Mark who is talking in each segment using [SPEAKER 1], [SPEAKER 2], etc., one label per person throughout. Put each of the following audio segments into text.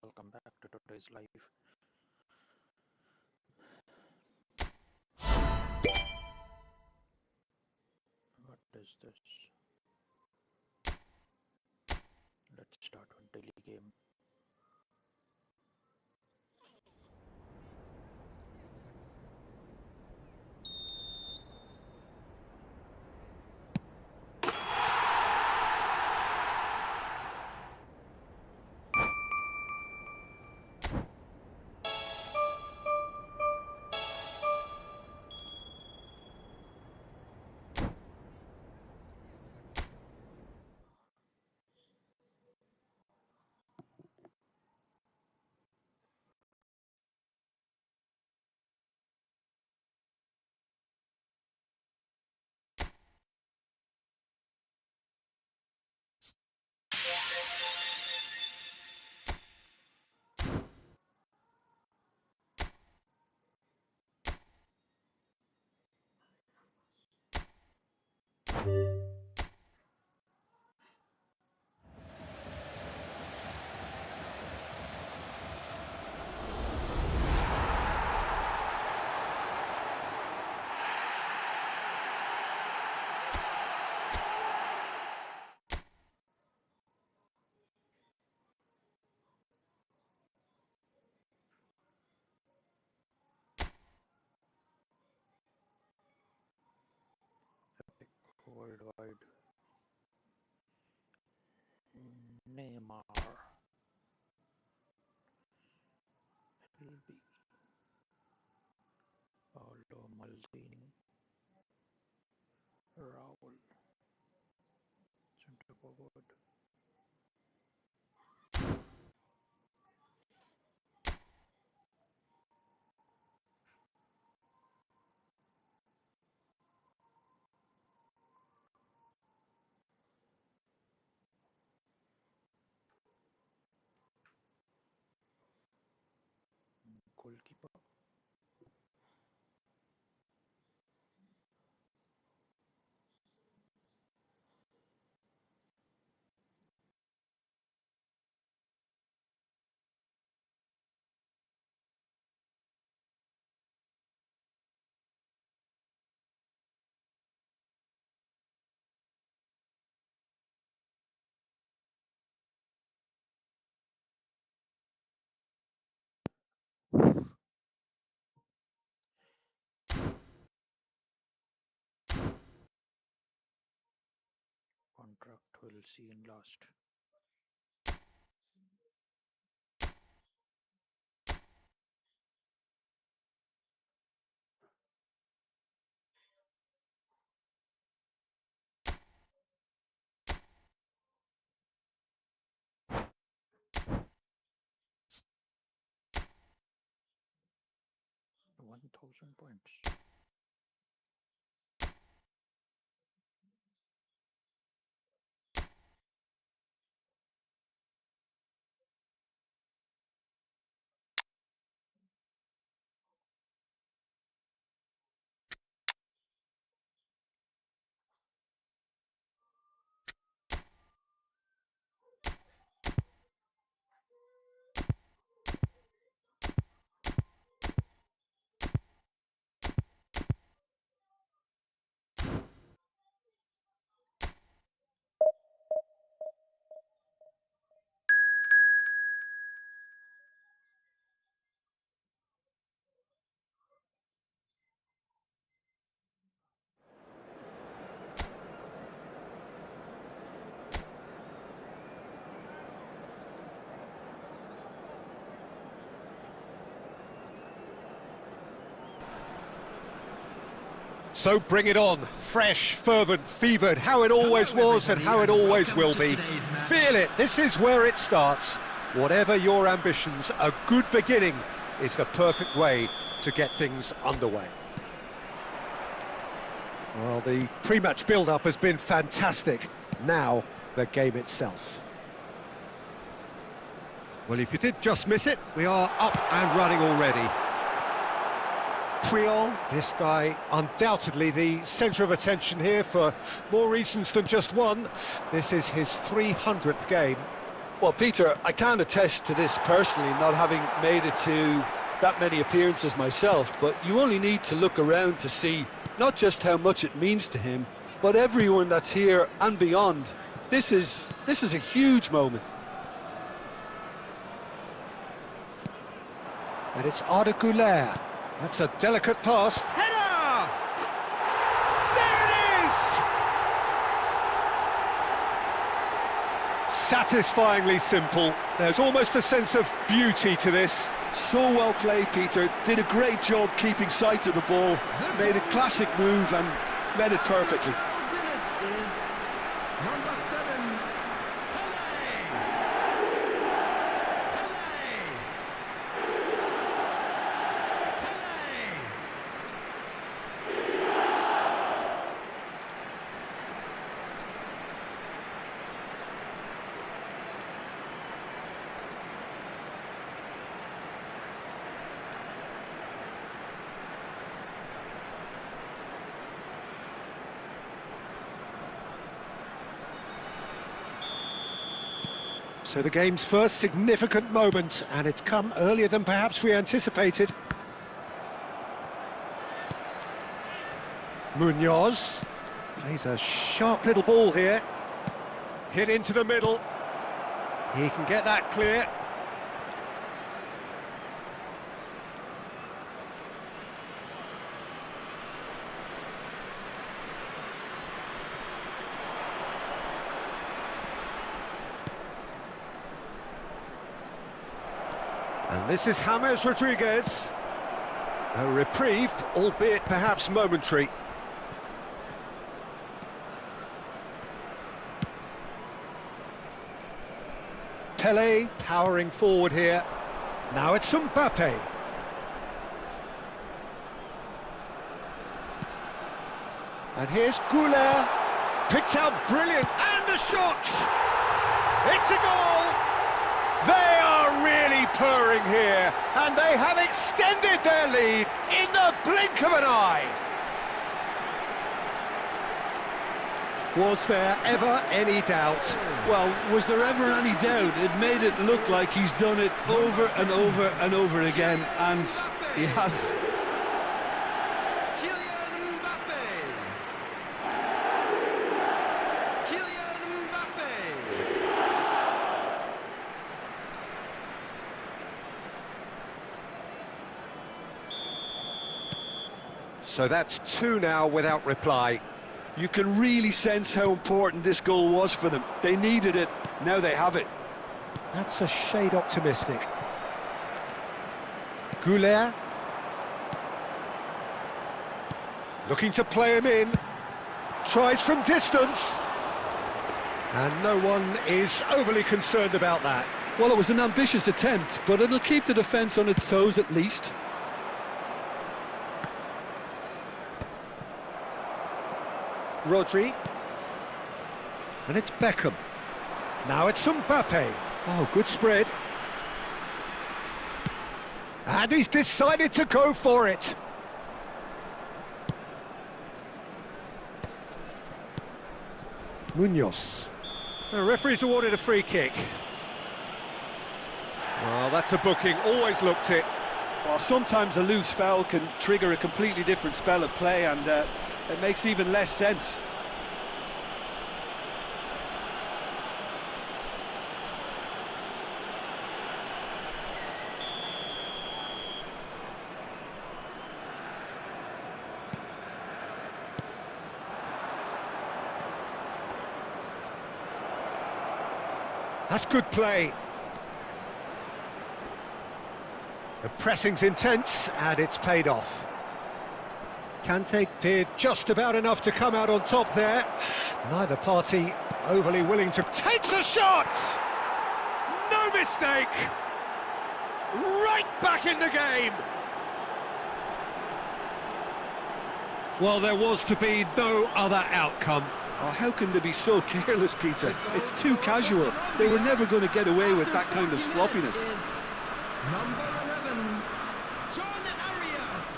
[SPEAKER 1] welcome back to today's live. What is this? Let's start with daily game. Epic worldwide. Neymar. LB. Paolo Maldini. Raul. Center forward. Goalkeeper. Contract will see in last. £1,000.
[SPEAKER 2] So bring it on, fresh, fervent, fevered, how it always was and how it always will be. Feel it, this is where it starts. Whatever your ambitions, a good beginning is the perfect way to get things underway. Well, the pre-match build-up has been fantastic. Now, the game itself. Well, if you did just miss it, we are up and running already. Creole, this guy undoubtedly the centre of attention here for more reasons than just one. This is his 300th game.
[SPEAKER 3] Well, Peter, I can't attest to this personally, not having made it to that many appearances myself, but you only need to look around to see not just how much it means to him, but everyone that's here and beyond. This is a huge moment.
[SPEAKER 2] And it's Arda Güler. That's a delicate pass. Header! There it is! Satisfyingly simple. There's almost a sense of beauty to this.
[SPEAKER 3] So well played, Peter. Did a great job keeping sight of the ball. Made a classic move and met it perfectly.
[SPEAKER 2] So the game's first significant moment, and it's come earlier than perhaps we anticipated. Munoz plays a sharp little ball here. Hit into the middle. He can get that clear. And this is James Rodriguez. A reprieve, albeit perhaps momentary. Pele powering forward here. Now it's Mbappe. And here's Güler. Picked out brilliant. And the shot! It's a goal! They are really purring here, and they have extended their lead in the blink of an eye. Was there ever any doubt?
[SPEAKER 3] Well, was there ever any doubt? It made it look like he's done it over and over and over again, and he has.
[SPEAKER 2] So that's two now without reply.
[SPEAKER 3] You can really sense how important this goal was for them. They needed it, now they have it.
[SPEAKER 2] That's a shade optimistic. Güler. Looking to play him in. Tries from distance. And no one is overly concerned about that.
[SPEAKER 3] Well, it was an ambitious attempt, but it'll keep the defence on its toes at least.
[SPEAKER 2] Rodri. And it's Beckham. Now it's Mbappe. Oh, good spread. And he's decided to go for it. Munoz. The referee's awarded a free kick. Well, that's a booking, always looked it.
[SPEAKER 3] Well, sometimes a loose foul can trigger a completely different spell of play, and it makes even less sense.
[SPEAKER 2] That's good play. The pressing's intense, and it's paid off. Kante did just about enough to come out on top there. Neither party overly willing to... Takes a shot! No mistake! Right back in the game! Well, there was to be no other outcome.
[SPEAKER 3] Oh, how can they be so careless, Peter? It's too casual. They were never going to get away with that kind of sloppiness.
[SPEAKER 4] Number 11, John Arias.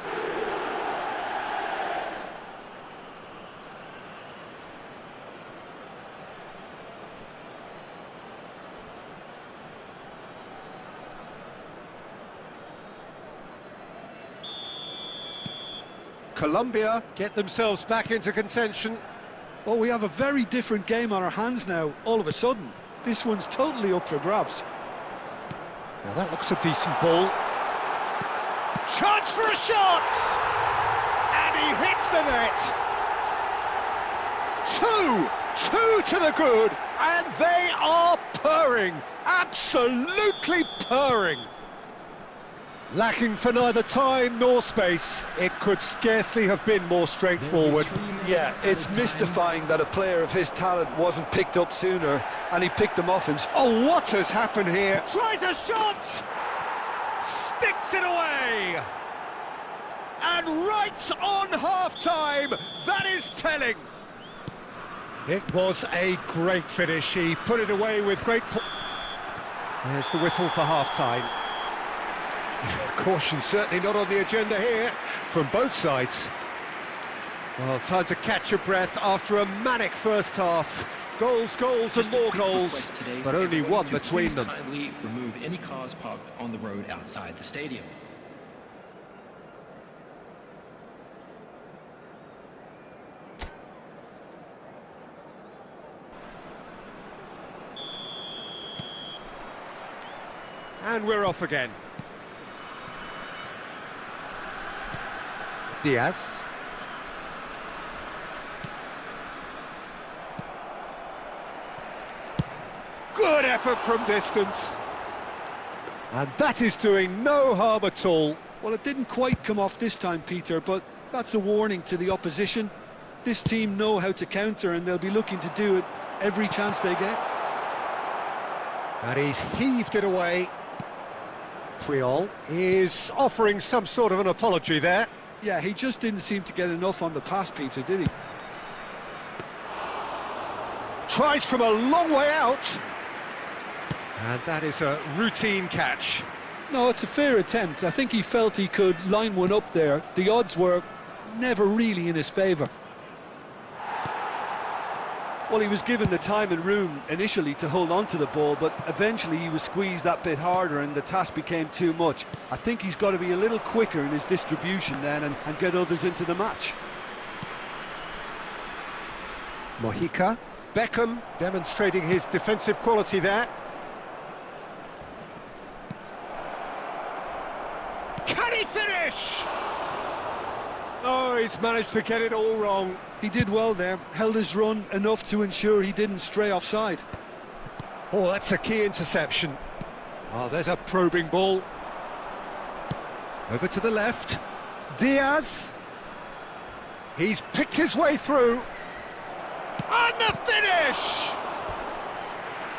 [SPEAKER 2] Colombia get themselves back into contention.
[SPEAKER 3] Well, we have a very different game on our hands now, all of a sudden. This one's totally up for grabs.
[SPEAKER 2] Now that looks a decent ball. Chance for a shot! And he hits the net. Two to the good, and they are purring, absolutely purring. Lacking for neither time nor space, it could scarcely have been more straightforward.
[SPEAKER 3] Yeah, it's mystifying that a player of his talent wasn't picked up sooner, and he picked them off instead.
[SPEAKER 2] Oh, what has happened here? Tries a shot! Sticks it away! And right on half-time, that is telling. It was a great finish. He put it away with great... There's the whistle for half-time. Caution certainly not on the agenda here from both sides. Well, time to catch your breath after a manic first half. Goals, goals and more goals, but only one between them.
[SPEAKER 5] Kindly remove any cars parked on the road outside the stadium.
[SPEAKER 2] And we're off again. Diaz. Good effort from distance. And that is doing no harm at all.
[SPEAKER 3] Well, it didn't quite come off this time, Peter, but that's a warning to the opposition. This team know how to counter, and they'll be looking to do it every chance they get.
[SPEAKER 2] And he's heaved it away. Puyol is offering some sort of an apology there.
[SPEAKER 3] Yeah, he just didn't seem to get enough on the pass, Peter, did he?
[SPEAKER 2] Tries from a long way out. And that is a routine catch.
[SPEAKER 3] No, it's a fair attempt. I think he felt he could line one up there. The odds were never really in his favour. Well, he was given the time and room initially to hold on to the ball, but eventually he was squeezed that bit harder and the task became too much. I think he's got to be a little quicker in his distribution then and get others into the match.
[SPEAKER 2] Mojica. Beckham demonstrating his defensive quality there. Can he finish? Oh, he's managed to get it all wrong.
[SPEAKER 3] He did well there, held his run enough to ensure he didn't stray offside.
[SPEAKER 2] Oh, that's a key interception. Oh, there's a probing ball. Over to the left. Diaz. He's picked his way through. And the finish!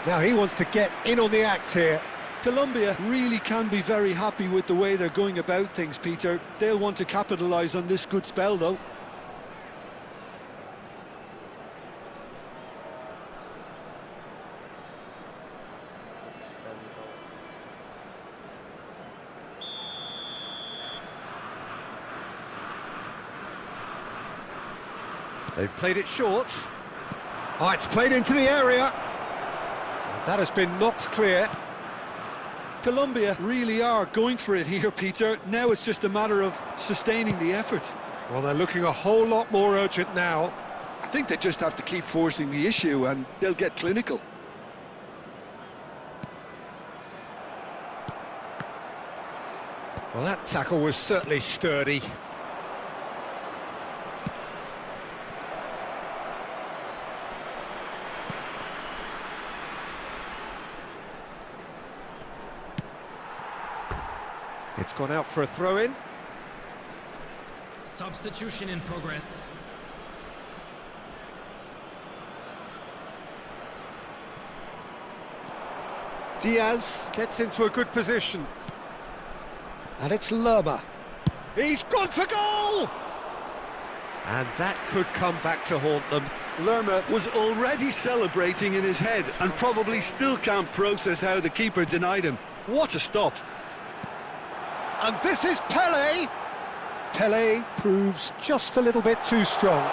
[SPEAKER 2] Now he wants to get in on the act here.
[SPEAKER 3] Colombia really can be very happy with the way they're going about things, Peter. They'll want to capitalise on this good spell, though.
[SPEAKER 2] They've played it short. Oh, it's played into the area. And that has been knocked clear.
[SPEAKER 3] Colombia really are going for it here, Peter. Now it's just a matter of sustaining the effort.
[SPEAKER 2] Well, they're looking a whole lot more urgent now.
[SPEAKER 3] I think they just have to keep forcing the issue and they'll get clinical.
[SPEAKER 2] Well, that tackle was certainly sturdy. It's gone out for a throw-in.
[SPEAKER 5] Substitution in progress.
[SPEAKER 2] Diaz gets into a good position. And it's Lerma. He's gone for goal! And that could come back to haunt them.
[SPEAKER 3] Lerma was already celebrating in his head and probably still can't process how the keeper denied him. What a stop!
[SPEAKER 2] And this is Pele. Pele proves just a little bit too strong.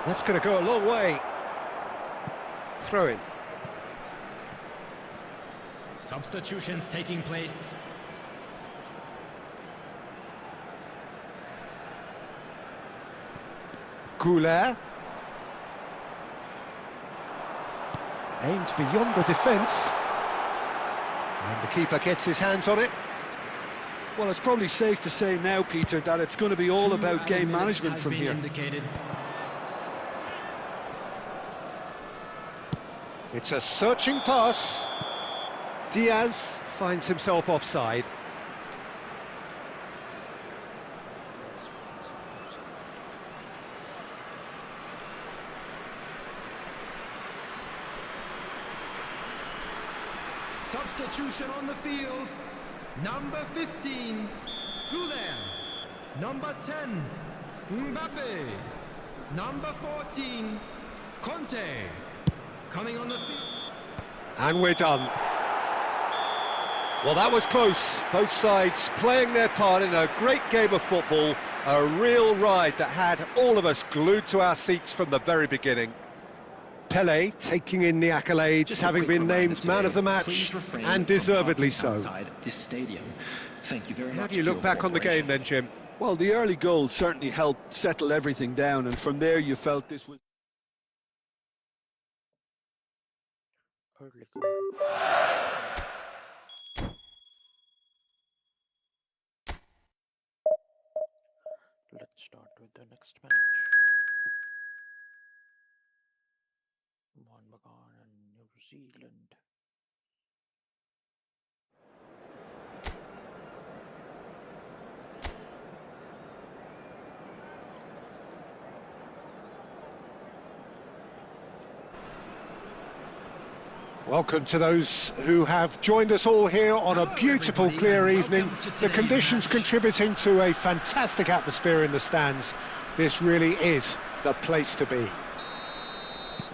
[SPEAKER 2] That's going to go a long way. Throw in.
[SPEAKER 5] Substitutions taking place.
[SPEAKER 2] Goulet. Aimed beyond the defence. And the keeper gets his hands on it.
[SPEAKER 3] Well, it's probably safe to say now, Peter, that it's going to be all about game management from here.
[SPEAKER 2] It's a searching pass. Diaz finds himself offside.
[SPEAKER 4] Substitution on the field. Number 15, Goulet. Number 10, Mbappe. Number 14, Conte. Coming on the field.
[SPEAKER 2] And we're done. Well, that was close. Both sides playing their part in a great game of football. A real ride that had all of us glued to our seats from the very beginning. Pelé taking in the accolades,
[SPEAKER 5] Just a
[SPEAKER 2] having
[SPEAKER 5] quick
[SPEAKER 2] been
[SPEAKER 5] reminder
[SPEAKER 2] named man
[SPEAKER 5] today,
[SPEAKER 2] of the match,
[SPEAKER 5] please refrain
[SPEAKER 2] and
[SPEAKER 5] from
[SPEAKER 2] deservedly
[SPEAKER 5] parking
[SPEAKER 2] so.
[SPEAKER 5] outside this stadium. Thank you very much.
[SPEAKER 2] How do you
[SPEAKER 5] for
[SPEAKER 2] look
[SPEAKER 5] your
[SPEAKER 2] back on the game
[SPEAKER 5] cooperation.
[SPEAKER 2] then, Jim?
[SPEAKER 3] Well, the early goal certainly helped settle everything down, and from there you felt this was...
[SPEAKER 1] Early goal. Let's start with the next match. Monbagan and New Zealand.
[SPEAKER 2] Welcome to those who have joined us all here on a beautiful, clear evening. The conditions contributing to a fantastic atmosphere in the stands. This really is the place to be.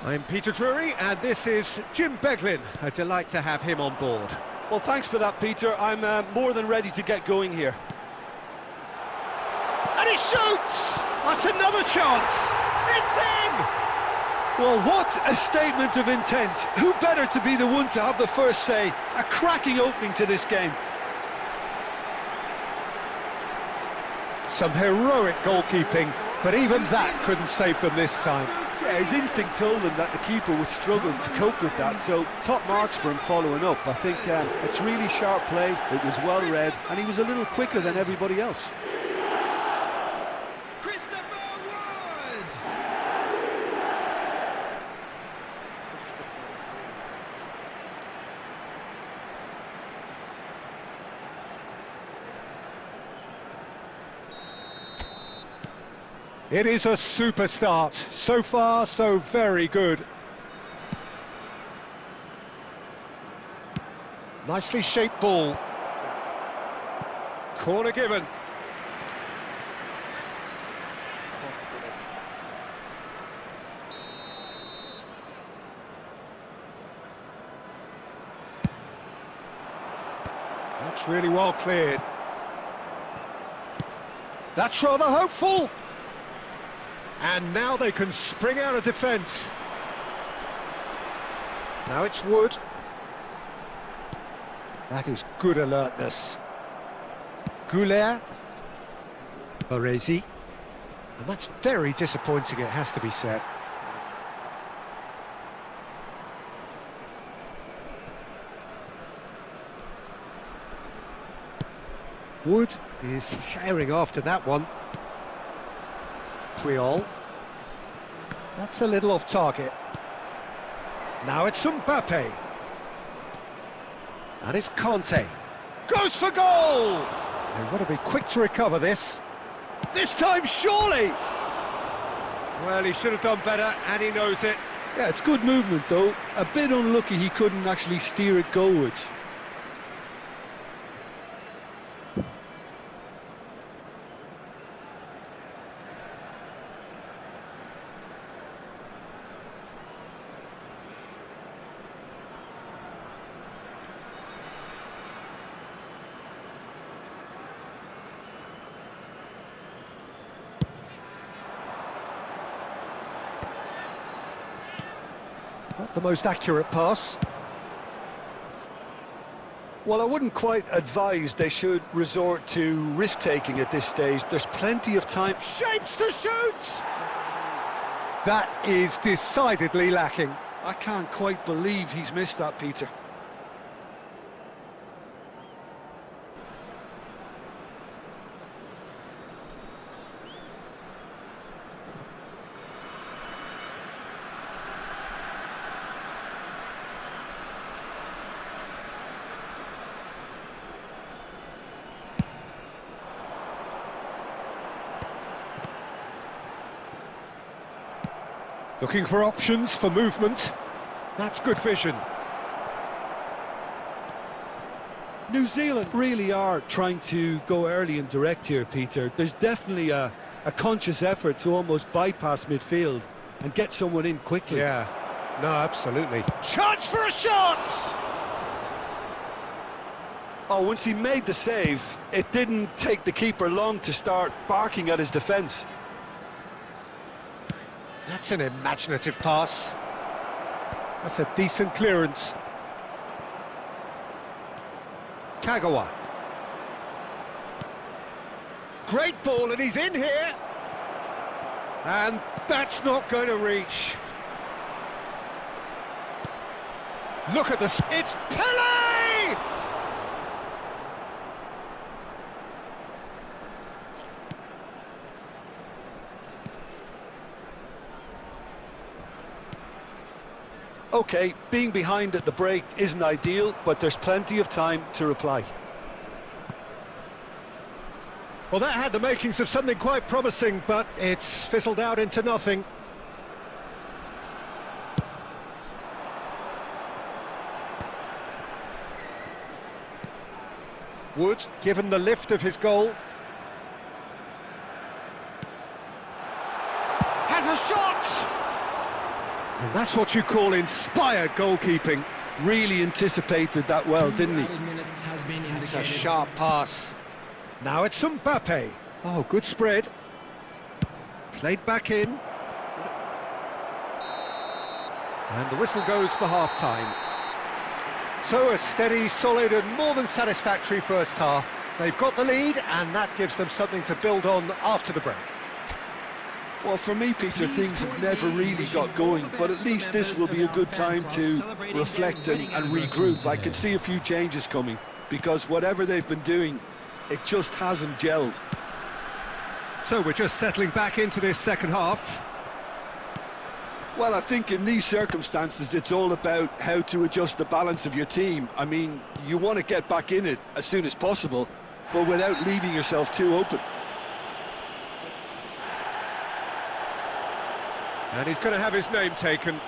[SPEAKER 2] I'm Peter Drury, and this is Jim Beglin. A delight to have him on board.
[SPEAKER 3] Well, thanks for that, Peter. I'm more than ready to get going here.
[SPEAKER 2] And he shoots! That's another chance! It's in!
[SPEAKER 3] Well, what a statement of intent. Who better to be the one to have the first say? A cracking opening to this game.
[SPEAKER 2] Some heroic goalkeeping, but even that couldn't save them this time.
[SPEAKER 3] Yeah, his instinct told him that the keeper would struggle to cope with that, so top marks for him following up. I think it's really sharp play, it was well read, and he was a little quicker than everybody else.
[SPEAKER 2] It is a super start. So far, so very good. Nicely shaped ball. Corner given. That's really well cleared. That's rather hopeful. And now they can spring out of defence. Now it's Wood. That is good alertness. Goulet. Baresi. And that's very disappointing, it has to be said. Wood is herring after that one. Triol. That's a little off target. Now it's Mbappe. And it's Conte. Goes for goal! They've got to be quick to recover this. This time, surely! Well, he should have done better, and he knows it.
[SPEAKER 3] Yeah, it's good movement, though. A bit unlucky he couldn't actually steer it goalwards.
[SPEAKER 2] Not the most accurate pass.
[SPEAKER 3] Well, I wouldn't quite advise they should resort to risk-taking at this stage. There's plenty of time.
[SPEAKER 2] Shapes to shoot! That is decidedly lacking.
[SPEAKER 3] I can't quite believe he's missed that, Peter.
[SPEAKER 2] Looking for options for movement. That's good vision.
[SPEAKER 3] New Zealand really are trying to go early and direct here, Peter. There's definitely a conscious effort to almost bypass midfield and get someone in quickly.
[SPEAKER 2] Yeah, no, absolutely. Chance for a shot!
[SPEAKER 3] Oh, once he made the save, it didn't take the keeper long to start barking at his defence.
[SPEAKER 2] That's an imaginative pass. That's a decent clearance. Kagawa. Great ball, and he's in here. And that's not going to reach. Look at this. It's Pele!
[SPEAKER 3] OK, being behind at the break isn't ideal, but there's plenty of time to reply.
[SPEAKER 2] Well, that had the makings of something quite promising, but it's fizzled out into nothing. Wood, given the lift of his goal. Has a shot! And that's what you call inspired goalkeeping.
[SPEAKER 3] Really anticipated that well, didn't he?
[SPEAKER 2] It's a sharp pass. Now it's Mbappe. Oh, good spread. Played back in. And the whistle goes for half-time. So a steady, solid and more than satisfactory first half. They've got the lead and that gives them something to build on after the break.
[SPEAKER 3] Well, for me, Peter, things have never really got going, but at least this will be a good time to reflect and regroup. I can see a few changes coming, because whatever they've been doing, it just hasn't gelled.
[SPEAKER 2] So we're just settling back into this second half.
[SPEAKER 3] Well, I think in these circumstances, it's all about how to adjust the balance of your team. I mean, you want to get back in it as soon as possible, but without leaving yourself too open.
[SPEAKER 2] And he's going to have his name taken.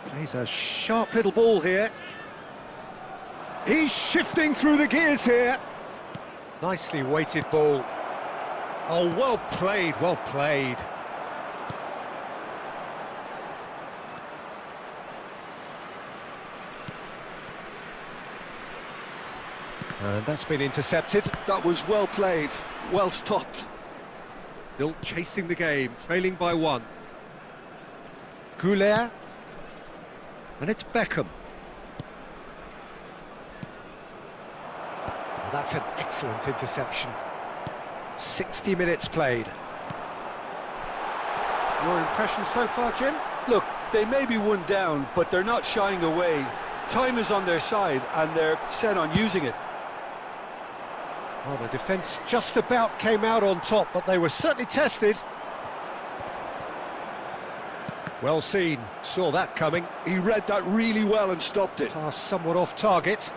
[SPEAKER 2] Plays a sharp little ball here. He's shifting through the gears here. Nicely weighted ball. Oh, well played, well played. And that's been intercepted.
[SPEAKER 3] That was well played, well stopped.
[SPEAKER 2] Still chasing the game, trailing by one. Goulet. And it's Beckham. That's an excellent interception. 60 minutes played. Your impression so far, Jim?
[SPEAKER 3] Look, they may be one down, but they're not shying away. Time is on their side, and they're set on using it.
[SPEAKER 2] Well, the defence just about came out on top, but they were certainly tested. Well seen, saw that coming.
[SPEAKER 3] He read that really well and stopped it.
[SPEAKER 2] Pass somewhat off target.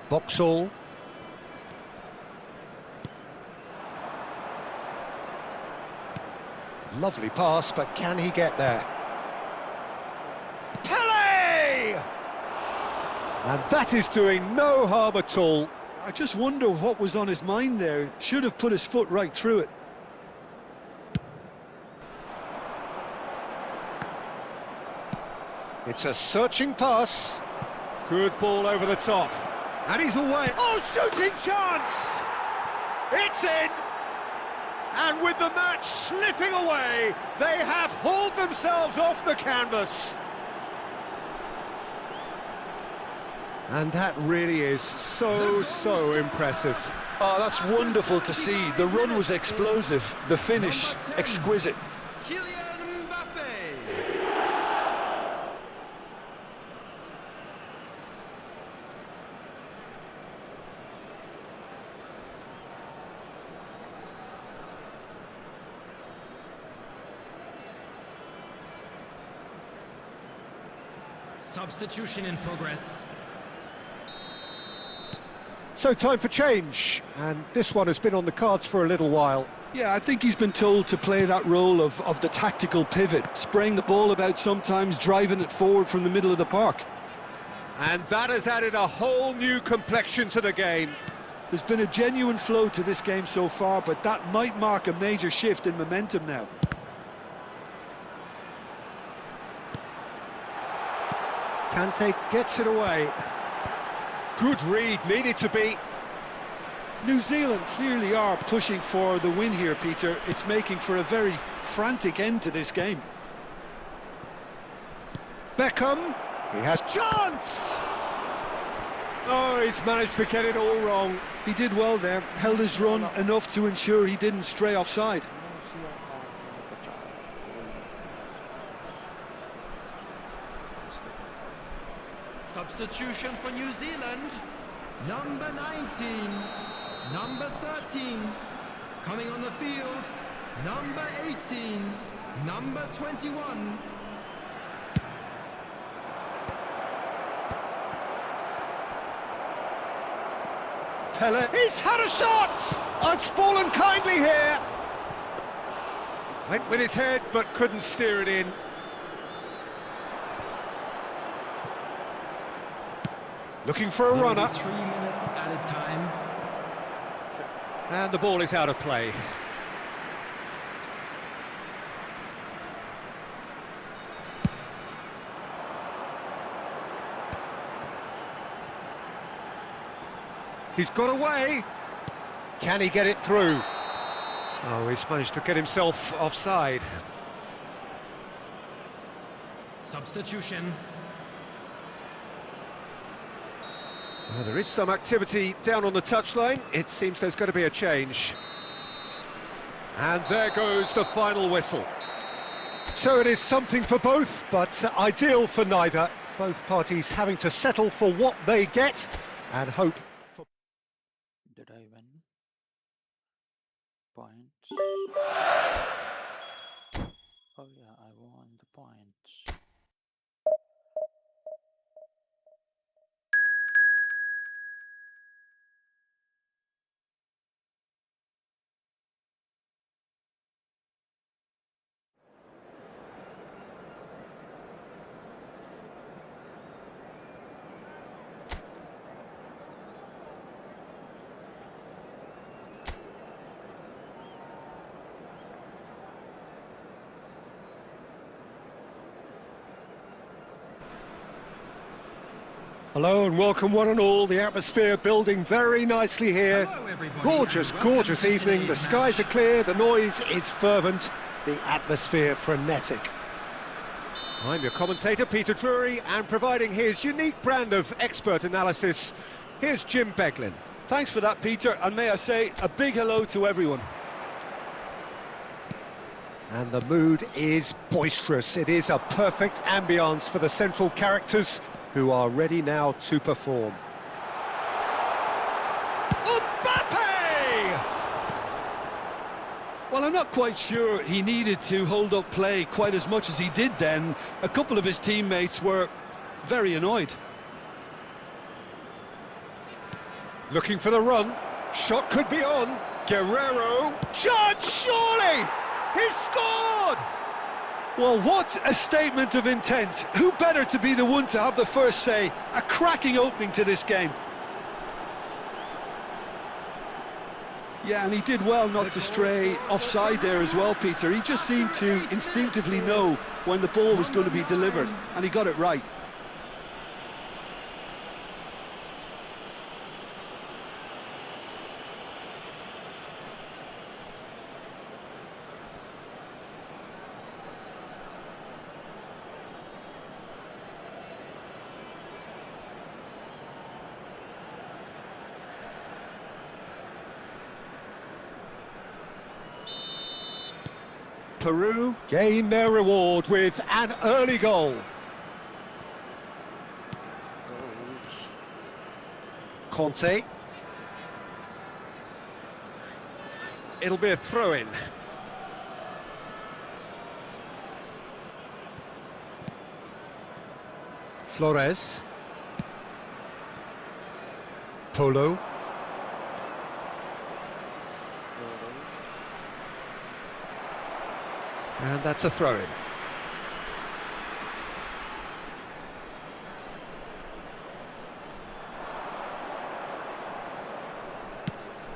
[SPEAKER 2] Vauxhall. Lovely pass, but can he get there? Pele! And that is doing no harm at all.
[SPEAKER 3] I just wonder what was on his mind there. Should have put his foot right through it.
[SPEAKER 2] It's a searching pass. Good ball over the top. And he's away. Oh, shooting chance! It's in! And with the match slipping away, they have hauled themselves off the canvas. And that really is so impressive.
[SPEAKER 3] Oh, that's wonderful to see. The run was explosive, the finish exquisite.
[SPEAKER 4] Kylian Mbappe. Substitution in progress.
[SPEAKER 2] So time for change, and this one has been on the cards for a little while.
[SPEAKER 3] Yeah, I think he's been told to play that role of the tactical pivot, spraying the ball about sometimes, driving it forward from the middle of the park.
[SPEAKER 2] And that has added a whole new complexion to the game.
[SPEAKER 3] There's been a genuine flow to this game so far, but that might mark a major shift in momentum now.
[SPEAKER 2] Kante gets it away. Good read, needed to be.
[SPEAKER 3] New Zealand clearly are pushing for the win here, Peter. It's making for a very frantic end to this game.
[SPEAKER 2] Beckham, he has chance! Oh, he's managed to get it all wrong.
[SPEAKER 3] He did well there, held his run enough to ensure he didn't stray offside.
[SPEAKER 4] Substitution for New Zealand. Number 19, number 13, coming on the field, number 18, number 21.
[SPEAKER 2] Pele, he's had a shot! Oh, it's fallen kindly here. Went with his head, but couldn't steer it in. Looking for a runner.
[SPEAKER 4] 3 minutes added time.
[SPEAKER 2] And the ball is out of play. He's got away. Can he get it through? Oh, he's managed to get himself offside.
[SPEAKER 4] Substitution.
[SPEAKER 2] Well, there is some activity down on the touchline. It seems there's going to be a change. And there goes the final whistle. So it is something for both, but ideal for neither. Both parties having to settle for what they get and hope for...
[SPEAKER 1] Did I win? Points. Oh yeah, I won the points.
[SPEAKER 2] Hello and welcome one and all. The atmosphere building very nicely here.
[SPEAKER 4] Hello, everybody,
[SPEAKER 2] Gorgeous,
[SPEAKER 4] and welcome
[SPEAKER 2] gorgeous
[SPEAKER 4] to
[SPEAKER 2] evening. The
[SPEAKER 4] today's
[SPEAKER 2] skies are
[SPEAKER 4] match.
[SPEAKER 2] clear, the noise is fervent, the atmosphere frenetic. I'm your commentator, Peter Drury, and providing his unique brand of expert analysis, here's Jim Beglin.
[SPEAKER 3] Thanks for that, Peter, and may I say a big hello to everyone.
[SPEAKER 2] And the mood is boisterous. It is a perfect ambience for the central characters who are ready now to perform. Mbappe!
[SPEAKER 3] Well, I'm not quite sure he needed to hold up play quite as much as he did then. A couple of his teammates were very annoyed.
[SPEAKER 2] Looking for the run. Shot could be on. Guerrero. Chance, surely! He's scored!
[SPEAKER 3] Well, what a statement of intent. Who better to be the one to have the first say? A cracking opening to this game. Yeah, and he did well not to stray offside there as well, Peter. He just seemed to instinctively know when the ball was going to be delivered, and he got it right.
[SPEAKER 2] Peru gain their reward with an early goal.
[SPEAKER 1] Goals.
[SPEAKER 2] Conte. It'll be a throw-in. Flores. Polo. And that's a throw-in.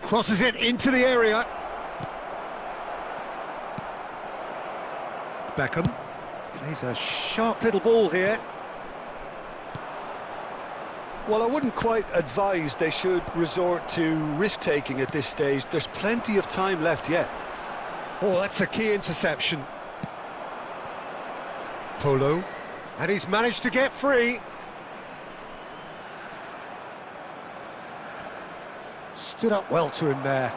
[SPEAKER 2] Crosses it into the area. Beckham plays a sharp little ball here.
[SPEAKER 3] Well, I wouldn't quite advise they should resort to risk-taking at this stage. There's plenty of time left yet.
[SPEAKER 2] Oh, that's a key interception. Polo, and he's managed to get free. Stood up well to him there.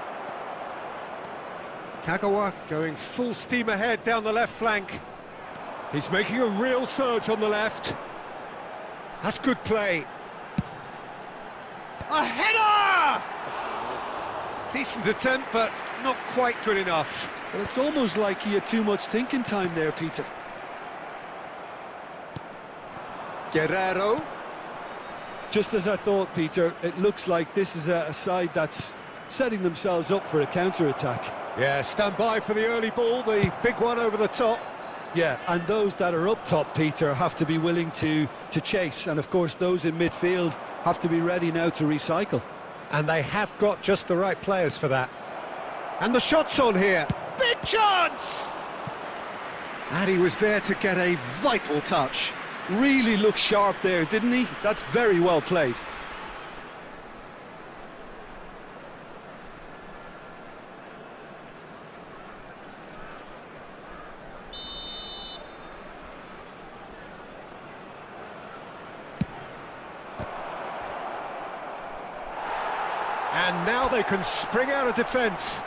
[SPEAKER 2] Kagawa going full steam ahead down the left flank. He's making a real surge on the left. That's good play. A header! Decent attempt, but not quite good enough.
[SPEAKER 3] Well, it's almost like he had too much thinking time there, Peter.
[SPEAKER 2] Guerrero.
[SPEAKER 3] Just as I thought, Peter, it looks like this is a side that's setting themselves up for a counter-attack.
[SPEAKER 2] Yeah, stand by for the early ball, the big one over the top.
[SPEAKER 3] Yeah, and those that are up top, Peter, have to be willing to chase. And, of course, those in midfield have to be ready now to recycle.
[SPEAKER 2] And they have got just the right players for that. And the shot's on here. Big chance! And he was there to get a vital touch.
[SPEAKER 3] Really looked sharp there, didn't he? That's very well played.
[SPEAKER 2] And now they can spring out of defence.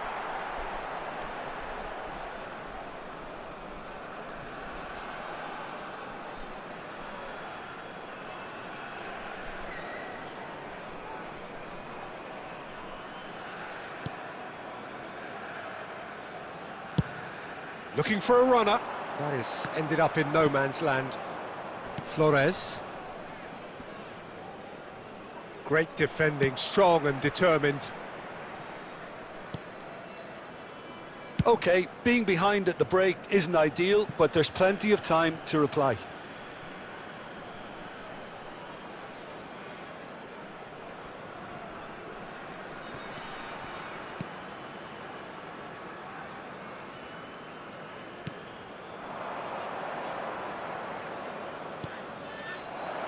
[SPEAKER 2] Looking for a runner. That is ended up in no man's land. Flores. Great defending, strong and determined.
[SPEAKER 3] OK, being behind at the break isn't ideal, but there's plenty of time to reply.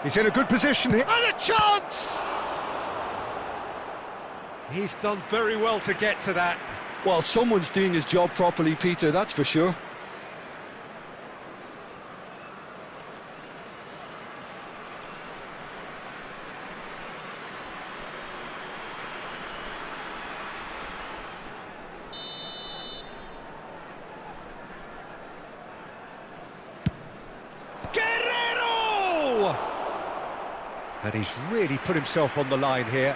[SPEAKER 2] He's in a good position here. And a chance! He's done very well to get to that.
[SPEAKER 3] Well, someone's doing his job properly, Peter, that's for sure.
[SPEAKER 2] Guerrero! And he's really put himself on the line here.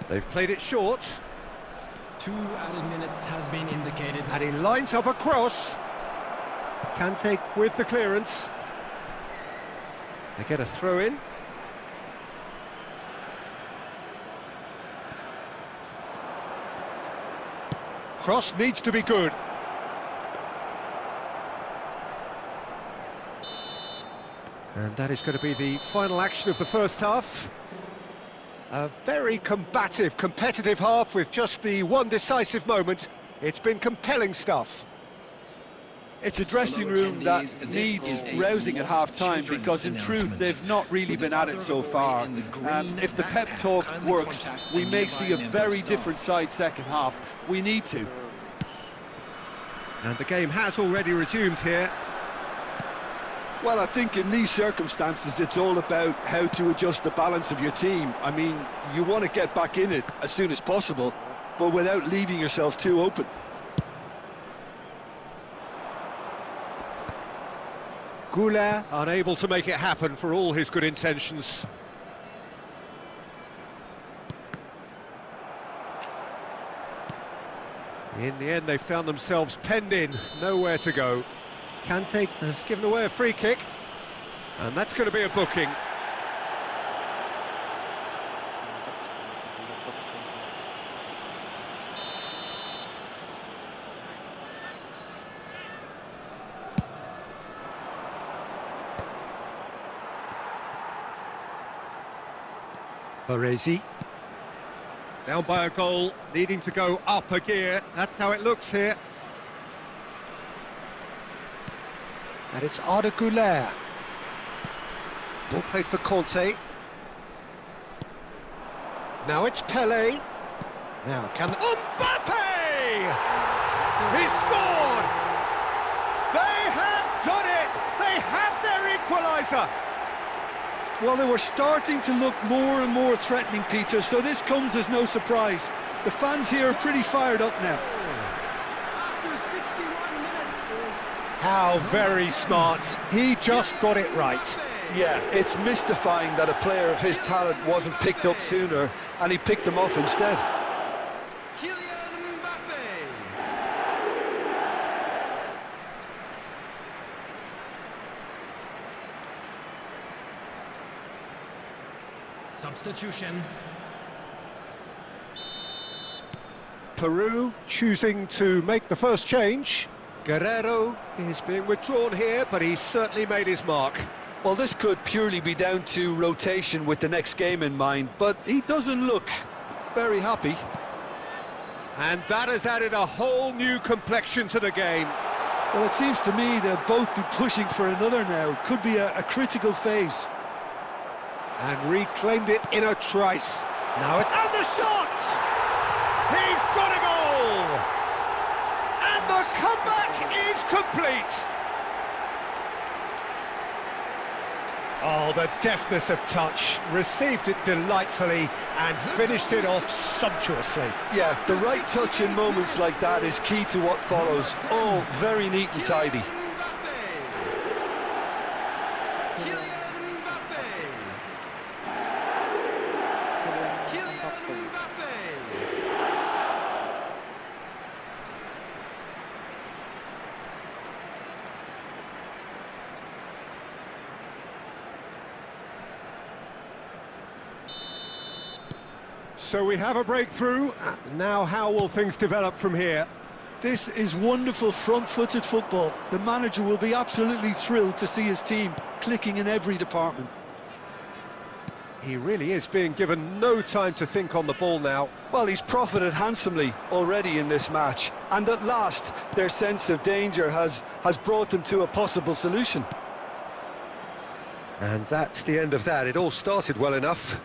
[SPEAKER 2] They've played it short.
[SPEAKER 4] 2 added minutes has been indicated.
[SPEAKER 2] And he lines up a cross. Kante with the clearance. They get a throw in. Cross needs to be good. And that is going to be the final action of the first half. A very combative, competitive half with just the one decisive moment. It's been compelling stuff.
[SPEAKER 3] It's a dressing room that needs rousing at half-time because in truth they've not really been at it so far. If the pep talk works, we may see a very different side second half. We need to.
[SPEAKER 2] And the game has already resumed here.
[SPEAKER 3] Well, I think in these circumstances it's all about how to adjust the balance of your team. I mean, you want to get back in it as soon as possible, but without leaving yourself too open.
[SPEAKER 2] Goulet unable to make it happen for all his good intentions. In the end, they found themselves penned in, nowhere to go. Kante has given away a free kick, and that's going to be a booking. Baresi. Down by a goal, needing to go up a gear. That's how it looks here. And it's Arda Güler. Ball played for Conte. Now it's Pelé. Now can... Mbappe! He scored! They have done it! They have their equaliser!
[SPEAKER 3] Well, they were starting to look more and more threatening, Peter, so this comes as no surprise. The fans here are pretty fired up now.
[SPEAKER 4] After 61 minutes.
[SPEAKER 2] How very smart. He just got it right.
[SPEAKER 3] Yeah, it's mystifying that a player of his talent wasn't picked up sooner, and he picked them off instead.
[SPEAKER 4] Kylian Mbappe. Substitution.
[SPEAKER 2] Peru choosing to make the first change. Guerrero is being withdrawn here, but he's certainly made his mark.
[SPEAKER 3] Well, this could purely be down to rotation with the next game in mind, but he doesn't look very happy.
[SPEAKER 2] And that has added a whole new complexion to the game.
[SPEAKER 3] Well, it seems to me they'll both be pushing for another now. Could be a critical phase.
[SPEAKER 2] And reclaimed it in a trice. Now it... And the shot! He's got a goal! And the comeback is complete! Oh, the deftness of touch. Received it delightfully and finished it off sumptuously.
[SPEAKER 3] Yeah, the right touch in moments like that is key to what follows. Oh, very neat and tidy.
[SPEAKER 2] So we have a breakthrough. Now how will things develop from here?
[SPEAKER 3] This is wonderful front-footed football. The manager will be absolutely thrilled to see his team clicking in every department.
[SPEAKER 2] He really is being given no time to think on the ball now.
[SPEAKER 3] Well, he's profited handsomely already in this match, and at last their sense of danger has brought them to a possible solution.
[SPEAKER 2] And that's the end of that. It all started well enough.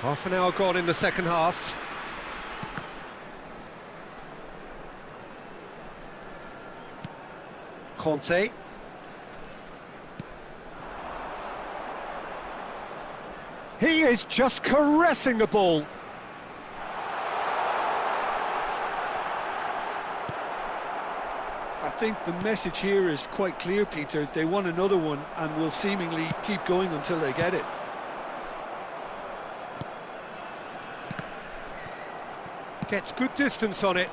[SPEAKER 2] Half an hour gone in the second half. Conte. He is just caressing the ball.
[SPEAKER 3] I think the message here is quite clear, Peter. They want another one and will seemingly keep going until they get it.
[SPEAKER 2] Gets good distance on it.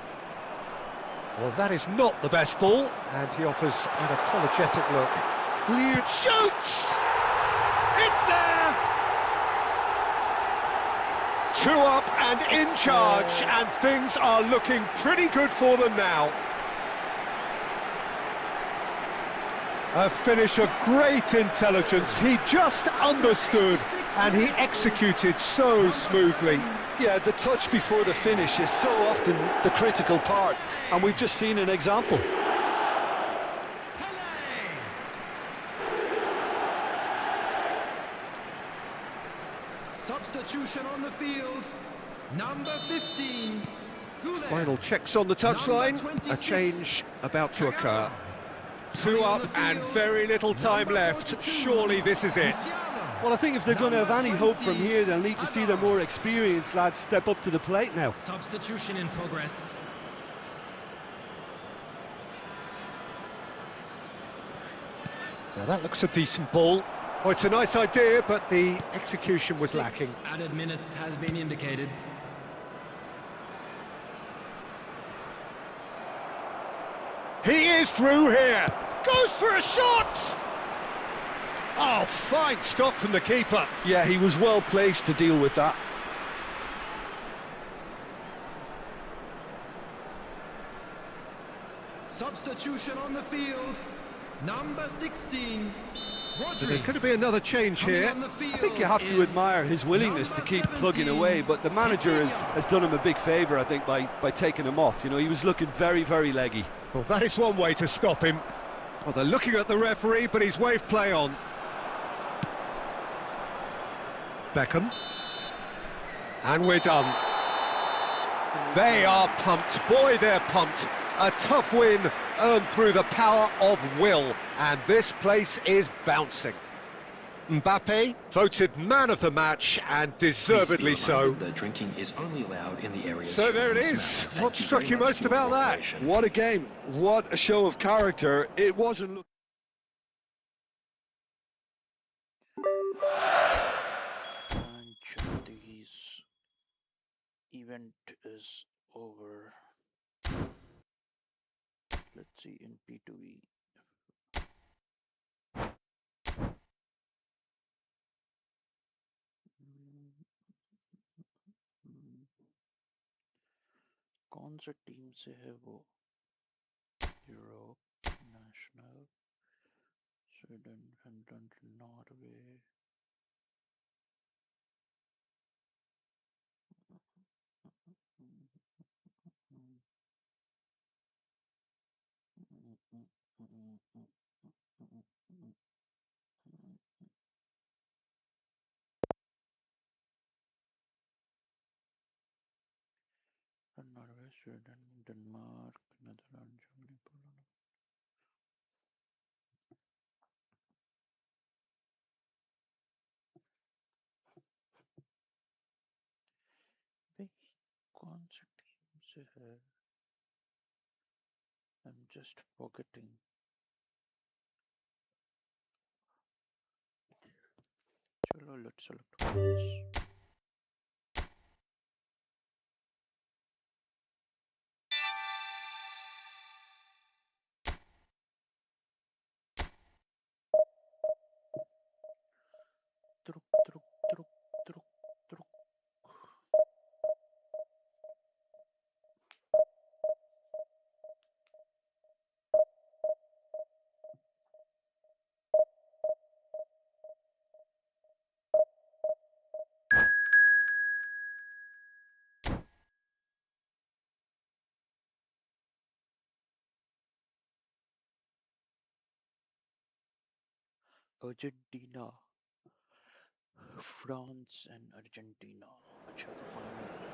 [SPEAKER 2] Well, that is not the best ball, and he offers an apologetic look.
[SPEAKER 3] Cleared.
[SPEAKER 2] Shoots! It's there! 2 up and in charge, and things are looking pretty good for them now. A finish of great intelligence. He just understood and he executed so smoothly.
[SPEAKER 3] Yeah, the touch before the finish is so often the critical part, and we've just seen an example.
[SPEAKER 4] Substitution on the field, number 15.
[SPEAKER 2] Final checks on the touchline, a change about to occur. 2 up and very little time left. Surely this is it.
[SPEAKER 3] Well, I think if they're going to have any hope from here, they'll need to see their more experienced lads step up to the plate now.
[SPEAKER 4] Substitution in progress.
[SPEAKER 2] Now that looks a decent ball. Oh, it's a nice idea, but the execution was lacking.
[SPEAKER 4] Added minutes has been indicated.
[SPEAKER 2] He is through here. Goes for a shot! Oh, fine stop from the keeper.
[SPEAKER 3] Yeah, he was well placed to deal with that.
[SPEAKER 4] Substitution on the field, number 16.
[SPEAKER 2] So there's going to be another change here.
[SPEAKER 3] I think you have to admire his willingness to keep plugging away, but the manager has done him a big favour, I think, by taking him off. You know, he was looking very, very leggy.
[SPEAKER 2] Well, that is one way to stop him. Well, they're looking at the referee, but he's waved play on. Beckham. And we're done. They are pumped. Boy, they're pumped. A tough win earned through the power of will, and this place is bouncing. Mbappe voted man of the match, and deservedly so.
[SPEAKER 5] The drinking is only allowed in the area.
[SPEAKER 2] So there it is. What struck you most about that?
[SPEAKER 3] What a game. What a show of character. It wasn't looking...
[SPEAKER 1] And this event is over. Let's see in P2E. कौन सा team से है वो? Europe, national, Sweden, Finland, Norway. Norway, Sweden, Denmark, Netherlands, Germany, Poland. भाई कौन सी team से है? I'm just forgetting. चलो, let's select once. Truk, truk, truk, truk, truk. Argentina, France and Argentina. अच्छा तो final.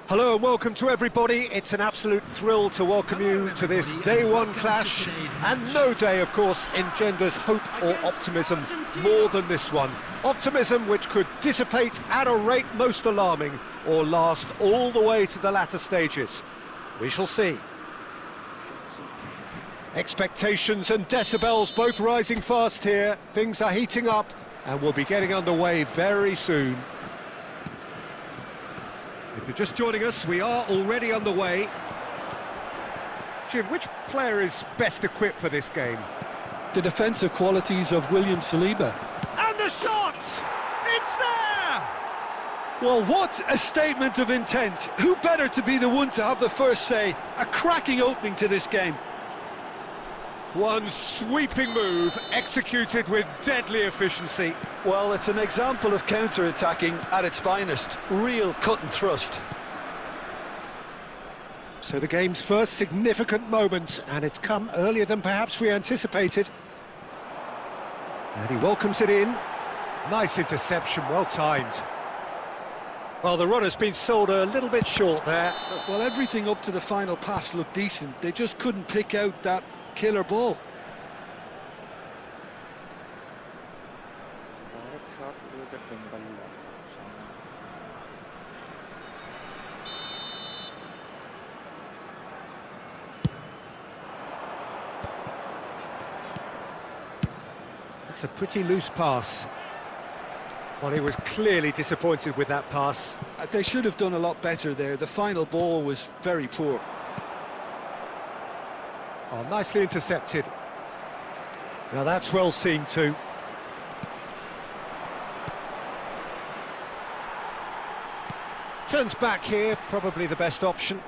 [SPEAKER 2] Hello and welcome to everybody. It's an absolute thrill to welcome you to this day one clash, and no day, of course, engenders hope or optimism more than this one. Optimism which could dissipate at a rate most alarming or last all the way to the latter stages. We shall see. Expectations and decibels both rising fast here. Things are heating up and we'll be getting underway very soon. If you're just joining us, we are already underway. Jim, which player is best equipped for this game?
[SPEAKER 3] The defensive qualities of William Saliba.
[SPEAKER 2] And the shot! It's there!
[SPEAKER 3] Well, what a statement of intent. Who better to be the one to have the first say? A cracking opening to this game.
[SPEAKER 2] One sweeping move, executed with deadly efficiency.
[SPEAKER 3] Well, it's an example of counter-attacking at its finest. Real cut and thrust.
[SPEAKER 2] So the game's first significant moment, and it's come earlier than perhaps we anticipated. And he welcomes it in. Nice interception, well timed. Well, the run has been sold a little bit short there.
[SPEAKER 3] Well, everything up to the final pass looked decent. They just couldn't pick out that killer ball.
[SPEAKER 1] Direct shot with a finger.
[SPEAKER 2] It's a pretty loose pass. Well, he was clearly disappointed with that pass.
[SPEAKER 3] They should have done a lot better there. The final ball was very poor.
[SPEAKER 2] Oh, nicely intercepted. Now that's well seen too. Turns back here, probably the best option.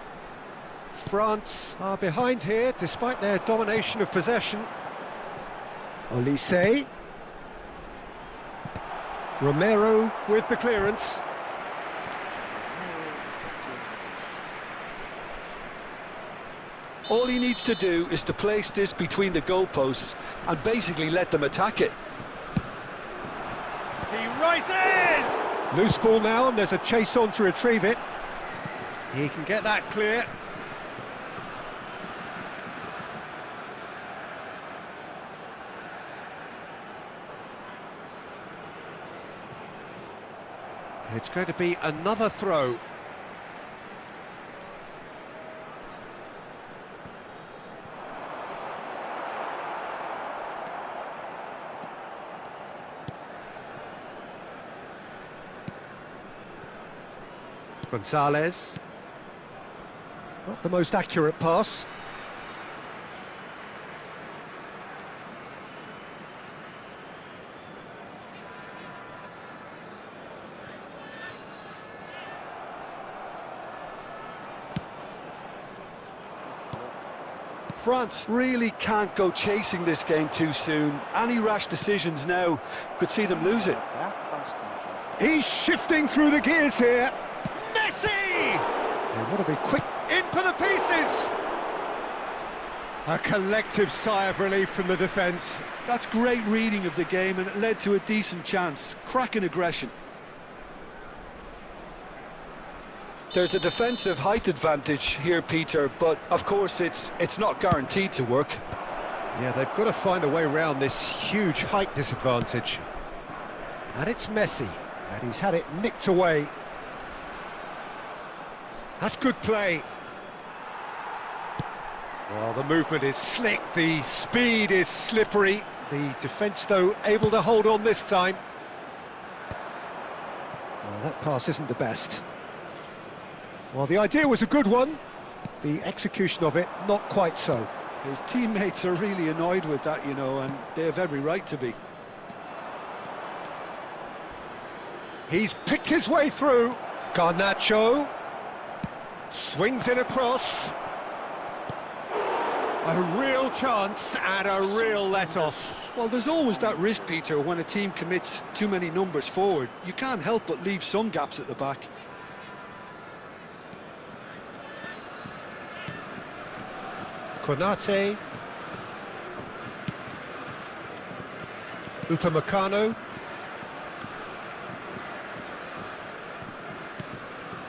[SPEAKER 2] France are behind here, despite their domination of possession. Olise. Romero with the clearance.
[SPEAKER 3] All he needs to do is to place this between the goalposts and basically let them attack it.
[SPEAKER 2] He rises! Loose ball now, and there's a chase on to retrieve it. He can get that clear. It's going to be another throw. Gonzalez. Not the most accurate pass.
[SPEAKER 3] France really can't go chasing this game too soon. Any rash decisions now could see them lose it.
[SPEAKER 2] He's shifting through the gears here. Messi! They want to be quick. In for the pieces! A collective sigh of relief from the defence.
[SPEAKER 3] That's great reading of the game, and it led to a decent chance. Cracking aggression. There's a defensive height advantage here, Peter, but of course it's not guaranteed to work.
[SPEAKER 2] Yeah, they've got to find a way around this huge height disadvantage. And it's Messi, and he's had it nicked away. That's good play. Well, the movement is slick, the speed is slippery. The defence, though, able to hold on this time. Well, that pass isn't the best. Well, the idea was a good one. The execution of it, not quite so.
[SPEAKER 3] His teammates are really annoyed with that, you know, and they have every right to be.
[SPEAKER 2] He's picked his way through. Garnacho swings it across. A real chance and a real let-off.
[SPEAKER 3] Well, there's always that risk, Peter, when a team commits too many numbers forward. You can't help but leave some gaps at the back.
[SPEAKER 2] Konate. Upamecano.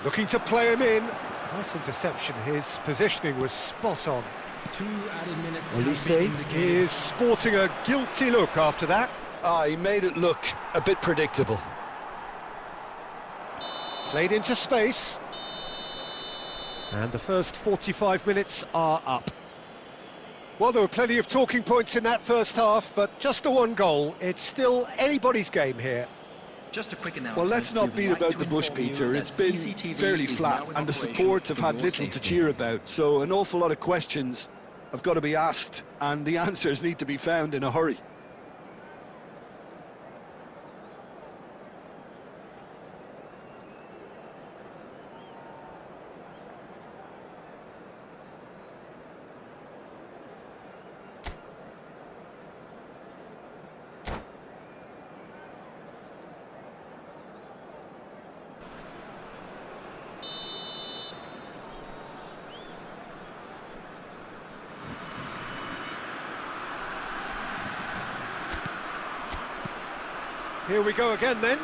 [SPEAKER 2] Looking to play him in. Nice interception. His positioning was spot on.
[SPEAKER 4] 2 added minutes.
[SPEAKER 2] Olise is sporting a guilty look after that.
[SPEAKER 3] He made it look a bit predictable.
[SPEAKER 2] Played into space. And the first 45 minutes are up. Well, there were plenty of talking points in that first half, but just the one goal. It's still anybody's game here.
[SPEAKER 5] Just a quick announcement.
[SPEAKER 3] Well, let's not
[SPEAKER 5] We would
[SPEAKER 3] beat
[SPEAKER 5] like
[SPEAKER 3] about
[SPEAKER 5] to
[SPEAKER 3] the bush,
[SPEAKER 5] inform you
[SPEAKER 3] Peter.
[SPEAKER 5] that
[SPEAKER 3] It's been
[SPEAKER 5] CCTV
[SPEAKER 3] fairly
[SPEAKER 5] is
[SPEAKER 3] flat,
[SPEAKER 5] now in
[SPEAKER 3] and the
[SPEAKER 5] operation
[SPEAKER 3] support have
[SPEAKER 5] for
[SPEAKER 3] had
[SPEAKER 5] your
[SPEAKER 3] little to
[SPEAKER 5] safety.
[SPEAKER 3] cheer about. So an awful lot of questions have got to be asked, and the answers need to be found in a hurry.
[SPEAKER 2] Here we go again then.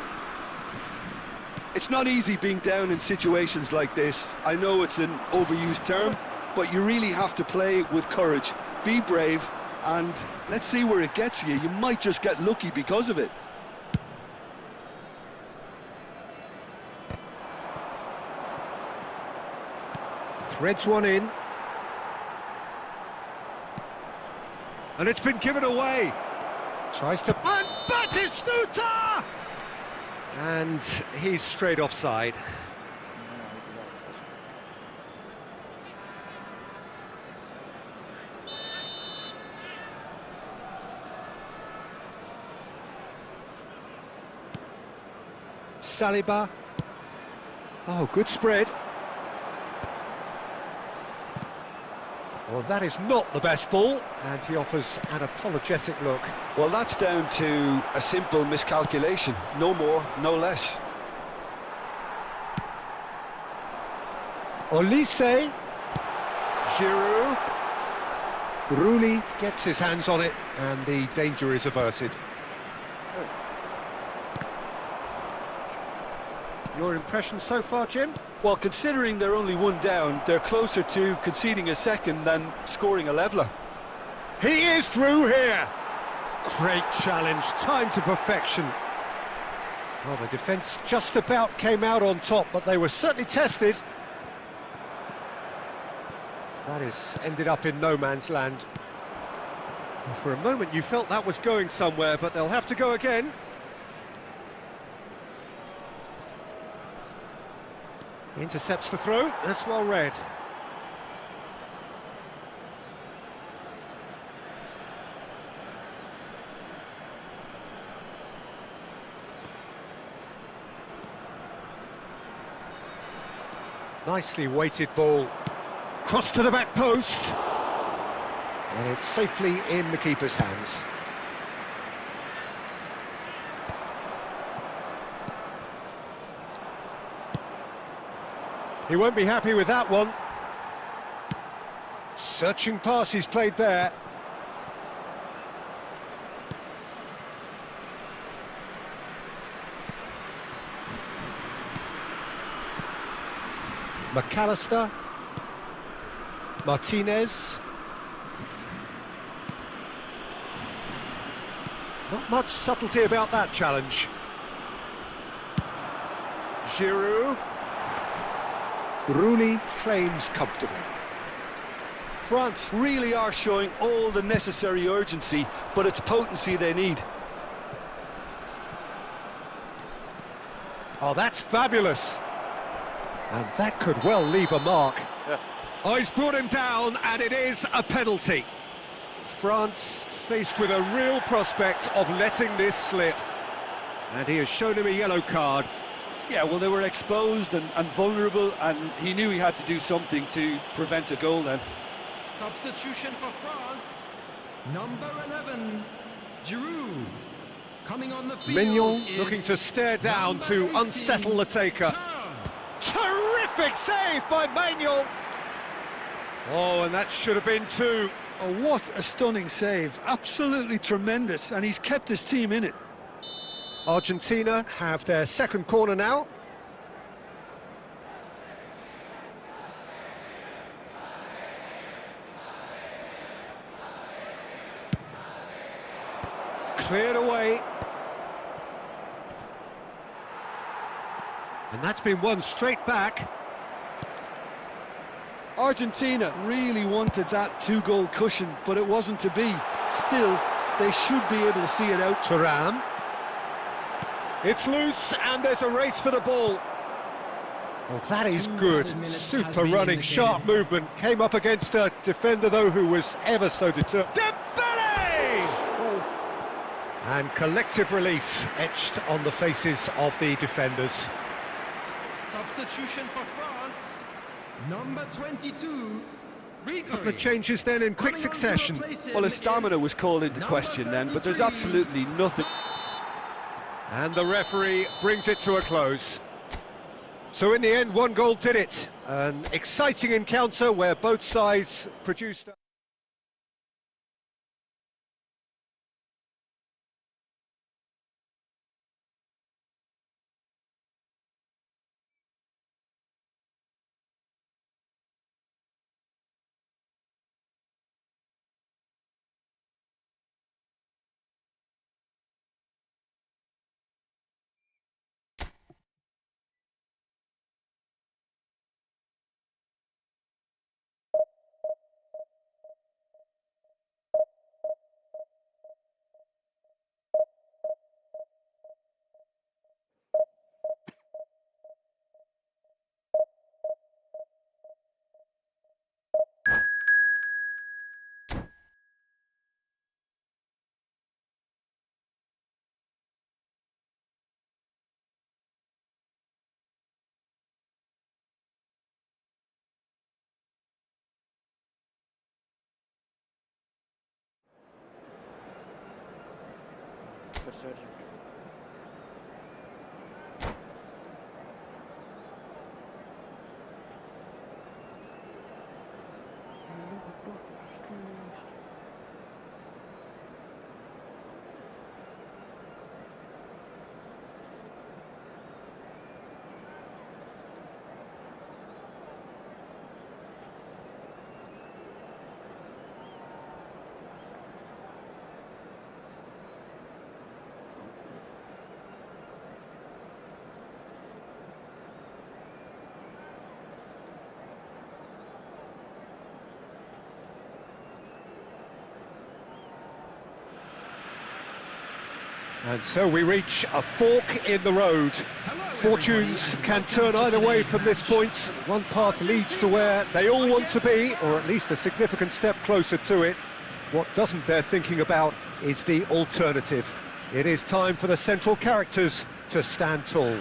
[SPEAKER 3] It's not easy being down in situations like this. I know it's an overused term, but you really have to play with courage. Be brave, and let's see where it gets you. You might just get lucky because of it.
[SPEAKER 2] Threads one in. And it's been given away. Tries to... And Batistuta! And he's straight offside. Saliba. Oh, good spread. Well, that is not the best ball, and he offers an apologetic look.
[SPEAKER 3] Well, that's down to a simple miscalculation. No more, no less.
[SPEAKER 2] Olise. Giroud. Rooney gets his hands on it, and the danger is averted. Your impression so far, Jim?
[SPEAKER 3] Well, considering they're only one down, they're closer to conceding a second than scoring a leveller.
[SPEAKER 2] He is through here. Great challenge, time to perfection. Well, the defence just about came out on top, but they were certainly tested. That is ended up in no man's land. Well, for a moment you felt that was going somewhere, but they'll have to go again. Intercepts the throw, that's well read. Nicely weighted ball. Cross to the back post. And it's safely in the keeper's hands. He won't be happy with that one. Searching pass he's played there. McAllister. Martinez. Not much subtlety about that challenge. Giroud. Rooney claims comfortably.
[SPEAKER 3] France really are showing all the necessary urgency, but it's potency they need.
[SPEAKER 2] Oh, that's fabulous. And that could well leave a mark.
[SPEAKER 1] Yeah.
[SPEAKER 2] Oh, he's brought him down, and it is a penalty. France faced with a real prospect of letting this slip. And he has shown him a yellow card.
[SPEAKER 3] Yeah, well, they were exposed and vulnerable, and he knew he had to do something to prevent a goal then.
[SPEAKER 4] Substitution for France, number 11, Giroud. Coming on the field
[SPEAKER 2] Mignon
[SPEAKER 4] is
[SPEAKER 2] looking to stare down to
[SPEAKER 4] number 18,
[SPEAKER 2] unsettle the taker. Terrific save by Mignon. Oh, and that should have been two.
[SPEAKER 3] Oh, what a stunning save. Absolutely tremendous, and he's kept his team in it.
[SPEAKER 2] Argentina have their second corner now. Cleared away. And that's been won straight back.
[SPEAKER 3] Argentina really wanted that two-goal cushion, but it wasn't to be. Still, they should be able to see it out.
[SPEAKER 2] Thuram. It's loose, and there's a race for the ball. Well, that is good. Super running, sharp movement. Came up against a defender, though, who was ever so determined. Dembele! And collective relief etched on the faces of the defenders.
[SPEAKER 4] Substitution for France, number 22,
[SPEAKER 2] A couple of changes then in quick succession.
[SPEAKER 3] Well, his stamina was called into question then, but there's absolutely nothing.
[SPEAKER 2] And the referee brings it to a close. So in the end, one goal did it. An exciting encounter where both sides produced... And so we reach a fork in the road. Fortunes can turn either way from this point. One path leads to where they all want to be, or at least a significant step closer to it. What doesn't bear thinking about is the alternative. It is time for the central characters to stand tall.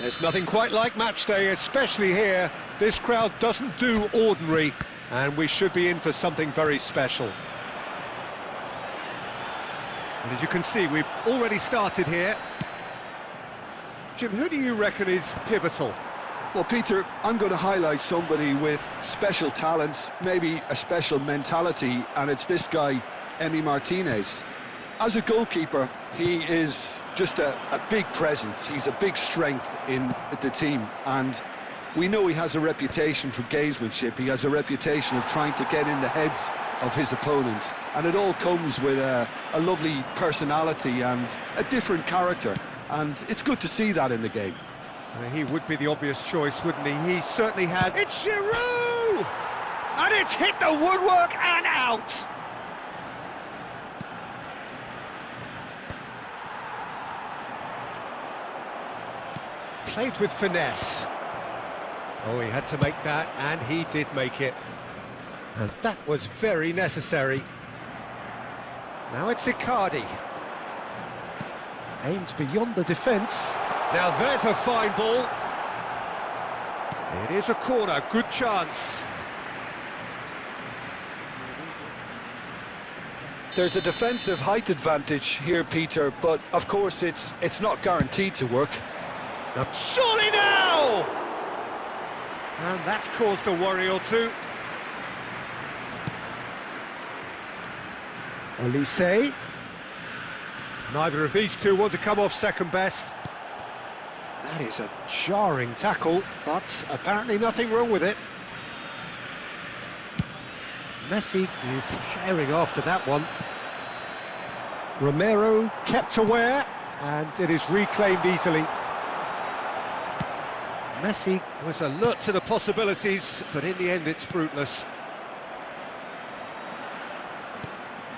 [SPEAKER 2] There's nothing quite like match day, especially here. This crowd doesn't do ordinary, and we should be in for something very special. And as you can see, we've already started here. Jim, who do you reckon is pivotal?
[SPEAKER 3] Well, Peter, I'm going to highlight somebody with special talents, maybe a special mentality, and it's this guy, Emi Martinez. As a goalkeeper, he is just a big presence. He's a big strength in the team, and we know he has a reputation for gamesmanship. He has a reputation of trying to get in the heads of his opponents, and it all comes with a lovely personality and a different character, and it's good to see that in the game.
[SPEAKER 2] He would be the obvious choice, wouldn't he? He certainly had. It's Giroud! And it's hit the woodwork and out! Played with finesse. Oh, he had to make that, and he did make it. And that was very necessary. Now it's Icardi. Aimed beyond the defence. Now there's a fine ball. It is a corner, good chance.
[SPEAKER 3] There's a defensive height advantage here, Peter, but of course it's not guaranteed to work.
[SPEAKER 2] Now, surely now! And that's caused a worry or two. Elise. Neither of these two want to come off second best. That is a jarring tackle, but apparently nothing wrong with it. Messi is sharing after that one. Romero kept aware, and it is reclaimed easily. Messi was alert to the possibilities, but in the end it's fruitless.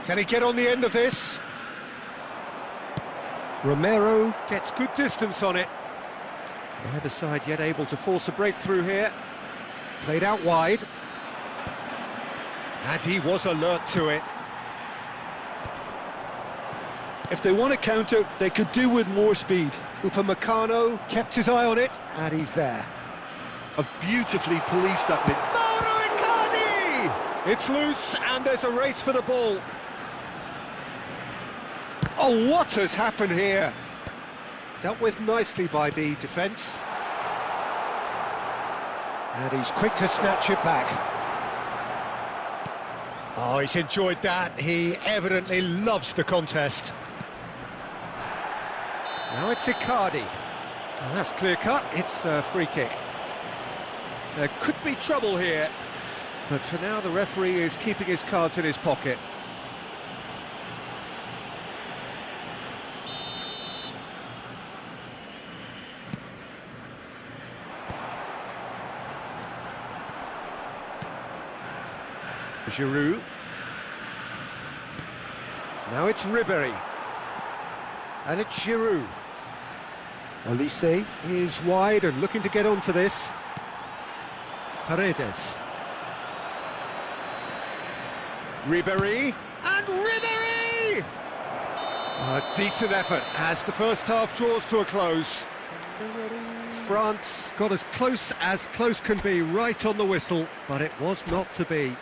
[SPEAKER 2] Can he get on the end of this? Romero gets good distance on it. Neither side yet able to force a breakthrough here. Played out wide. And he was alert to it.
[SPEAKER 3] If they want to counter, they could do with more speed.
[SPEAKER 2] Upamecano kept his eye on it, and he's there.
[SPEAKER 3] Have beautifully policed that mid.
[SPEAKER 2] Mauro Icardi! It's loose, and there's a race for the ball. Oh, what has happened here? Dealt with nicely by the defence. And he's quick to snatch it back. Oh, he's enjoyed that. He evidently loves the contest. Now it's Icardi. Well, that's clear-cut. It's a free kick. There could be trouble here, but for now the referee is keeping his cards in his pocket. Giroud. Now it's Ribéry. And it's Giroud. Olise is wide and looking to get onto this. Paredes. Ribéry. And Ribéry! A decent effort as the first half draws to a close. France got as close can be, right on the whistle, but it was not to be.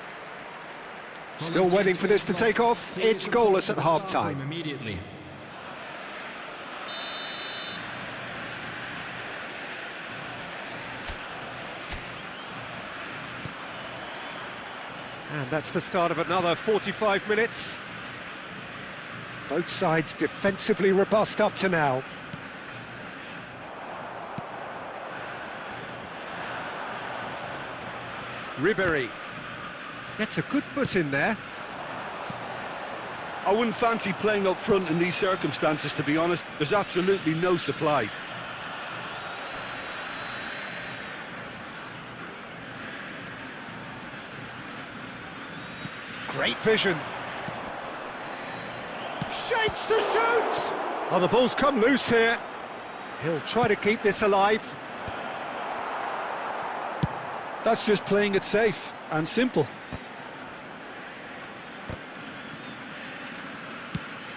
[SPEAKER 2] Still waiting for this to take off. It's goalless at half-time.
[SPEAKER 5] Immediately.
[SPEAKER 2] And that's the start of another 45 minutes. Both sides defensively robust up to now. Ribéry gets a good foot in there.
[SPEAKER 3] I wouldn't fancy playing up front in these circumstances, to be honest. There's absolutely no supply.
[SPEAKER 2] Great vision. Shapes to shoot! Oh, the ball's come loose here. He'll try to keep this alive.
[SPEAKER 3] That's just playing it safe and simple.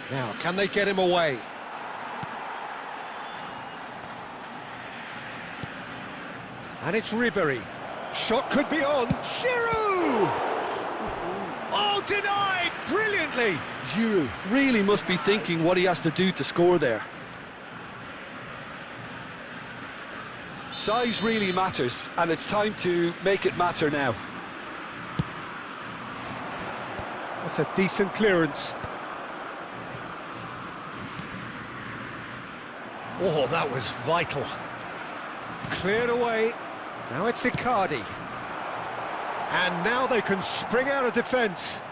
[SPEAKER 2] Now, can they get him away? And it's Ribéry. Shot could be on. Giroud! Oh, denied! Brilliantly!
[SPEAKER 3] Giroud really must be thinking what he has to do to score there. Size really matters, and it's time to make it matter now.
[SPEAKER 2] That's a decent clearance. Oh, that was vital. Cleared away. Now it's Icardi. And now they can spring out of defence.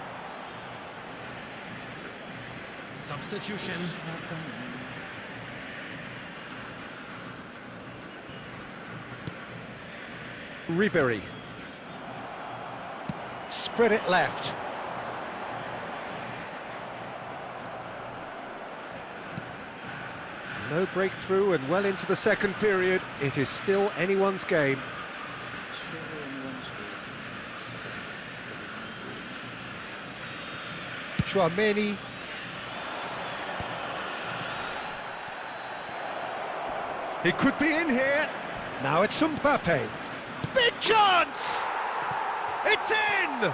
[SPEAKER 4] Substitution.
[SPEAKER 2] Ribéry. Spread it left. No breakthrough and well into the second period. It is still anyone's game. Chouameni. He could be in here. Now it's Mbappe. Big chance! It's in!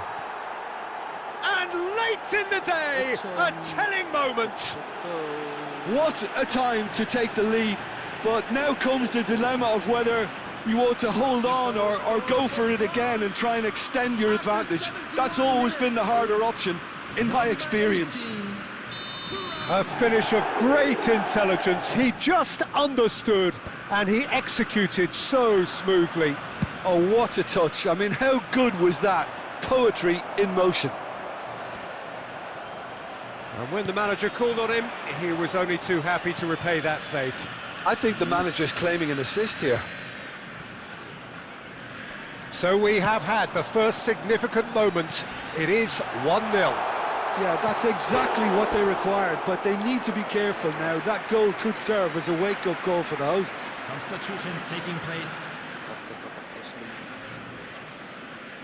[SPEAKER 2] And late in the day, a telling moment.
[SPEAKER 3] What a time to take the lead, but now comes the dilemma of whether you want to hold on or go for it again and try and extend your advantage. That's always been the harder option, in my experience.
[SPEAKER 2] A finish of great intelligence. He just understood and he executed so smoothly.
[SPEAKER 3] Oh, what a touch. I mean, how good was that? Poetry in motion.
[SPEAKER 2] And when the manager called on him, he was only too happy to repay that faith.
[SPEAKER 3] I think the manager's claiming an assist here.
[SPEAKER 2] So we have had the first significant moment. It is 1-0.
[SPEAKER 3] Yeah, that's exactly what they required, but they need to be careful now. That goal could serve as a wake-up call for the hosts.
[SPEAKER 4] Substitutions taking place.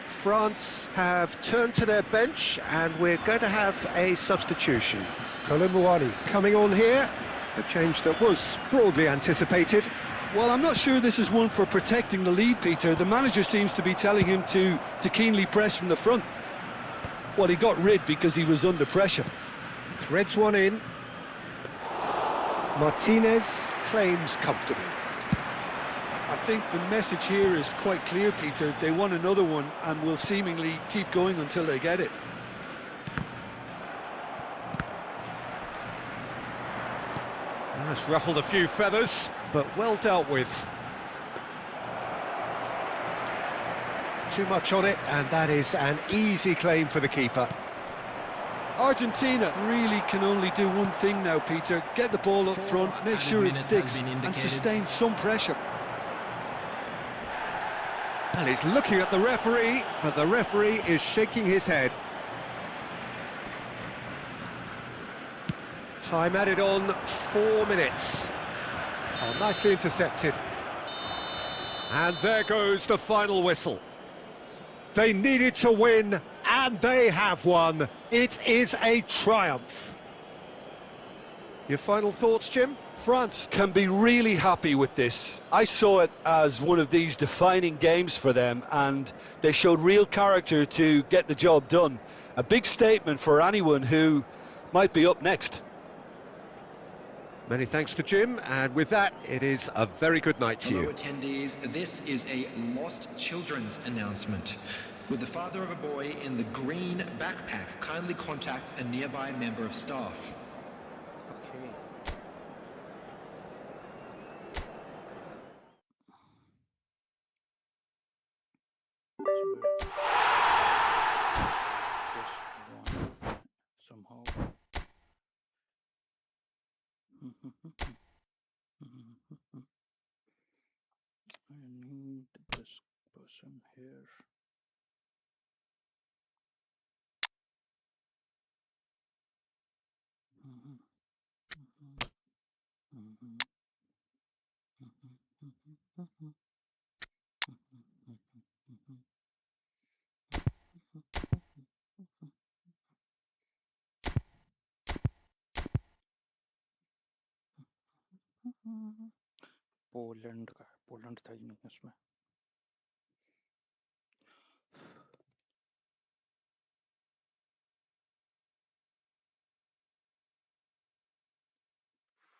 [SPEAKER 2] France have turned to their bench and we're going to have a substitution. Koulibaly coming on here, a change that was broadly anticipated.
[SPEAKER 3] Well, I'm not sure this is one for protecting the lead, Peter. The manager seems to be telling him to keenly press from the front. Well, he got rid because he was under pressure.
[SPEAKER 2] Threads one in. Martinez claims comfortably.
[SPEAKER 3] I think the message here is quite clear, Peter. They want another one and will seemingly keep going until they get it.
[SPEAKER 2] That's ruffled a few feathers, but well dealt with. Too much on it, and that is an easy claim for the keeper.
[SPEAKER 3] Argentina really can only do one thing now, Peter. Get the ball up front, make sure it sticks, and sustain some pressure.
[SPEAKER 2] And he's looking at the referee, but the referee is shaking his head. Time added on 4 minutes. Oh, nicely intercepted. And there goes the final whistle. They needed to win, and they have won. It is a triumph. Your final thoughts, Jim?
[SPEAKER 3] France can be really happy with this. I saw it as one of these defining games for them, and they showed real character to get the job done. A big statement for anyone who might be up next.
[SPEAKER 2] Many thanks to Jim, and with that, it is a very good night to
[SPEAKER 5] Hello,
[SPEAKER 2] you.
[SPEAKER 5] attendees. This is a lost children's announcement. With the father of a boy in the green backpack, kindly contact a nearby member of staff.
[SPEAKER 1] Okay. Just one somehow. I need this person here. Poland का है, Poland था ही नहीं इसमें.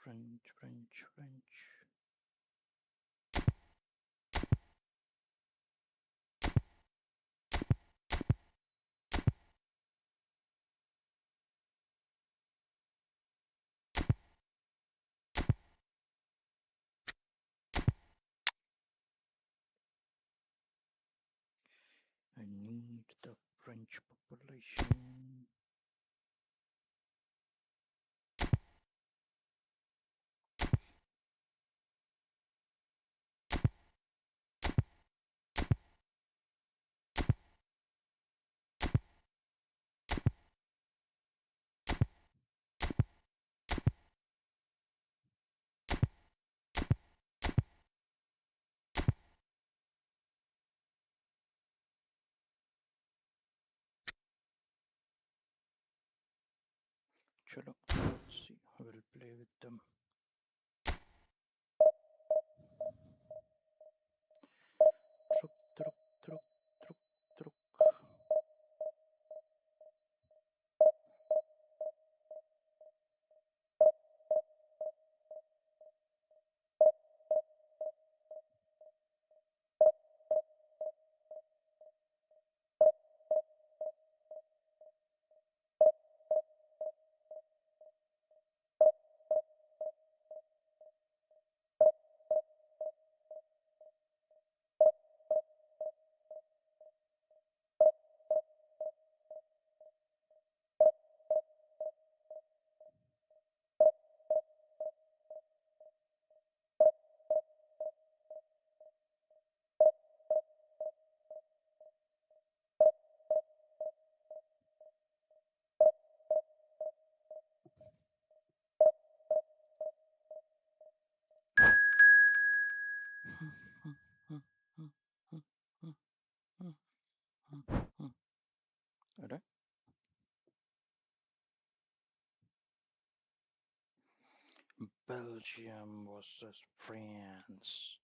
[SPEAKER 1] French. I need the French population. Chalo, let's see. I will play with them. Truk. Belgium versus France.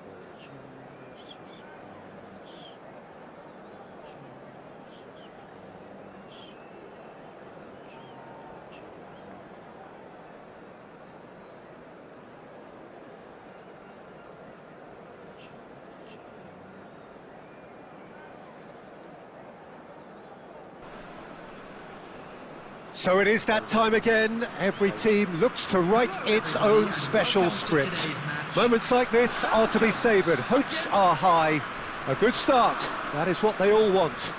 [SPEAKER 1] Belgium versus France. Belgium versus France.
[SPEAKER 2] So it is that time again. Every team looks to write its own special script. Moments like this are to be savoured. Hopes are high. A good start. That is what they all want.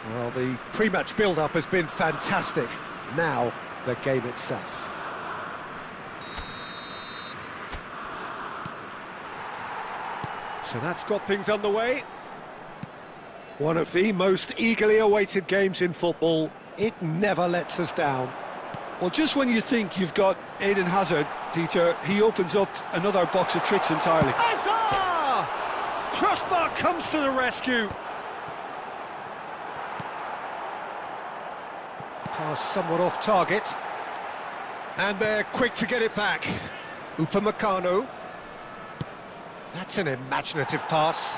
[SPEAKER 2] Well, the pre-match build-up has been fantastic. Now, the game itself. So that's got things underway. One of the most eagerly awaited games in football. It never lets us down.
[SPEAKER 3] Well, just when you think you've got Eden Hazard, Peter, he opens up another box of tricks entirely.
[SPEAKER 2] Hazard! Crossbar comes to the rescue. Pass somewhat off target. And they're quick to get it back. Upamecano. That's an imaginative pass.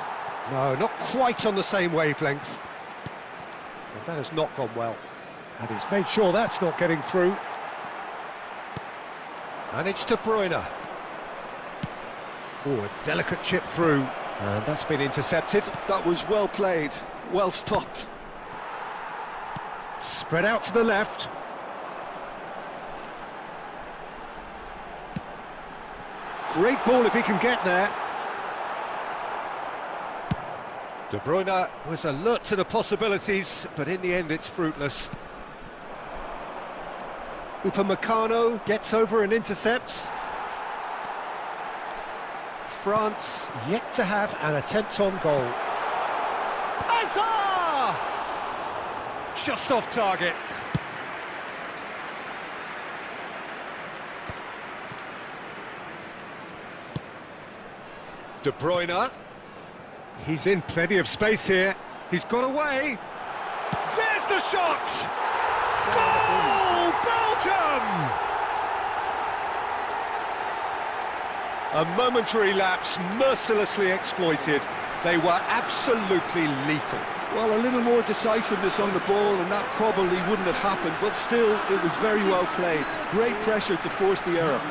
[SPEAKER 2] No, not quite on the same wavelength. Well, that has not gone well. And he's made sure that's not getting through. And it's De Bruyne. Oh, a delicate chip through. And that's been intercepted.
[SPEAKER 3] That was well played, well stopped.
[SPEAKER 2] Spread out to the left. Great ball if he can get there. De Bruyne was alert to the possibilities, but in the end it's fruitless. Upamecano gets over and intercepts. France yet to have an attempt on goal. Hazard! Just off target. De Bruyne. He's in plenty of space here. He's got away. There's the shot! Goal! Belgium! A momentary lapse mercilessly exploited. They were absolutely lethal.
[SPEAKER 3] Well, a little more decisiveness on the ball and that probably wouldn't have happened, but still, it was very well played. Great pressure to force the error.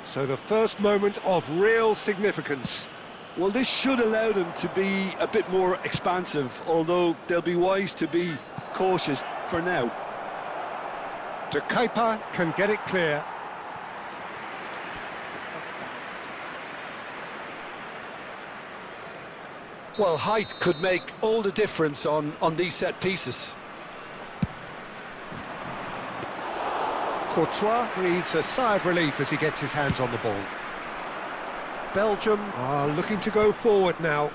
[SPEAKER 2] So the first moment of real significance.
[SPEAKER 3] Well, this should allow them to be a bit more expansive, although they'll be wise to be cautious for now.
[SPEAKER 2] De Kuiper can get it clear.
[SPEAKER 3] Well, height could make all the difference on these set pieces.
[SPEAKER 2] Courtois breathes a sigh of relief as he gets his hands on the ball. Belgium are looking to go forward now.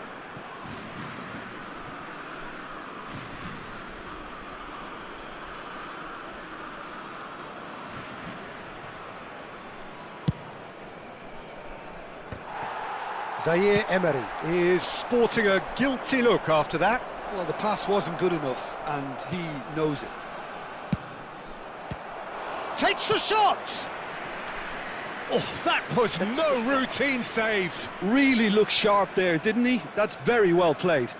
[SPEAKER 2] Zaire Emery is sporting a guilty look after that.
[SPEAKER 3] Well, the pass wasn't good enough, and he knows it.
[SPEAKER 2] Takes the shot! Oh, that was no routine save.
[SPEAKER 3] Really looked sharp there, didn't he? That's very well played.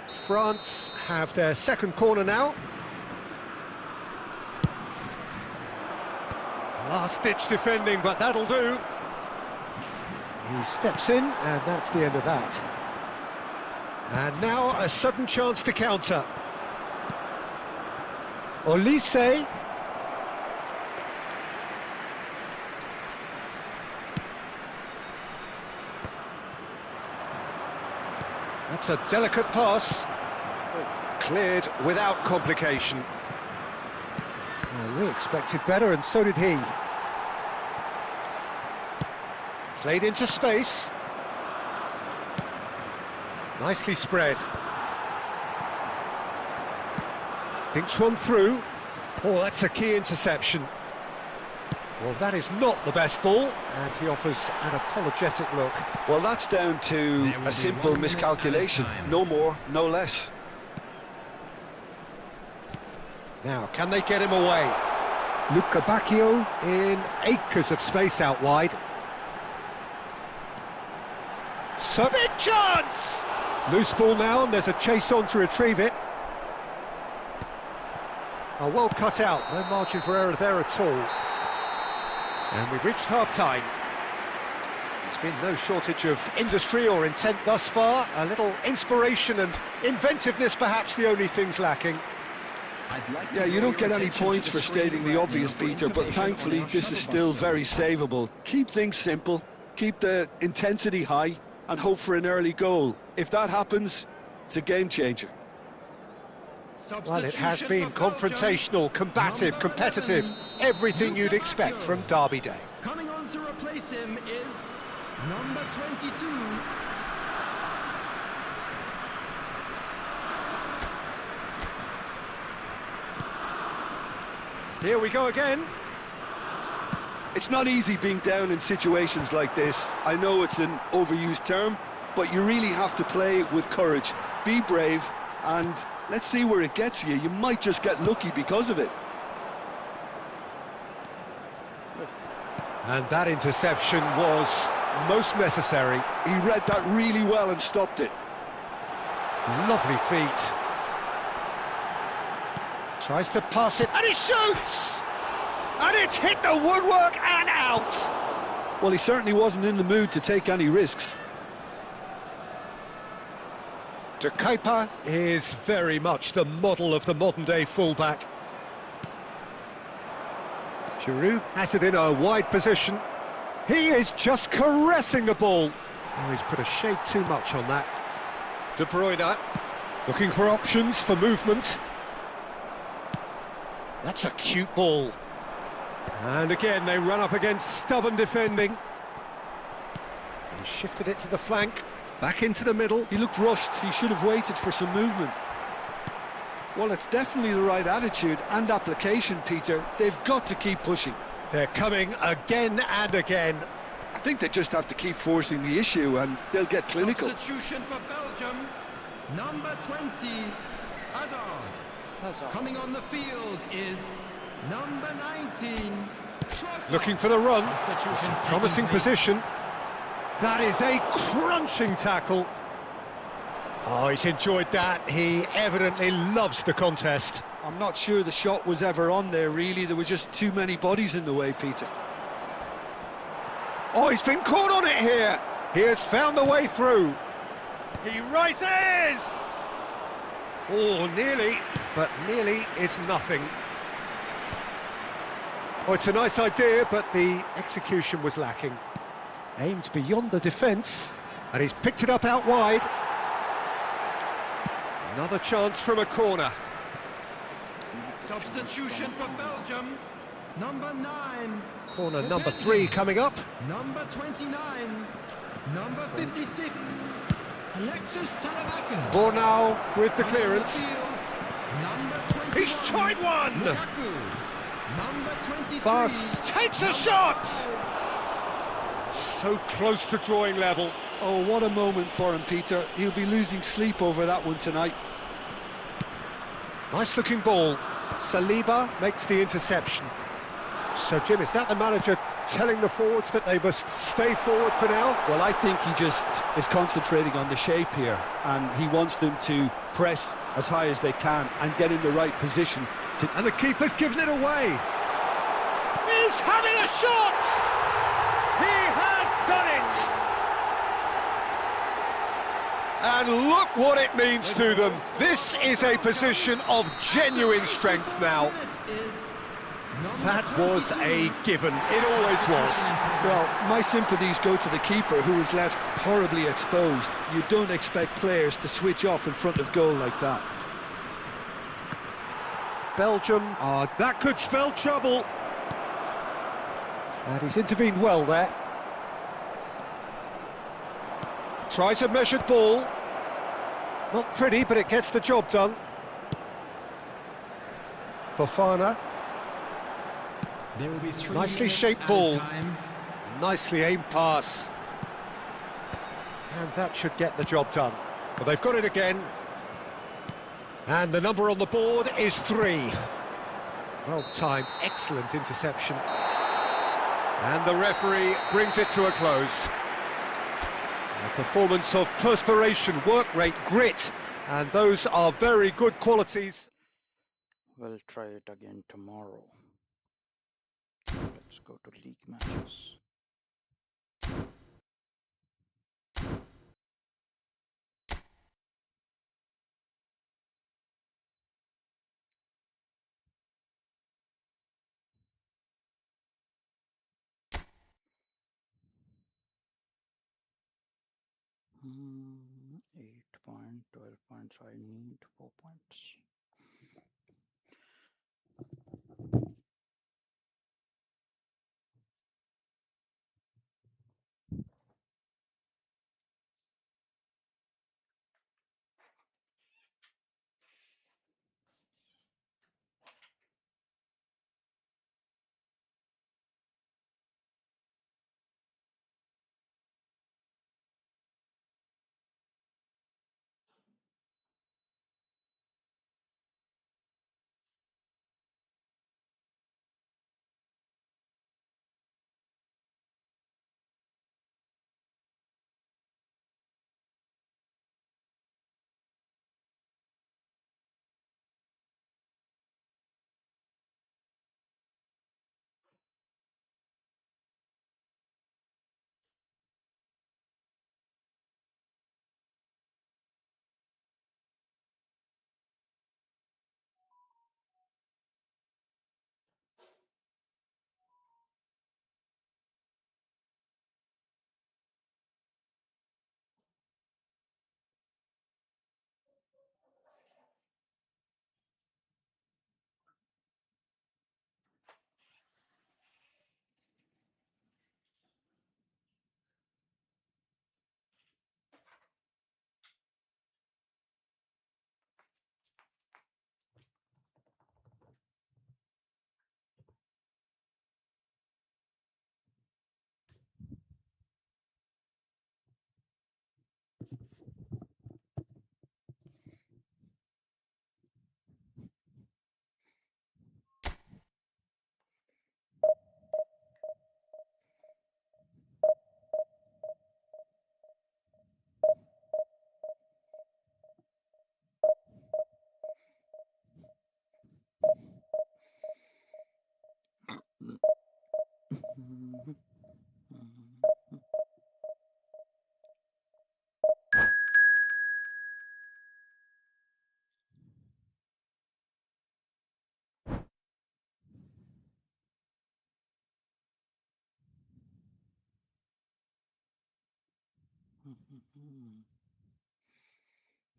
[SPEAKER 2] France have their second corner now. Last-ditch defending, but that'll do. He steps in, and that's the end of that. And now a sudden chance to counter. Olise. That's a delicate pass. Cleared without complication. Well, we expected better, and so did he. Played into space. Nicely spread. Dinks one through. Oh, that's a key interception. Well, that is not the best ball, and he offers an apologetic look.
[SPEAKER 3] Well, that's down to a simple miscalculation. No more, no less.
[SPEAKER 2] Now, can they get him away? Luca Bacchio in acres of space out wide. So big chance! Loose ball now, and there's a chase on to retrieve it. Oh, well cut out, no margin for error there at all. And we've reached half-time. It's been no shortage of industry or intent thus far. A little inspiration and inventiveness, perhaps the only things lacking.
[SPEAKER 3] Yeah, you don't get any points for stating the obvious, Peter, but thankfully this is still very savable. Keep things simple, keep the intensity high, and hope for an early goal. If that happens, it's a game changer.
[SPEAKER 2] Well, it has been confrontational, combative, competitive, everything you'd expect from Derby Day.
[SPEAKER 4] Coming on to replace him is number 22.
[SPEAKER 2] Here we go again.
[SPEAKER 3] It's not easy being down in situations like this. I know it's an overused term, but you really have to play with courage. Be brave, and let's see where it gets you. You might just get lucky because of it.
[SPEAKER 2] And that interception was most necessary.
[SPEAKER 3] He read that really well and stopped it.
[SPEAKER 2] Lovely feet. Tries to pass it, and he shoots! And it's hit the woodwork and out!
[SPEAKER 3] Well, he certainly wasn't in the mood to take any risks.
[SPEAKER 2] De Kuyper is very much the model of the modern-day fullback. Giroud has it in a wide position. He is just caressing the ball. Oh, he's put a shade too much on that. De Bruyne looking for options for movement. That's a cute ball. And again, they run up against stubborn defending. He shifted it to the flank, back into the middle.
[SPEAKER 3] He looked rushed. He should have waited for some movement. Well, it's definitely the right attitude and application, Peter. They've got to keep pushing.
[SPEAKER 2] They're coming again and again.
[SPEAKER 3] I think they just have to keep forcing the issue and they'll get clinical.
[SPEAKER 4] Substitution for Belgium, number 20, Hazard. Coming on the field is number 19, Trossard.
[SPEAKER 2] Looking for the run.
[SPEAKER 4] Substitutions
[SPEAKER 2] It's a
[SPEAKER 4] taking
[SPEAKER 2] promising
[SPEAKER 4] place.
[SPEAKER 2] position. That is a crunching tackle. Oh, he's enjoyed that. He evidently loves the contest.
[SPEAKER 3] I'm not sure the shot was ever on there, really. There were just too many bodies in the way, Peter.
[SPEAKER 2] Oh, he's been caught on it here. He has found the way through. He rises! Oh, nearly, but nearly is nothing. Oh, it's a nice idea, but the execution was lacking. Aimed beyond the defence, and he's picked it up out wide. Another chance from a corner.
[SPEAKER 4] Substitution for Belgium, number 9.
[SPEAKER 2] Corner number 3 coming up.
[SPEAKER 4] Number 29, number 56, Alexis Televaken.
[SPEAKER 2] Bornau with the clearance.
[SPEAKER 4] Number 21,
[SPEAKER 2] He's tried one!
[SPEAKER 4] Lukaku. Number 23,
[SPEAKER 2] Fast takes a shot! So close to drawing level.
[SPEAKER 3] Oh, what a moment for him, Peter. He'll be losing sleep over that one tonight.
[SPEAKER 2] Nice looking ball. Saliba makes the interception. So, Jim, is that the manager telling the forwards that they must stay forward for now?
[SPEAKER 3] Well, I think he just is concentrating on the shape here, and he wants them to press as high as they can and get in the right position.
[SPEAKER 2] And the keeper's given it away. He's having a shot! He has done it! And look what it means to them. This is a position of genuine strength now.
[SPEAKER 4] That was a given. It always was.
[SPEAKER 3] Well, my sympathies go to the keeper, who was left horribly exposed. You don't expect players to switch off in front of goal like that.
[SPEAKER 2] Belgium,
[SPEAKER 4] That could spell trouble.
[SPEAKER 2] and he's intervened well there. Tries a measured ball. Not pretty, but it gets the job done. Fofana.
[SPEAKER 4] There will be 3
[SPEAKER 2] Nicely
[SPEAKER 4] minutes
[SPEAKER 2] shaped
[SPEAKER 4] added
[SPEAKER 2] ball.
[SPEAKER 4] time.
[SPEAKER 2] Nicely aimed pass. And that should get the job done.
[SPEAKER 4] Well, they've got it again.
[SPEAKER 2] And the number on the board is 3. Well timed, excellent interception.
[SPEAKER 4] And the referee brings it to a close.
[SPEAKER 2] A performance of perspiration, work rate, grit, and those are very good qualities.
[SPEAKER 1] We'll try it again tomorrow. Let's go to league matches. Hmm, 8 point, 12 points. I need 4 points.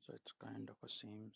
[SPEAKER 1] So it's kind of a same.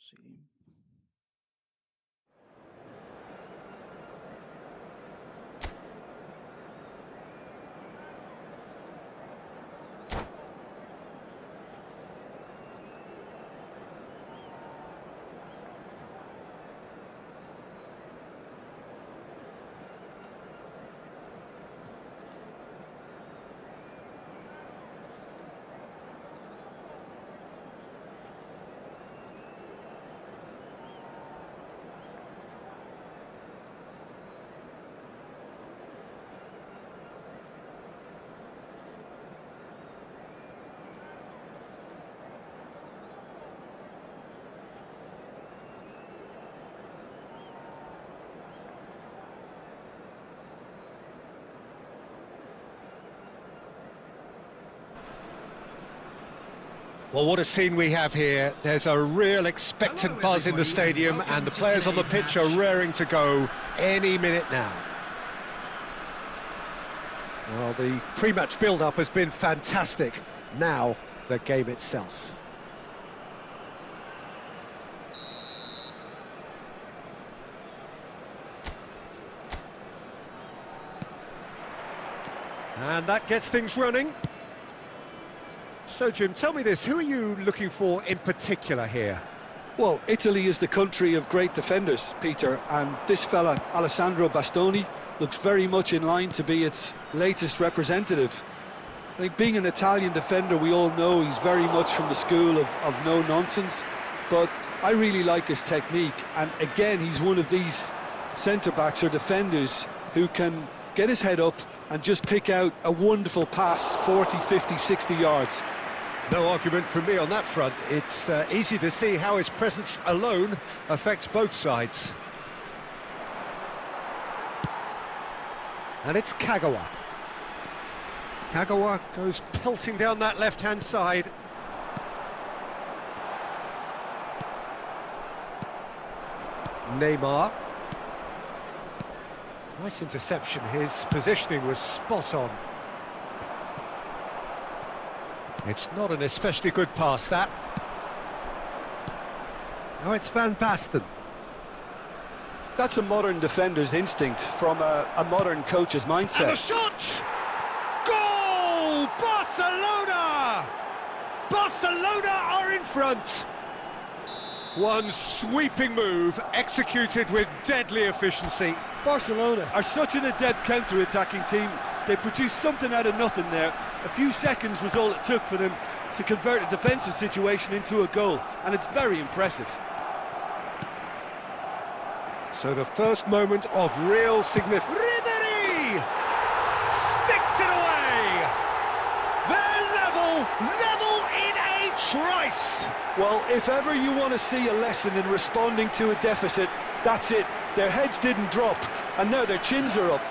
[SPEAKER 2] Well, what a scene we have here. There's a real expectant buzz in the stadium, and the players on the pitch are raring to go any minute now. Well, the pre-match build-up has been fantastic. Now, the game itself. And that gets things running. So, Jim, tell me this, who are you looking for in particular here?
[SPEAKER 3] Well, Italy is the country of great defenders, Peter, and this fella, Alessandro Bastoni, looks very much in line to be its latest representative. I think being an Italian defender, we all know he's very much from the school of no-nonsense, but I really like his technique, and again, he's one of these centre-backs or defenders who can get his head up and just pick out a wonderful pass 40, 50, 60 yards.
[SPEAKER 2] No argument from me on that front. It's easy to see how his presence alone affects both sides. And it's Kagawa. Kagawa goes pelting down that left-hand side. Neymar. Nice interception. His positioning was spot on. It's not an especially good pass, that. Now it's Van Basten.
[SPEAKER 3] That's a modern defender's instinct from a modern coach's mindset.
[SPEAKER 2] And the shot! Goal! Barcelona! Barcelona are in front. One sweeping move, executed with deadly efficiency.
[SPEAKER 3] Barcelona are such an adept counter-attacking team. They produced something out of nothing there. A few seconds was all it took for them to convert a defensive situation into a goal, and it's very impressive.
[SPEAKER 2] So the first moment of real significance. Ribéry sticks it away. They're level in a trice.
[SPEAKER 3] Well, if ever you want to see a lesson in responding to a deficit, that's it. Their heads didn't drop, and now their chins are up.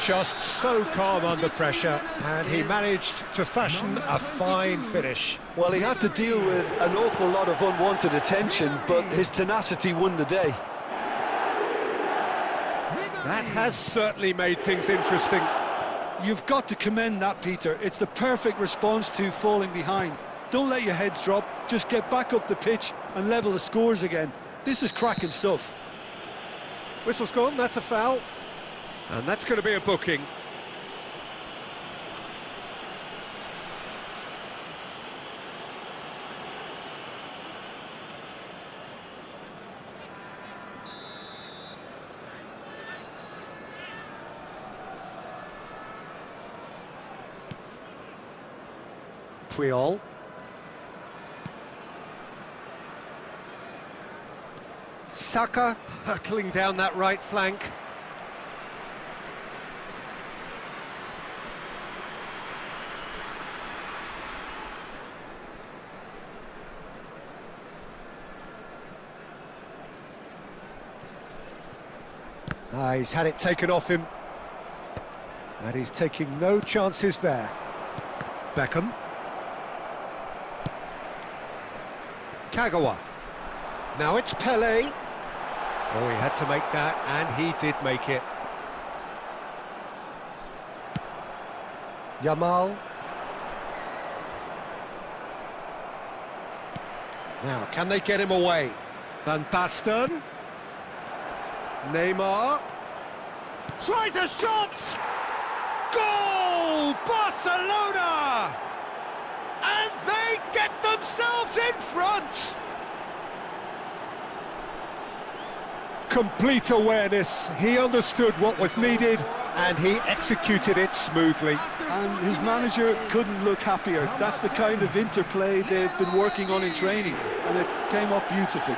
[SPEAKER 2] Just so calm under pressure, and he managed to fashion a fine finish.
[SPEAKER 3] Well, he had to deal with an awful lot of unwanted attention, but his tenacity won the day.
[SPEAKER 2] That has certainly made things interesting.
[SPEAKER 3] You've got to commend that, Peter. It's the perfect response to falling behind. Don't let your heads drop, just get back up the pitch and level the scores again. This is cracking stuff.
[SPEAKER 2] Whistle's gone, that's a foul. And that's going to be a booking. Puyol. Saka hurtling down that right flank. He's had it taken off him, and he's taking no chances there. Beckham. Kagawa. Now it's Pele. Oh, he had to make that, and he did make it. Yamal. Now, can they get him away? Van Basten. Neymar. Tries a shot! Goal! Barcelona! And they get themselves in front! Complete awareness. He understood what was needed, and he executed it smoothly.
[SPEAKER 3] And his manager couldn't look happier. That's the kind of interplay they've been working on in training, and it came off beautifully.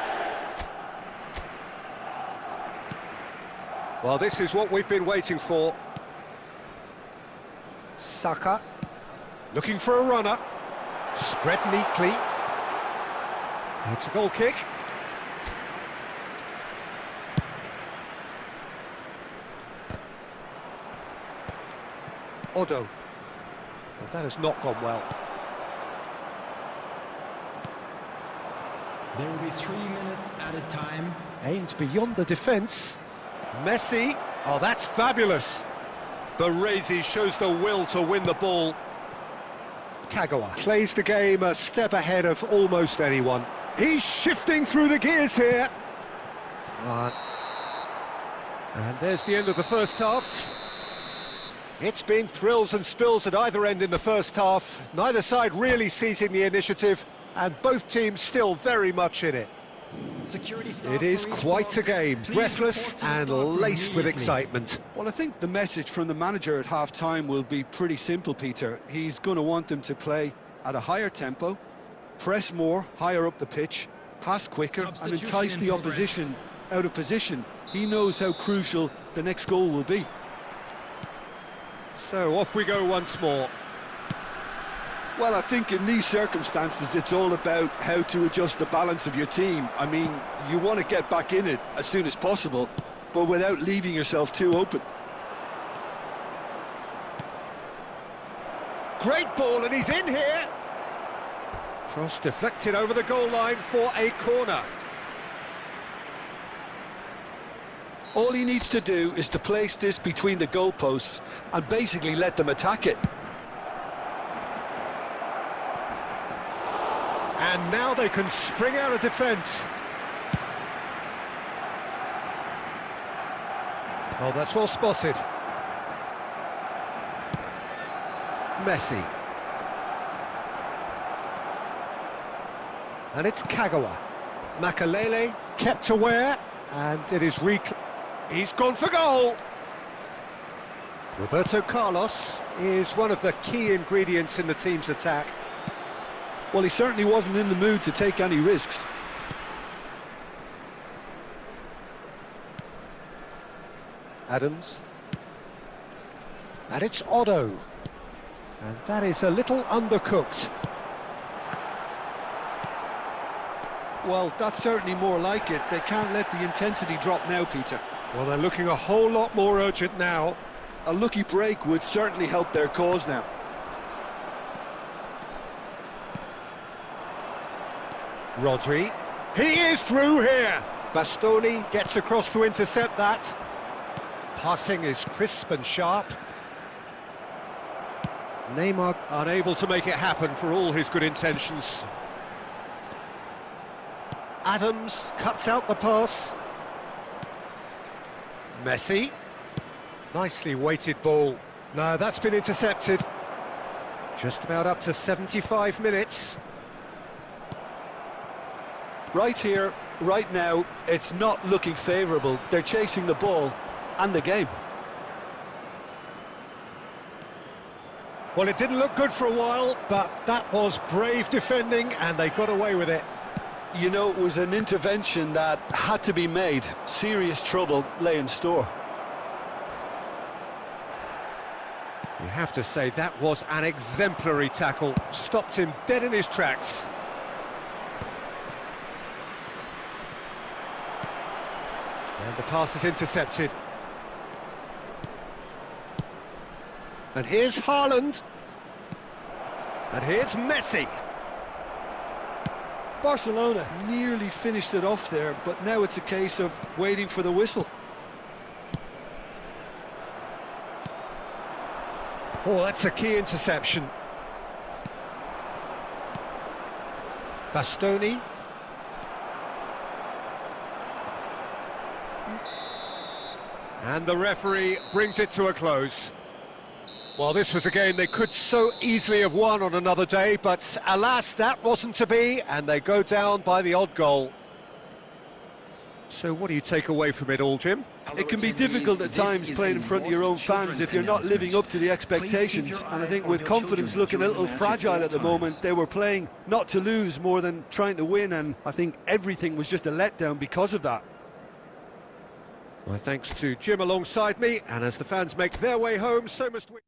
[SPEAKER 2] Well, this is what we've been waiting for. Saka, looking for a runner. Spread neatly. It's a goal kick. Odo. Well, that has not gone well.
[SPEAKER 4] There will be 3 minutes at a time.
[SPEAKER 2] Aimed beyond the defence. Messi. Oh, that's fabulous. Baresi shows the will to win the ball. Kagawa plays the game a step ahead of almost anyone. He's shifting through the gears here. And there's the end of the first half. It's been thrills and spills at either end in the first half. Neither side really seizing the initiative, and both teams still very much in it. It is quite a game, breathless and laced with excitement.
[SPEAKER 3] Well, I think the message from the manager at half-time will be pretty simple, Peter. He's going to want them to play at a higher tempo, press more, higher up the pitch, pass quicker, and entice the opposition out of position. He knows how crucial the next goal will be.
[SPEAKER 2] So off we go once more.
[SPEAKER 3] Well, I think in these circumstances, it's all about how to adjust the balance of your team. I mean, you want to get back in it as soon as possible, but without leaving yourself too open.
[SPEAKER 2] Great ball, and he's in here. Cross deflected over the goal line for a corner.
[SPEAKER 3] All he needs to do is to place this between the goalposts and basically let them attack it.
[SPEAKER 2] And now they can spring out of defence. Oh, that's well spotted. Messi. And it's Kagawa. Makalele kept aware, and it is He's gone for goal! Roberto Carlos is one of the key ingredients in the team's attack.
[SPEAKER 3] Well, he certainly wasn't in the mood to take any risks.
[SPEAKER 2] Adams. And it's Otto. And that is a little undercooked.
[SPEAKER 3] Well, that's certainly more like it. They can't let the intensity drop now, Peter.
[SPEAKER 2] Well, they're looking a whole lot more urgent now.
[SPEAKER 3] A lucky break would certainly help their cause now.
[SPEAKER 2] Rodri. He is through here. Bastoni gets across to intercept that. Passing is crisp and sharp. Neymar unable to make it happen for all his good intentions. Adams cuts out the pass. Messi. Nicely weighted ball. No, that's been intercepted. Just about up to 75 minutes.
[SPEAKER 3] Right here, right now, it's not looking favourable. They're chasing the ball and the game.
[SPEAKER 2] Well, it didn't look good for a while, but that was brave defending and they got away with it.
[SPEAKER 3] You know, it was an intervention that had to be made. Serious trouble lay in store.
[SPEAKER 2] You have to say that was an exemplary tackle. Stopped him dead in his tracks. And the pass is intercepted. And here's Haaland. And here's Messi.
[SPEAKER 3] Barcelona nearly finished it off there, but now it's a case of waiting for the whistle.
[SPEAKER 2] Oh, that's a key interception. Bastoni. And the referee brings it to a close. Well, this was a game they could so easily have won on another day, but alas, that wasn't to be, and they go down by the odd goal. So what do you take away from it all, Jim?
[SPEAKER 3] It can be difficult at times playing in front of your own fans if you're not living up to the expectations, and I think with confidence looking a little fragile at the moment, they were playing not to lose more than trying to win, and I think everything was just a letdown because of that.
[SPEAKER 2] My thanks to Jim alongside me, and as the fans make their way home, so must we.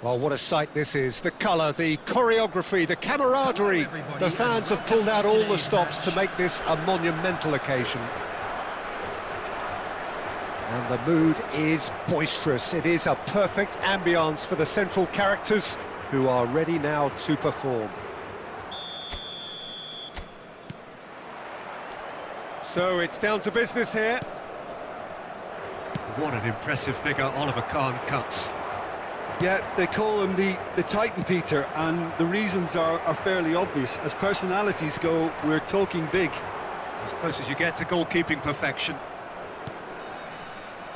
[SPEAKER 2] Well, what a sight this is. The colour, the choreography, the camaraderie. The fans have pulled out all the stops to make this a monumental occasion. And the mood is boisterous. It is a perfect ambience for the central characters who are ready now to perform. So it's down to business here. What an impressive figure Oliver Kahn cuts.
[SPEAKER 3] Yeah, they call him the Titan, Peter, and the reasons are fairly obvious. As personalities go, we're talking big.
[SPEAKER 2] As close as you get to goalkeeping perfection.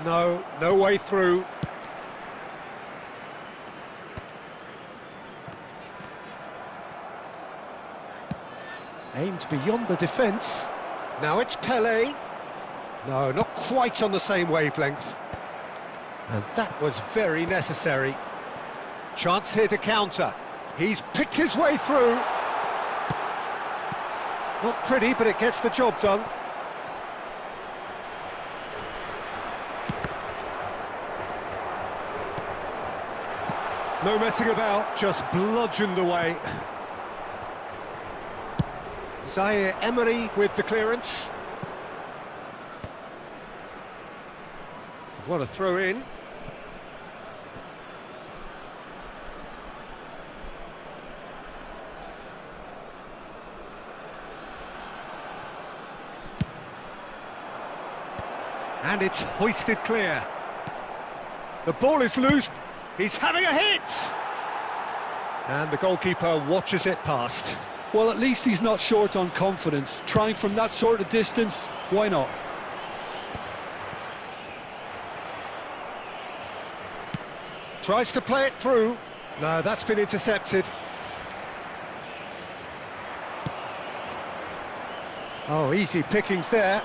[SPEAKER 2] No way through. Aimed beyond the defence. Now it's Pelé. No, not quite on the same wavelength. And that was very necessary. Chance here to counter. He's picked his way through. Not pretty, but it gets the job done. No messing about, just bludgeoned away. Zaire Emery with the clearance. What a throw in. And it's hoisted clear. The ball is loose. He's having a hit! And the goalkeeper watches it past.
[SPEAKER 3] Well, at least he's not short on confidence. Trying from that sort of distance, why not?
[SPEAKER 2] Tries to play it through. No, that's been intercepted. Oh, easy pickings there.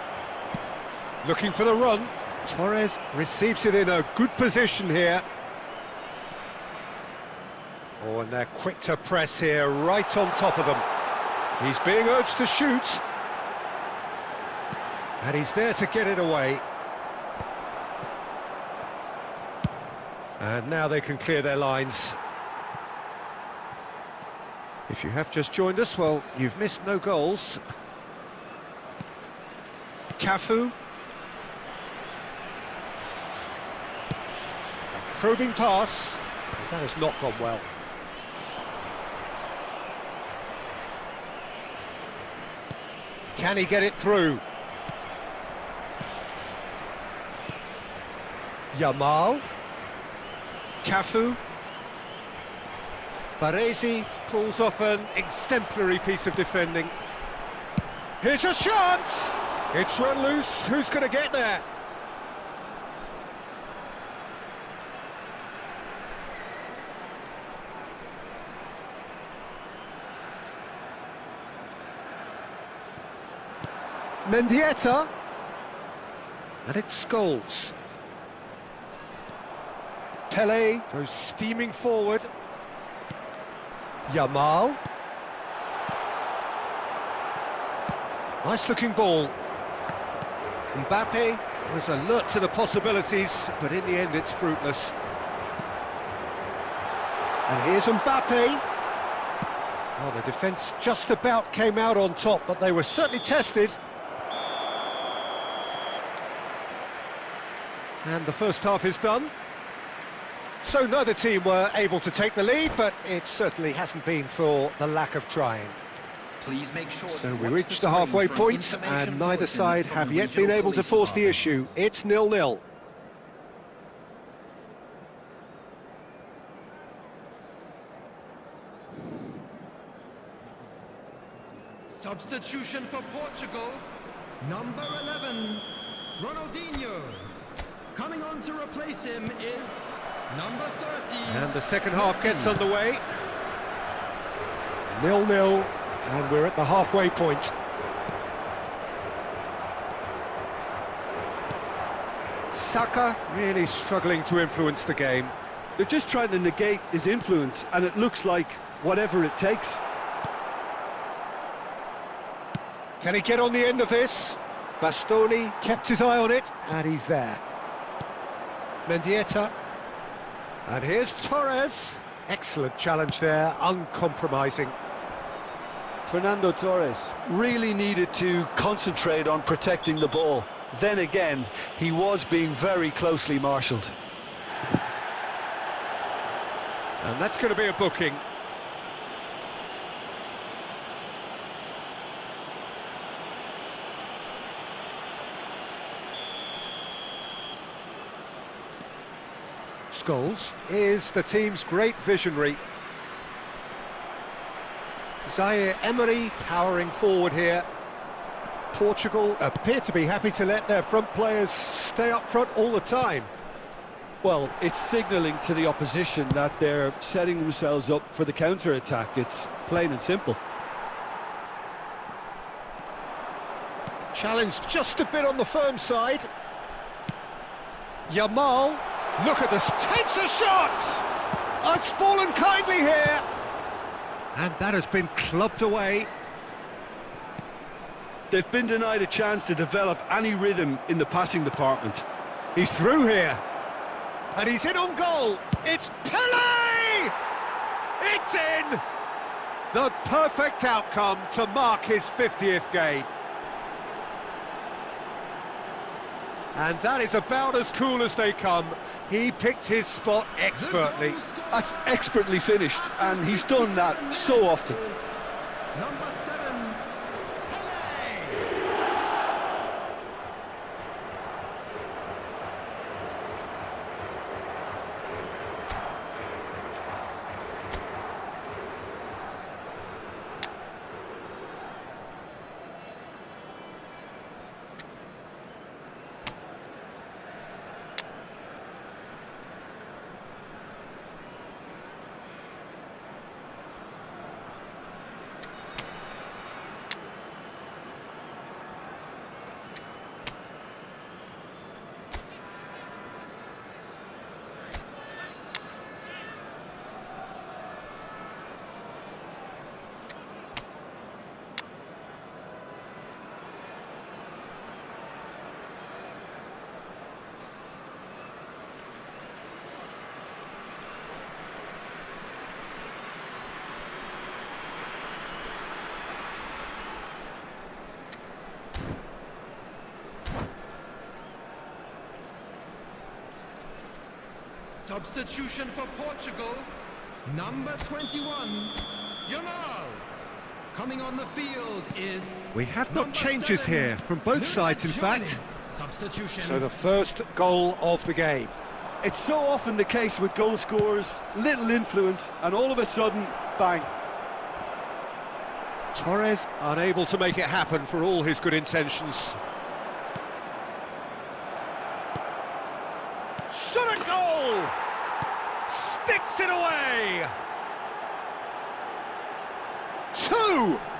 [SPEAKER 2] Looking for the run. Torres receives it in a good position here. Oh, and they're quick to press here, right on top of them. He's being urged to shoot. And he's there to get it away. And now they can clear their lines. If you have just joined us, well, you've missed no goals. Cafu. A probing pass. That has not gone well. Can he get it through? Yamal. Cafu. Baresi pulls off an exemplary piece of defending. Here's a chance! It's run loose. Who's going to get there? Mendieta. And it's Scholes. Pelé goes steaming forward. Yamal. Nice looking ball. Mbappe was alert to the possibilities, but in the end it's fruitless. And here's Mbappe. Well, the defence just about came out on top, but they were certainly tested. And the first half is done. So neither team were able to take the lead, but it certainly hasn't been for the lack of trying.
[SPEAKER 5] Please make sure.
[SPEAKER 2] So we reached the halfway point, and neither side have yet been able to force the issue. It's 0-0.
[SPEAKER 4] Substitution for Portugal, number 11, Ronaldinho. Coming on to replace him is number 30.
[SPEAKER 2] And the second half gets underway. 0-0, and we're at the halfway point. Saka really struggling to influence the game.
[SPEAKER 3] They're just trying to negate his influence, and it looks like whatever it takes.
[SPEAKER 2] Can he get on the end of this? Bastoni kept his eye on it, and he's there. Mendieta. And here's Torres. Excellent challenge there, uncompromising.
[SPEAKER 3] Fernando Torres really needed to concentrate on protecting the ball. Then again, he was being very closely marshalled.
[SPEAKER 2] And that's going to be a booking. Scholes is the team's great visionary. Zaire Emery powering forward here. Portugal appear to be happy to let their front players stay up front all the time.
[SPEAKER 3] Well, it's signalling to the opposition that they're setting themselves up for the counter-attack. It's plain and simple.
[SPEAKER 2] Challenge just a bit on the firm side. Yamal, look at this, takes a shot! Oh, it's fallen kindly here. And that has been clubbed away.
[SPEAKER 3] They've been denied a chance to develop any rhythm in the passing department.
[SPEAKER 2] He's through here. And he's in on goal. It's Pelé! It's in! The perfect outcome to mark his 50th game. And that is about as cool as they come. He picked his spot expertly.
[SPEAKER 3] That's expertly finished, and he's done that so often.
[SPEAKER 4] Number 7, Pelé. Substitution for Portugal, number 21, Yamal. Coming on the field is...
[SPEAKER 2] We have got changes
[SPEAKER 4] 7,
[SPEAKER 2] here from both sides, in fact.
[SPEAKER 4] Substitution.
[SPEAKER 2] So the first goal of the game.
[SPEAKER 3] It's so often the case with goal scorers, little influence, and all of a sudden, bang.
[SPEAKER 2] Torres unable to make it happen for all his good intentions. Shot a goal! Sticks it away!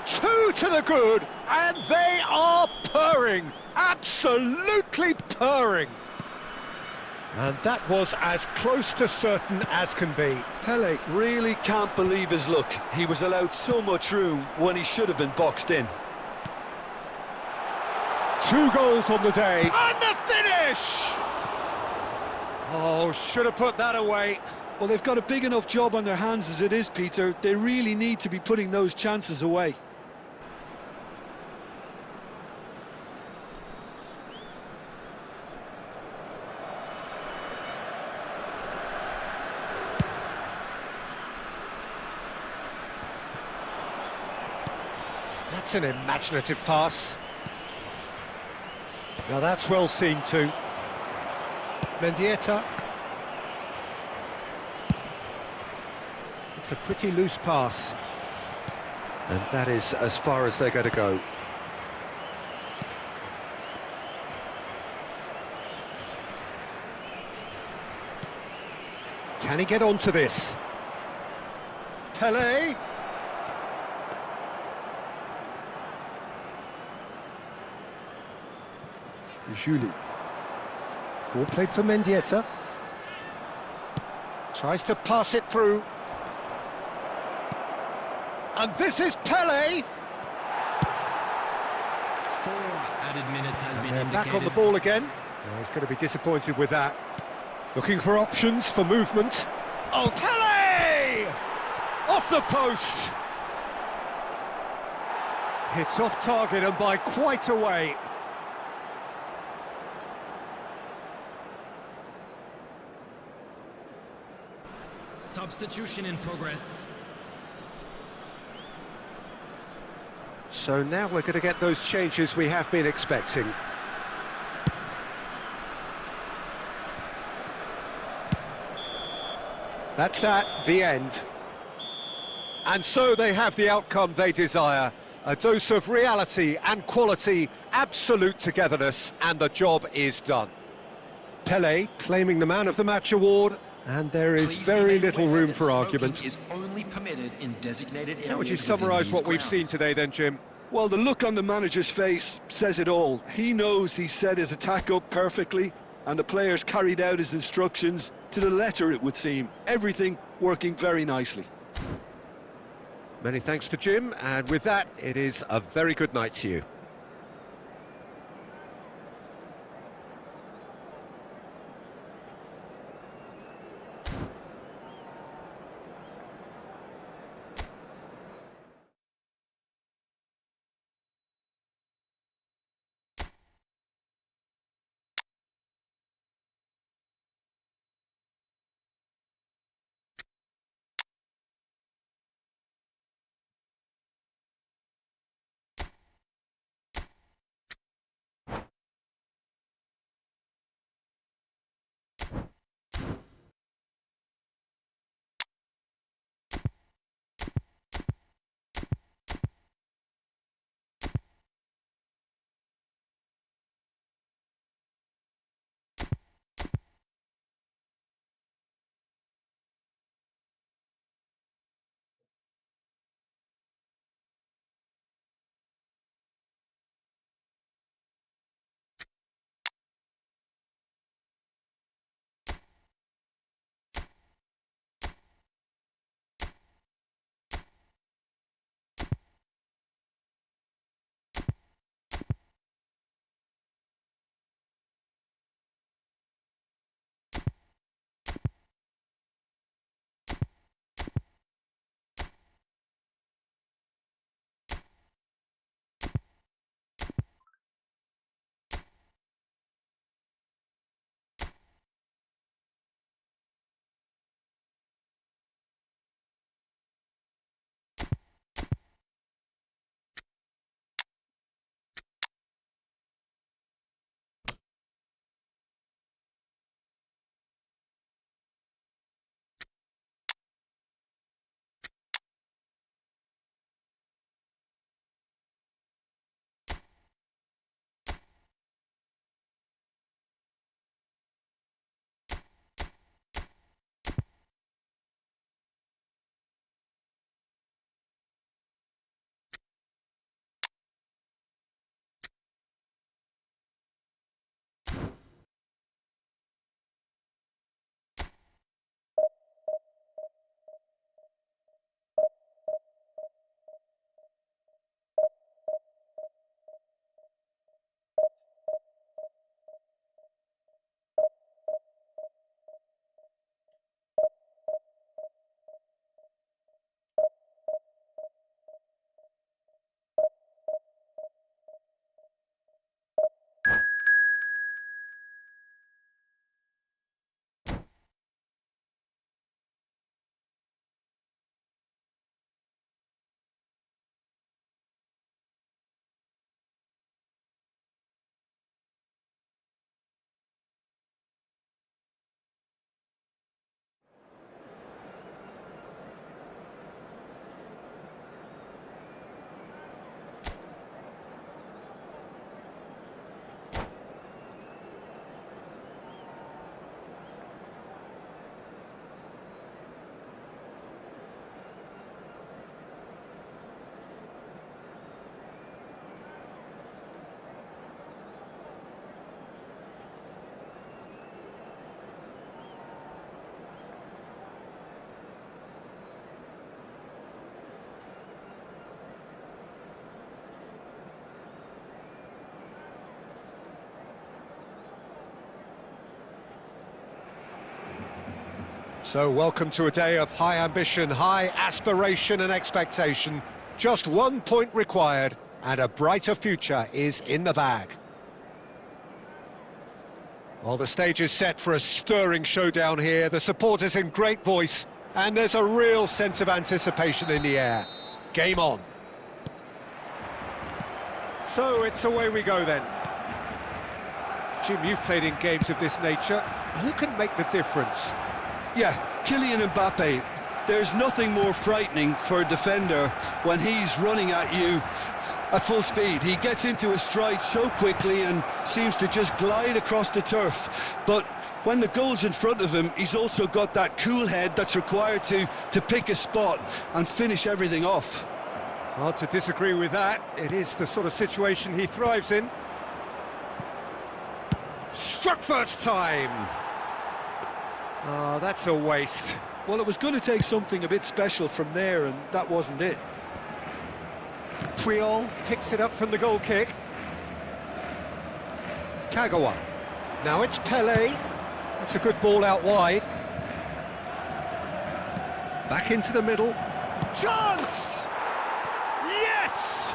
[SPEAKER 2] Two to the good, and they are purring, absolutely purring. And that was as close to certain as can be.
[SPEAKER 3] Pelé really can't believe his luck. He was allowed so much room when he should have been boxed in.
[SPEAKER 2] 2 goals on the day, and the finish! Oh, should have put that away.
[SPEAKER 3] Well, they've got a big enough job on their hands as it is, Peter. They really need to be putting those chances away.
[SPEAKER 2] That's an imaginative pass. Now that's well seen too. Mendieta. It's a pretty loose pass. And that is as far as they're going to go. Can he get onto this? Pelé. Julie. Ball played for Mendieta. Tries to pass it through. And this is Pelé.
[SPEAKER 4] 4 added minutes has been
[SPEAKER 2] And
[SPEAKER 4] indicated.
[SPEAKER 2] back on the ball again. Oh, he's going to be disappointed with that. Looking for options for movement. Oh, Pelé! Off the post! It's off target and by quite a way.
[SPEAKER 4] Substitution in progress.
[SPEAKER 2] So now we're going to get those changes we have been expecting. That's that, the end. And so they have the outcome they desire. A dose of reality and quality, absolute togetherness, and the job is done. Pelé claiming the Man of the Match award, and there is
[SPEAKER 5] Please
[SPEAKER 2] very
[SPEAKER 5] be made
[SPEAKER 2] little
[SPEAKER 5] aware
[SPEAKER 2] room
[SPEAKER 5] that
[SPEAKER 2] for
[SPEAKER 5] smoking
[SPEAKER 2] argument.
[SPEAKER 5] is only permitted in designated areas.
[SPEAKER 2] How would you
[SPEAKER 5] within
[SPEAKER 2] summarise
[SPEAKER 5] these
[SPEAKER 2] what we've
[SPEAKER 5] grounds.
[SPEAKER 2] seen today then, Jim?
[SPEAKER 3] Well, the look on the manager's face says it all. He knows he set his attack up perfectly, and the players carried out his instructions to the letter, it would seem. Everything working very nicely.
[SPEAKER 2] Many thanks to Jim, and with that, it is a very good night to you. So welcome to a day of high ambition, high aspiration and expectation. Just 1 point required and a brighter future is in the bag. Well, the stage is set for a stirring showdown here. The supporters in great voice and there's a real sense of anticipation in the air. Game on. So it's away we go then. Jim, you've played in games of this nature. Who can make the difference?
[SPEAKER 3] Yeah, Kylian Mbappe. There's nothing more frightening for a defender when he's running at you at full speed. He gets into a stride so quickly and seems to just glide across the turf. But when the goal's in front of him, he's also got that cool head that's required to pick a spot and finish everything off.
[SPEAKER 2] Hard to disagree with that. It is the sort of situation he thrives in. Struck first time. Oh, that's a waste.
[SPEAKER 3] Well, it was going to take something a bit special from there, and that wasn't it.
[SPEAKER 2] Puyol picks it up from the goal kick. Kagawa. Now it's Pelé. That's a good ball out wide. Back into the middle. Chance! Yes!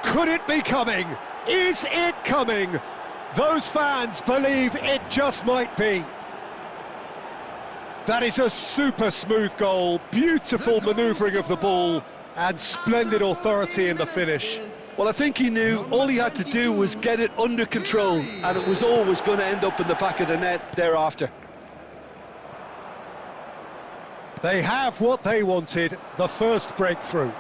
[SPEAKER 2] Could it be coming? Is it coming? Those fans believe it just might be. That is a super smooth goal, beautiful manoeuvring of the ball and splendid authority in the finish.
[SPEAKER 3] Well, I think he knew all he had to do was get it under control and it was always going to end up in the back of the net thereafter.
[SPEAKER 2] They have what they wanted, the first breakthrough.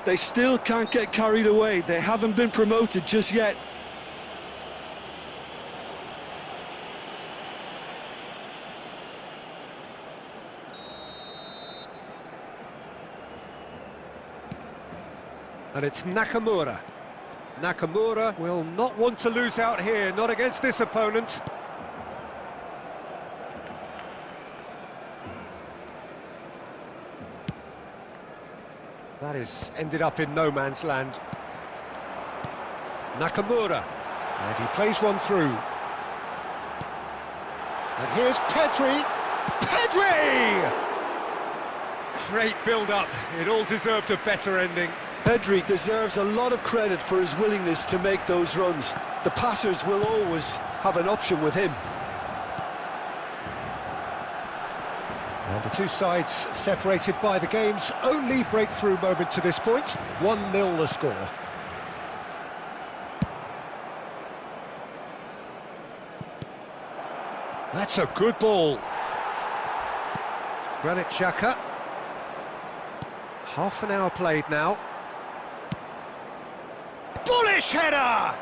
[SPEAKER 3] They still can't get carried away. They haven't been promoted just yet.
[SPEAKER 2] And it's Nakamura. Nakamura will not want to lose out here, not against this opponent. That is ended up in no man's land. Nakamura. And he plays one through. And here's Pedri. Pedri! Great build-up. It all deserved a better ending.
[SPEAKER 3] Pedri deserves a lot of credit for his willingness to make those runs. The passers will always have an option with him.
[SPEAKER 2] Well, the two sides separated by the game's only breakthrough moment to this point. 1-0 the score. That's a good ball. Granit Xhaka. Half an hour played now. Bullish header!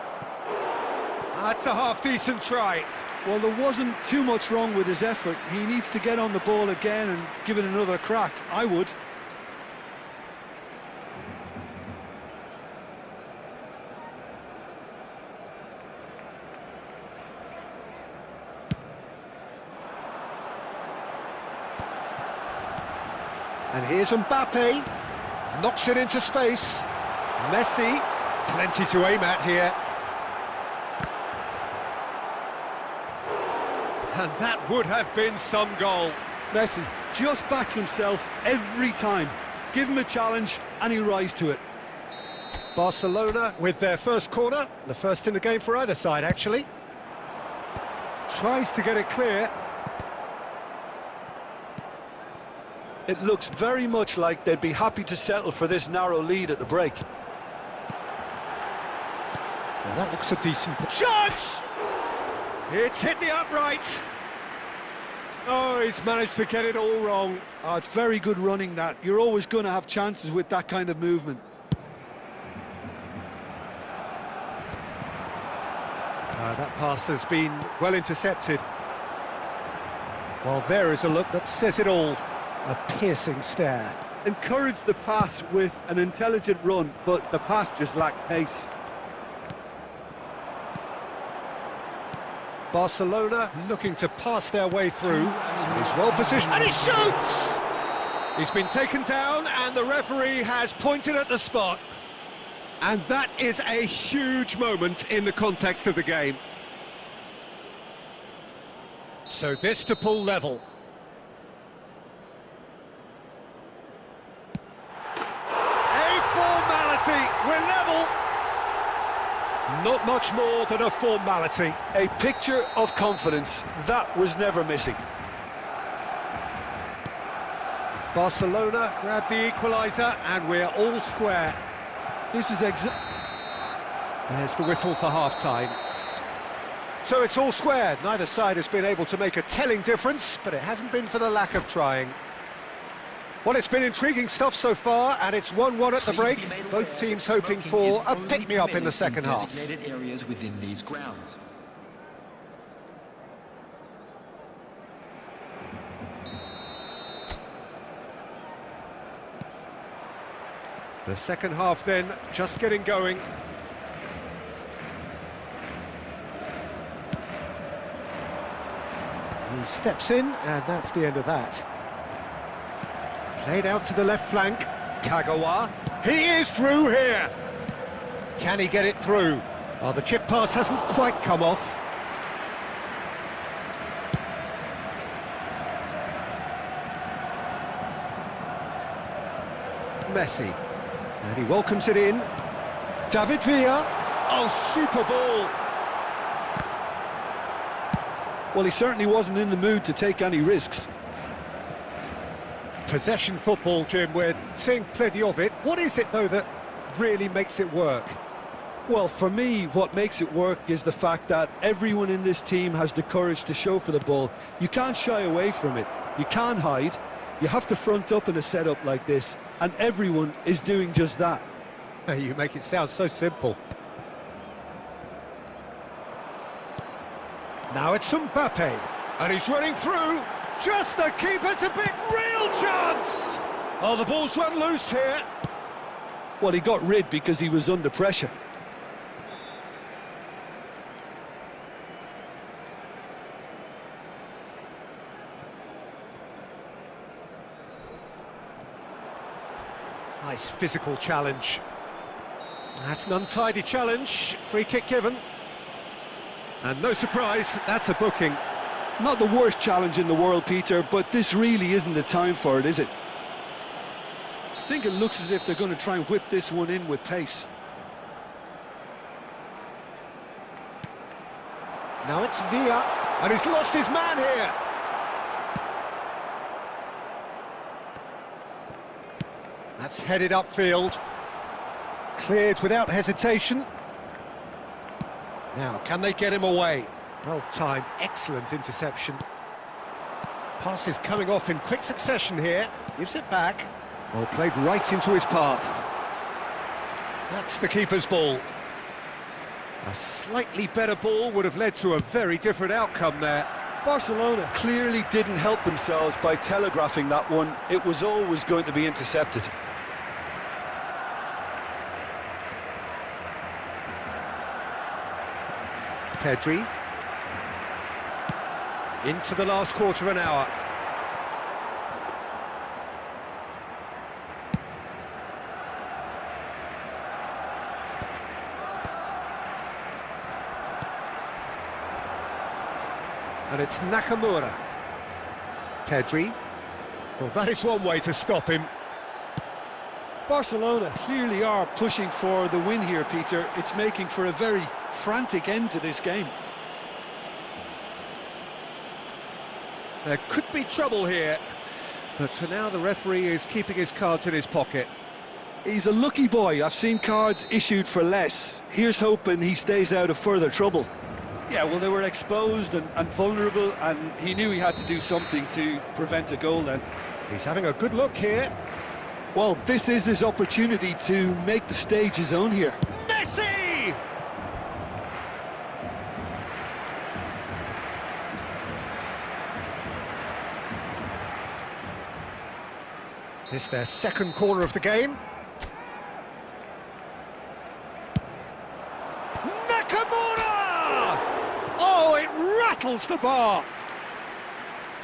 [SPEAKER 2] That's a half-decent try.
[SPEAKER 3] Well, there wasn't too much wrong with his effort. He needs to get on the ball again and give it another crack. I would.
[SPEAKER 2] And here's Mbappe. Knocks it into space. Messi. Plenty to aim at here. And that would have been some goal.
[SPEAKER 3] Messi just backs himself every time. Give him a challenge and he'll rise to it.
[SPEAKER 2] Barcelona with their first corner. The first in the game for either side, actually. Tries to get it clear.
[SPEAKER 3] It looks very much like they'd be happy to settle for this narrow lead at the break.
[SPEAKER 2] Well, that looks a decent chance! It's hit the upright. Oh, he's managed to get it all wrong.
[SPEAKER 3] Oh, it's very good running, that. You're always going to have chances with that kind of movement.
[SPEAKER 2] That pass has been well intercepted. Well, there is a look that says it all. A piercing stare.
[SPEAKER 3] Encourage the pass with an intelligent run, but the pass just lacked pace.
[SPEAKER 2] Barcelona looking to pass their way through. He's well positioned and he shoots! He's been taken down and the referee has pointed at the spot. And that is a huge moment in the context of the game. So this to pull level. Not much more than a formality.
[SPEAKER 3] A picture of confidence. That was never missing.
[SPEAKER 2] Barcelona grab the equaliser and we're all square.
[SPEAKER 3] This is
[SPEAKER 2] There's the whistle for half-time. So it's all square. Neither side has been able to make a telling difference, but it hasn't been for the lack of trying. Well, it's been intriguing stuff so far, and it's 1-1 at the break. Both teams hoping for a pick-me-up in the second half.
[SPEAKER 5] Designated areas within these grounds.
[SPEAKER 2] The second half then, just getting going. He steps in, and that's the end of that. Played out to the left flank. Kagawa. He is through here. Can he get it through? Oh, the chip pass hasn't quite come off. Messi. And he welcomes it in. David Villa. Oh, super ball.
[SPEAKER 3] Well, he certainly wasn't in the mood to take any risks.
[SPEAKER 2] Possession football, Jim, we're seeing plenty of it. What is it, though, that really makes it work?
[SPEAKER 3] Well, for me, what makes it work is the fact that everyone in this team has the courage to show for the ball. You can't shy away from it. You can't hide. You have to front up in a setup like this, and everyone is doing just that.
[SPEAKER 2] You make it sound so simple. Now it's Mbappe, and he's running through. Just the keeper's a bit real chance! Oh, the ball's run loose here.
[SPEAKER 3] Well, he got rid because he was under pressure.
[SPEAKER 2] Nice physical challenge. That's an untidy challenge. Free kick given. And no surprise, that's a booking.
[SPEAKER 3] Not the worst challenge in the world, Peter, but this really isn't the time for it, is it? I think it looks as if they're going to try and whip this one in with pace.
[SPEAKER 2] Now it's Villa, and he's lost his man here. That's headed upfield. Cleared without hesitation. Now, can they get him away? Well timed, excellent interception. Pass is coming off in quick succession here. Gives it back. Well, played right into his path. That's the keeper's ball. A slightly better ball would have led to a very different outcome there.
[SPEAKER 3] Barcelona clearly didn't help themselves by telegraphing that one. It was always going to be intercepted.
[SPEAKER 2] Pedri. Into the last quarter of an hour. And it's Nakamura. Pedri. Well, that is one way to stop him.
[SPEAKER 3] Barcelona clearly are pushing for the win here, Peter. It's making for a very frantic end to this game.
[SPEAKER 2] There could be trouble here, but for now the referee is keeping his cards in his pocket.
[SPEAKER 3] He's a lucky boy. I've seen cards issued for less. Here's hoping he stays out of further trouble. Yeah, well, they were exposed and vulnerable, and he knew he had to do something to prevent a goal then.
[SPEAKER 2] He's having a good look here.
[SPEAKER 3] Well, this is his opportunity to make the stage his own here.
[SPEAKER 2] Messi! It's their second corner of the game. Nakamura! Oh, it rattles the bar.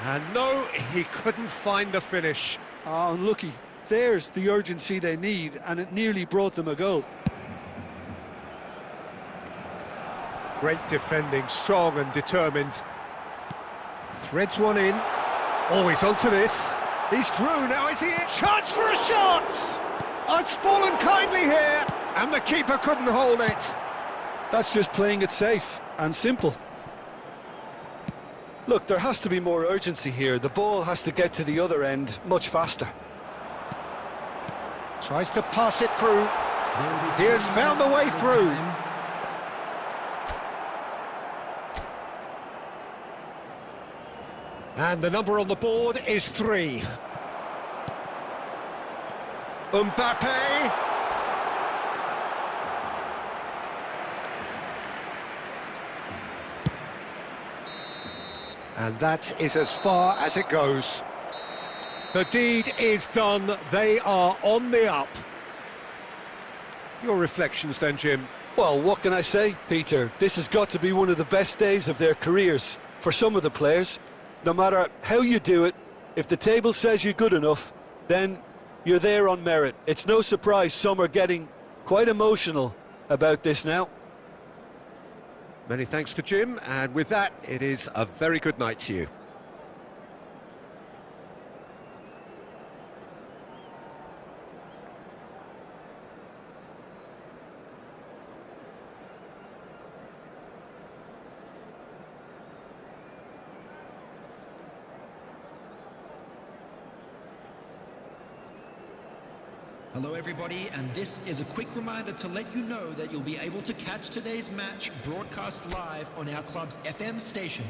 [SPEAKER 2] And no, he couldn't find the finish.
[SPEAKER 3] Oh, unlucky. There's the urgency they need, and it nearly brought them a goal.
[SPEAKER 2] Great defending, strong and determined. Threads one in. Oh, he's onto this. He's through, now is he in? Chance for a shot! Oh, it's fallen kindly here, and the keeper couldn't hold it.
[SPEAKER 3] That's just playing it safe and simple. Look, there has to be more urgency here. The ball has to get to the other end much faster.
[SPEAKER 2] Tries to pass it through. He has found the way through. And the number on the board is 3. Mbappe. And that is as far as it goes. The deed is done. They are on the up. Your reflections then, Jim?
[SPEAKER 3] Well, what can I say, Peter? This has got to be one of the best days of their careers for some of the players. No matter how you do it, if the table says you're good enough, then you're there on merit. It's no surprise some are getting quite emotional about this now.
[SPEAKER 2] Many thanks to Jim, and with that, it is a very good night to you.
[SPEAKER 5] Hello everybody, and this is a quick reminder to let you know that you'll be able to catch today's match broadcast live on our club's FM station.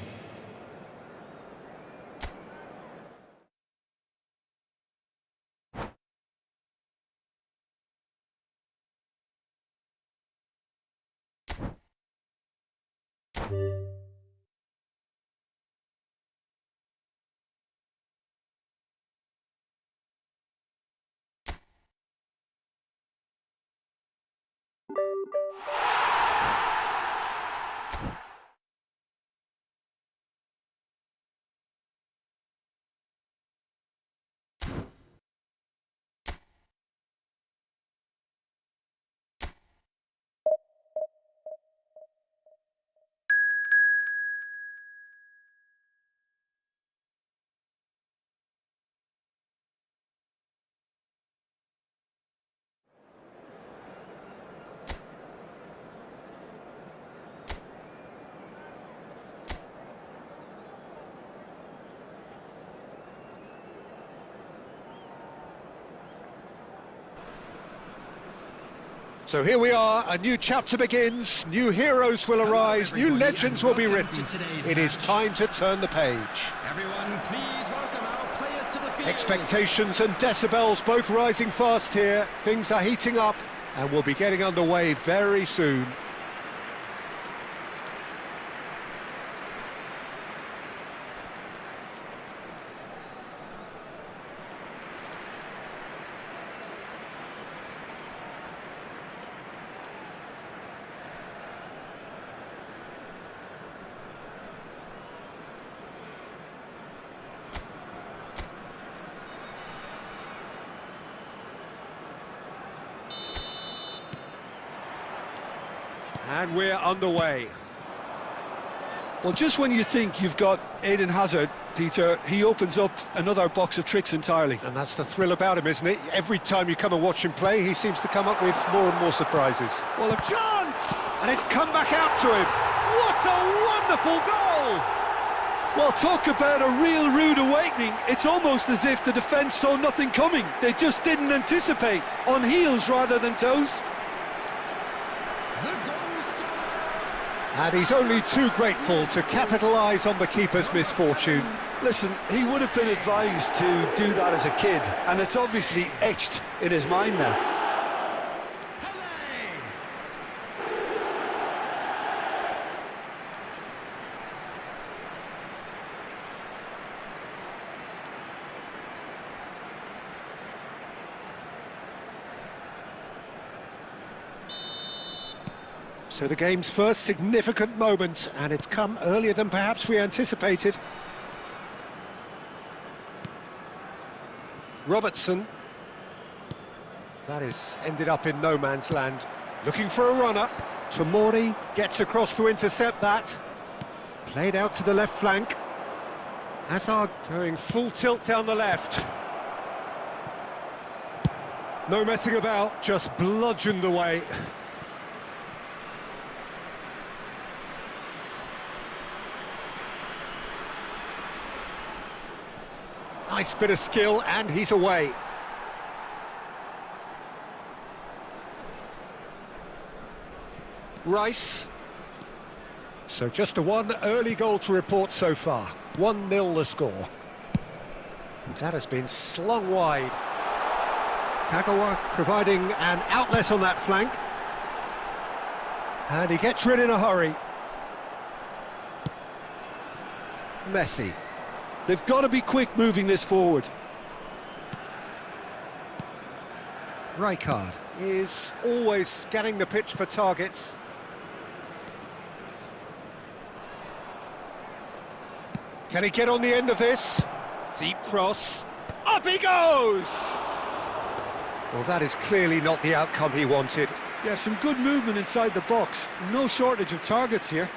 [SPEAKER 2] So here we are, a new chapter begins, new heroes will arise, new legends will be written. It is time to turn the page.
[SPEAKER 4] Everyone, please welcome our players to the field.
[SPEAKER 2] Expectations and decibels both rising fast here. Things are heating up and we'll be getting underway very soon. And we're underway.
[SPEAKER 3] Well, just when you think you've got Eden Hazard, Peter, he opens up another box of tricks entirely.
[SPEAKER 2] And that's the thrill about him, isn't it? Every time you come and watch him play, he seems to come up with more and more surprises.
[SPEAKER 3] Well, a chance!
[SPEAKER 2] And it's come back out to him. What a wonderful goal!
[SPEAKER 3] Well, talk about a real rude awakening. It's almost as if the defence saw nothing coming. They just didn't anticipate, on heels rather than toes.
[SPEAKER 2] And he's only too grateful to capitalise on the keeper's misfortune.
[SPEAKER 3] Listen, he would have been advised to do that as a kid, and it's obviously etched in his mind now.
[SPEAKER 2] So the game's first significant moment, and it's come earlier than perhaps we anticipated. Robertson. That is ended up in no man's land. Looking for a runner. Tomori gets across to intercept that. Played out to the left flank. Hazard going full tilt down the left. No messing about, just bludgeoned away. Nice bit of skill, and he's away. Rice. So just a one early goal to report so far. 1-0 the score. And that has been slung wide. Kagawa providing an outlet on that flank. And he gets rid in a hurry. Messi.
[SPEAKER 3] They've got to be quick moving this forward.
[SPEAKER 2] Rijkaard is always scanning the pitch for targets. Can he get on the end of this? Deep cross. Up he goes! Well, that is clearly not the outcome he wanted.
[SPEAKER 3] Yeah, some good movement inside the box. No shortage of targets here.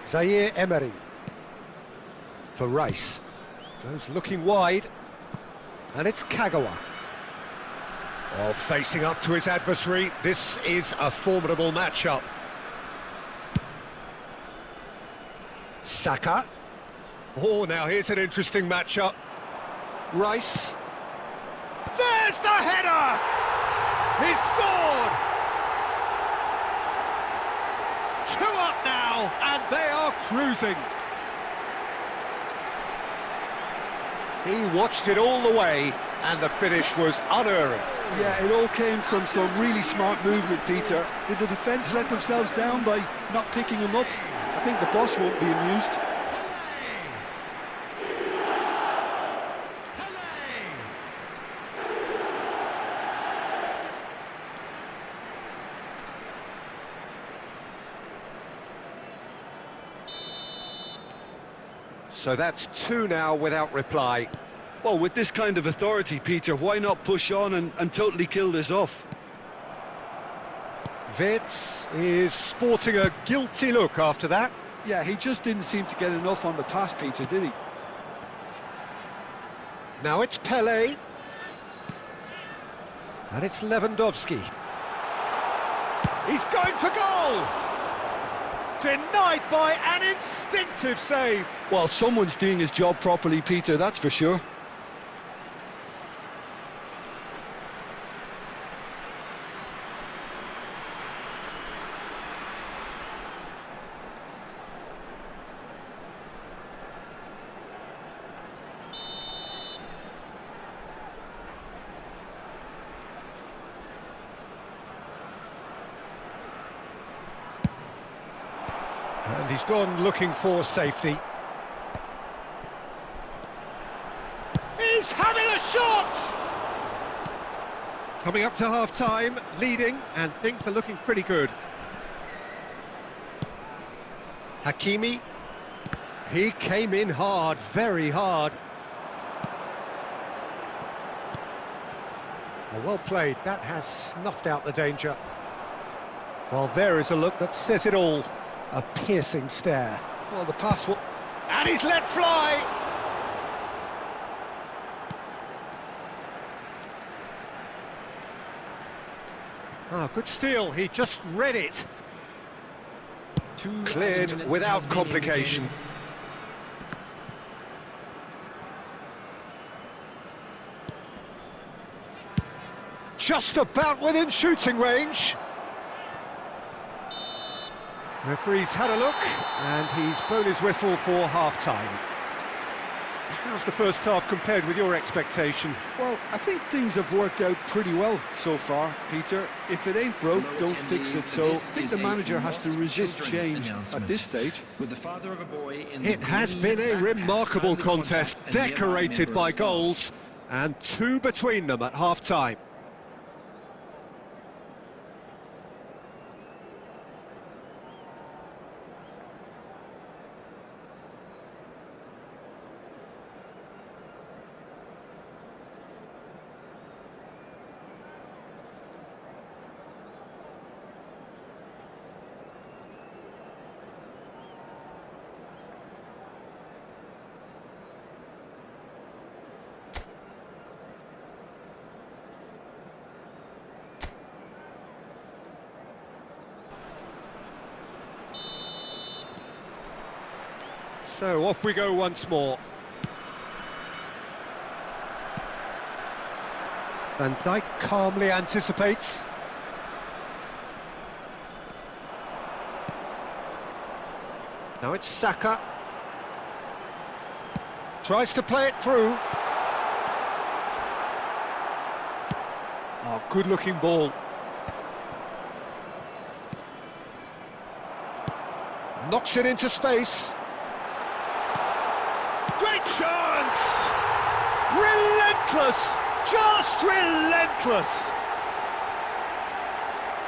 [SPEAKER 2] Zaire Emery. For Rice. Goes looking wide. And it's Kagawa. Oh, facing up to his adversary. This is a formidable matchup. Saka. Oh, now here's an interesting matchup. Rice. There's the header! He's scored! 2 up now, and they are cruising. He watched it all the way, and the finish was unerring.
[SPEAKER 3] Yeah, it all came from some really smart movement, Peter. Did the defence let themselves down by not picking him up? I think the boss won't be amused.
[SPEAKER 2] So that's 2 now without reply.
[SPEAKER 3] Well, with this kind of authority, Peter, why not push on and totally kill this off?
[SPEAKER 2] Wirtz is sporting a guilty look after that.
[SPEAKER 3] Yeah, he just didn't seem to get enough on the pass, Peter, did he?
[SPEAKER 2] Now it's Pele. And it's Lewandowski. He's going for goal! Denied by an instinctive save.
[SPEAKER 3] Well, someone's doing his job properly, Peter, that's for sure.
[SPEAKER 2] And he's gone looking for safety. He's having a shot! Coming up to half-time, leading, and things are looking pretty good. Hakimi. He came in hard, very hard. Oh, well played, that has snuffed out the danger. Well, there is a look that says it all. A piercing stare.
[SPEAKER 3] Well, the pass will...
[SPEAKER 2] And he's let fly! Ah, good steal, he just read it. Cleared without complication. Just about within shooting range. Referee's had a look, and he's blown his whistle for half-time. How's the first half compared with your expectation?
[SPEAKER 3] Well, I think things have worked out pretty well so far, Peter. If it ain't broke, don't fix it. So I think the manager has to resist change at this stage.
[SPEAKER 5] With the father of a boy in
[SPEAKER 2] It has been a remarkable contest, decorated by goals, and 2 between them at half-time. So off we go once more. Van Dijk calmly anticipates. Now it's Saka. Tries to play it through. Oh, good-looking ball. Knocks it into space. Great chance! Relentless! Just relentless!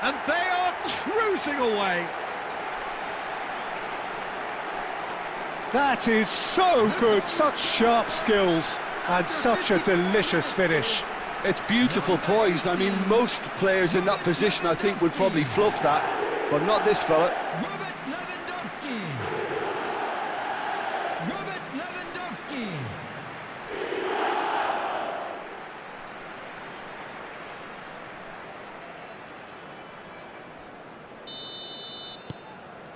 [SPEAKER 2] And they are cruising away. That is so good, such sharp skills and such a delicious finish.
[SPEAKER 3] It's beautiful poise. I mean, most players in that position, I think, would probably fluff that, but not this fella.
[SPEAKER 4] Robert Lewandowski. Robert Lewandowski.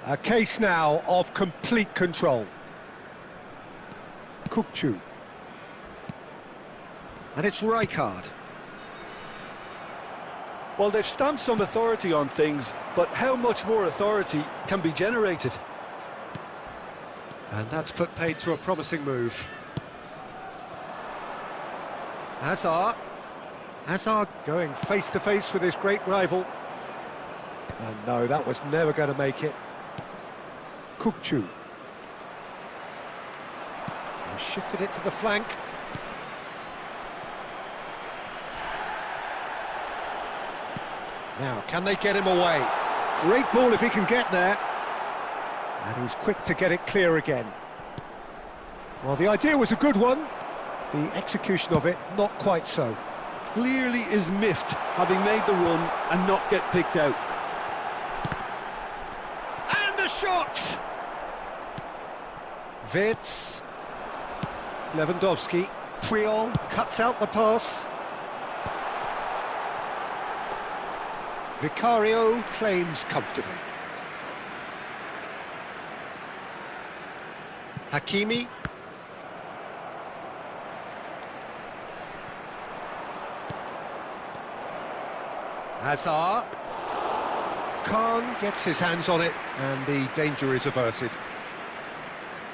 [SPEAKER 2] A case now of complete control. Kukçu. And it's Rijkaard.
[SPEAKER 3] Well, they've stamped some authority on things, but how much more authority can be generated?
[SPEAKER 2] And that's put paid to a promising move. Hazard. Hazard going face-to-face with his great rival. And no, that was never going to make it. Kukçu. He shifted it to the flank. Now, can they get him away? Great ball if he can get there. And he's quick to get it clear again. Well, the idea was a good one. The execution of it, not quite so.
[SPEAKER 3] Clearly is miffed, having made the run and not get picked out.
[SPEAKER 2] And the shot! Wirtz. Lewandowski. Puyol cuts out the pass. Vicario claims comfortably. Hakimi. Hazard. Khan gets his hands on it and the danger is averted.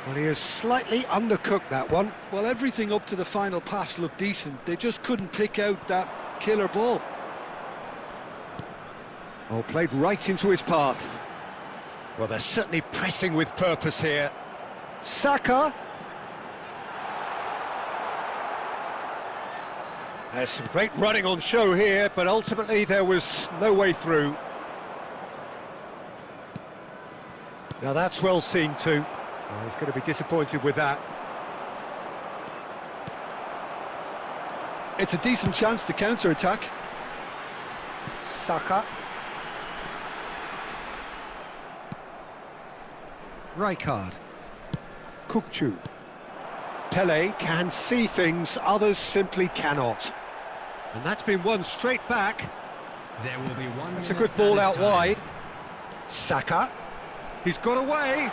[SPEAKER 2] Well, he has slightly undercooked that one.
[SPEAKER 3] Well, everything up to the final pass looked decent. They just couldn't pick out that killer ball.
[SPEAKER 2] Oh, played right into his path. Well, they're certainly pressing with purpose here. Saka. There's some great running on show here, but ultimately there was no way through. Now that's well seen too. Well, he's going to be disappointed with that.
[SPEAKER 3] It's a decent chance to counter-attack.
[SPEAKER 2] Saka. Rijkaard. Kukçu. Pele can see things others simply cannot. And that's been won straight back.
[SPEAKER 4] There will be one.
[SPEAKER 2] That's a good ball out wide. Saka. He's got away.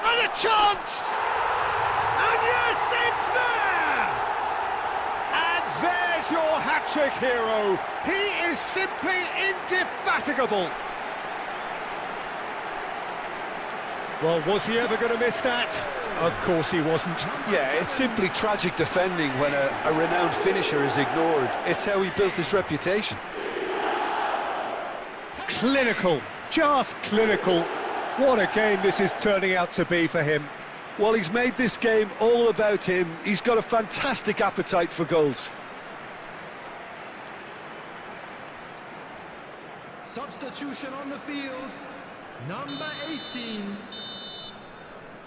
[SPEAKER 2] And a chance! And yes, it's there! And there's your hat-trick hero. He is simply indefatigable. Well, was he ever going to miss that? Of course he wasn't.
[SPEAKER 3] Yeah, it's simply tragic defending when a renowned finisher is ignored. It's how he built his reputation.
[SPEAKER 2] Clinical, just clinical. What a game this is turning out to be for him.
[SPEAKER 3] Well, he's made this game all about him. He's got a fantastic appetite for goals.
[SPEAKER 4] Substitution on the field. Number 18.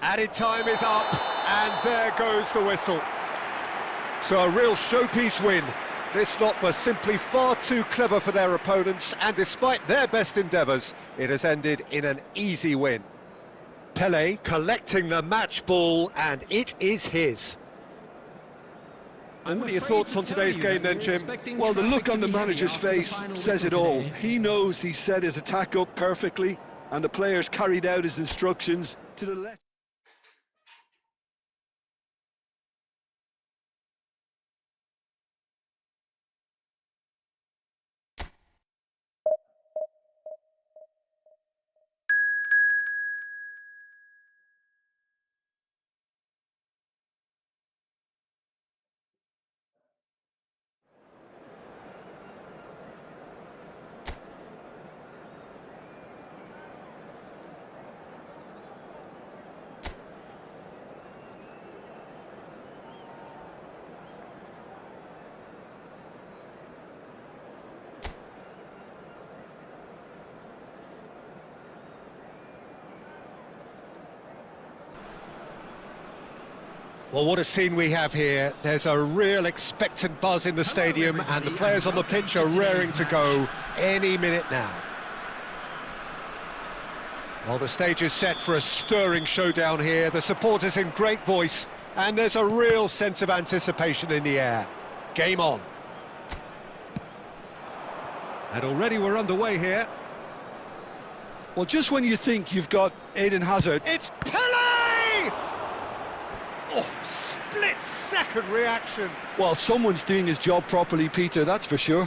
[SPEAKER 2] Added time is up, and there goes the whistle. So a real showpiece win. This lot was simply far too clever for their opponents, and despite their best endeavours, it has ended in an easy win. Pele collecting the match ball, and it is his. And what are your thoughts on today's game then, Jim?
[SPEAKER 3] Well, the look on the manager's face says it all. He knows he set his attack up perfectly, and the players carried out his instructions to the left.
[SPEAKER 2] Well, what a scene we have here. There's a real expectant buzz in the stadium, and the players on the pitch are raring to go any minute now. Well, the stage is set for a stirring showdown here. The supporters in great voice, and there's a real sense of anticipation in the air. Game on. And already we're underway here.
[SPEAKER 3] Well, just when you think you've got Eden Hazard...
[SPEAKER 2] It's Pele! Oh, split-second reaction.
[SPEAKER 3] Well, someone's doing his job properly, Peter, that's for sure.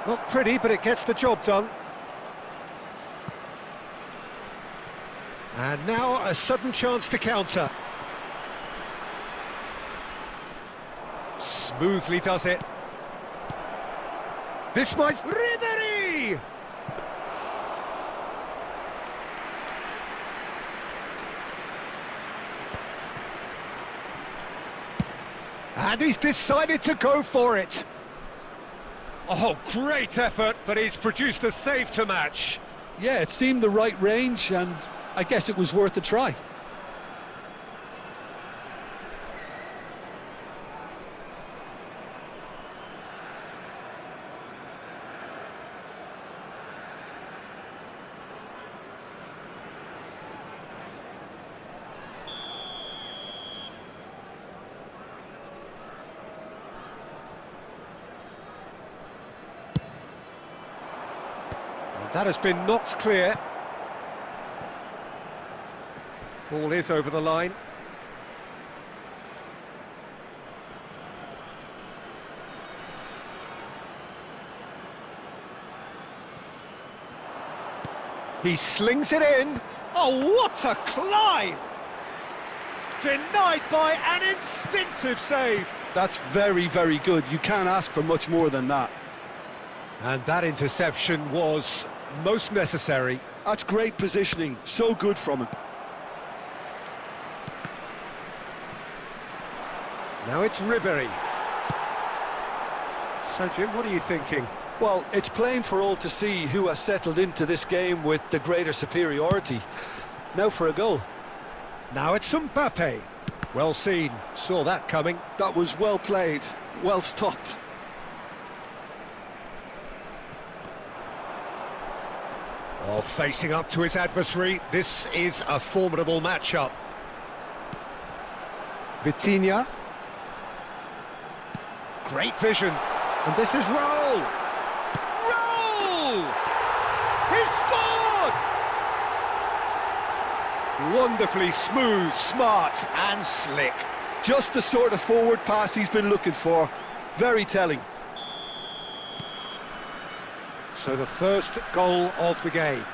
[SPEAKER 2] Not pretty, but it gets the job done. And now a sudden chance to counter. Smoothly does it. This might... Ribery! And he's decided to go for it. Oh, great effort, but he's produced a save to match.
[SPEAKER 3] Yeah, it seemed the right range, and I guess it was worth a try.
[SPEAKER 2] That has been knocked clear. Ball is over the line. He slings it in. Oh, what a climb! Denied by an instinctive save.
[SPEAKER 3] That's very, very good. You can't ask for much more than that.
[SPEAKER 2] And that interception was most necessary.
[SPEAKER 3] That's great positioning, so good from him.
[SPEAKER 2] Now it's Ribery. So Jim, what are you thinking?
[SPEAKER 3] Well, it's plain for all to see who has settled into this game with the greater superiority. Now for a goal.
[SPEAKER 2] Now it's Mbappe. Well seen, saw that coming.
[SPEAKER 3] That was well played, well stopped.
[SPEAKER 2] Oh, facing up to his adversary, this is a formidable matchup. Vitinha. Great vision. And this is Raul. Raul! He's scored! Wonderfully smooth, smart and slick.
[SPEAKER 3] Just the sort of forward pass he's been looking for. Very telling.
[SPEAKER 2] So the first goal of the game.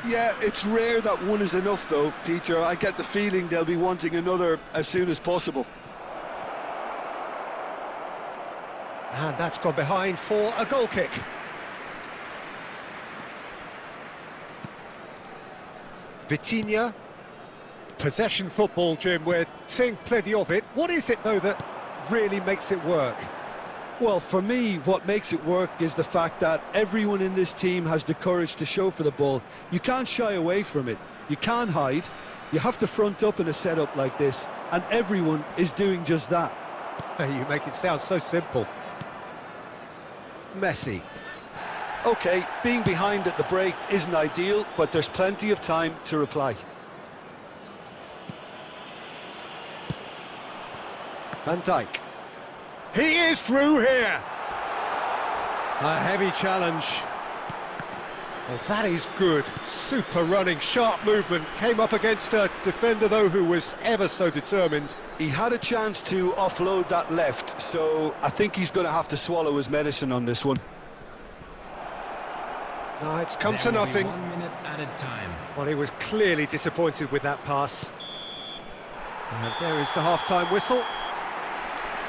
[SPEAKER 3] Yeah, it's rare that one is enough though, Peter. I get the feeling they'll be wanting another as soon as possible.
[SPEAKER 2] And that's gone behind for a goal kick. Vitinha. Possession football, Jim, we're seeing plenty of it. What is it, though, that really makes it work?
[SPEAKER 3] Well, for me, what makes it work is the fact that everyone in this team has the courage to show for the ball. You can't shy away from it. You can't hide. You have to front up in a setup like this, and everyone is doing just that.
[SPEAKER 2] You make it sound so simple. Messi.
[SPEAKER 3] OK, being behind at the break isn't ideal, but there's plenty of time to reply.
[SPEAKER 2] Van Dijk. He is through here. A heavy challenge. Well, that is good. Super running, sharp movement. Came up against a defender, though, who was ever so determined.
[SPEAKER 3] He had a chance to offload that left, so I think he's going to have to swallow his medicine on this one.
[SPEAKER 2] No, it's come to nothing.
[SPEAKER 4] 1 minute added time.
[SPEAKER 2] Well, he was clearly disappointed with that pass. And there is the half-time whistle.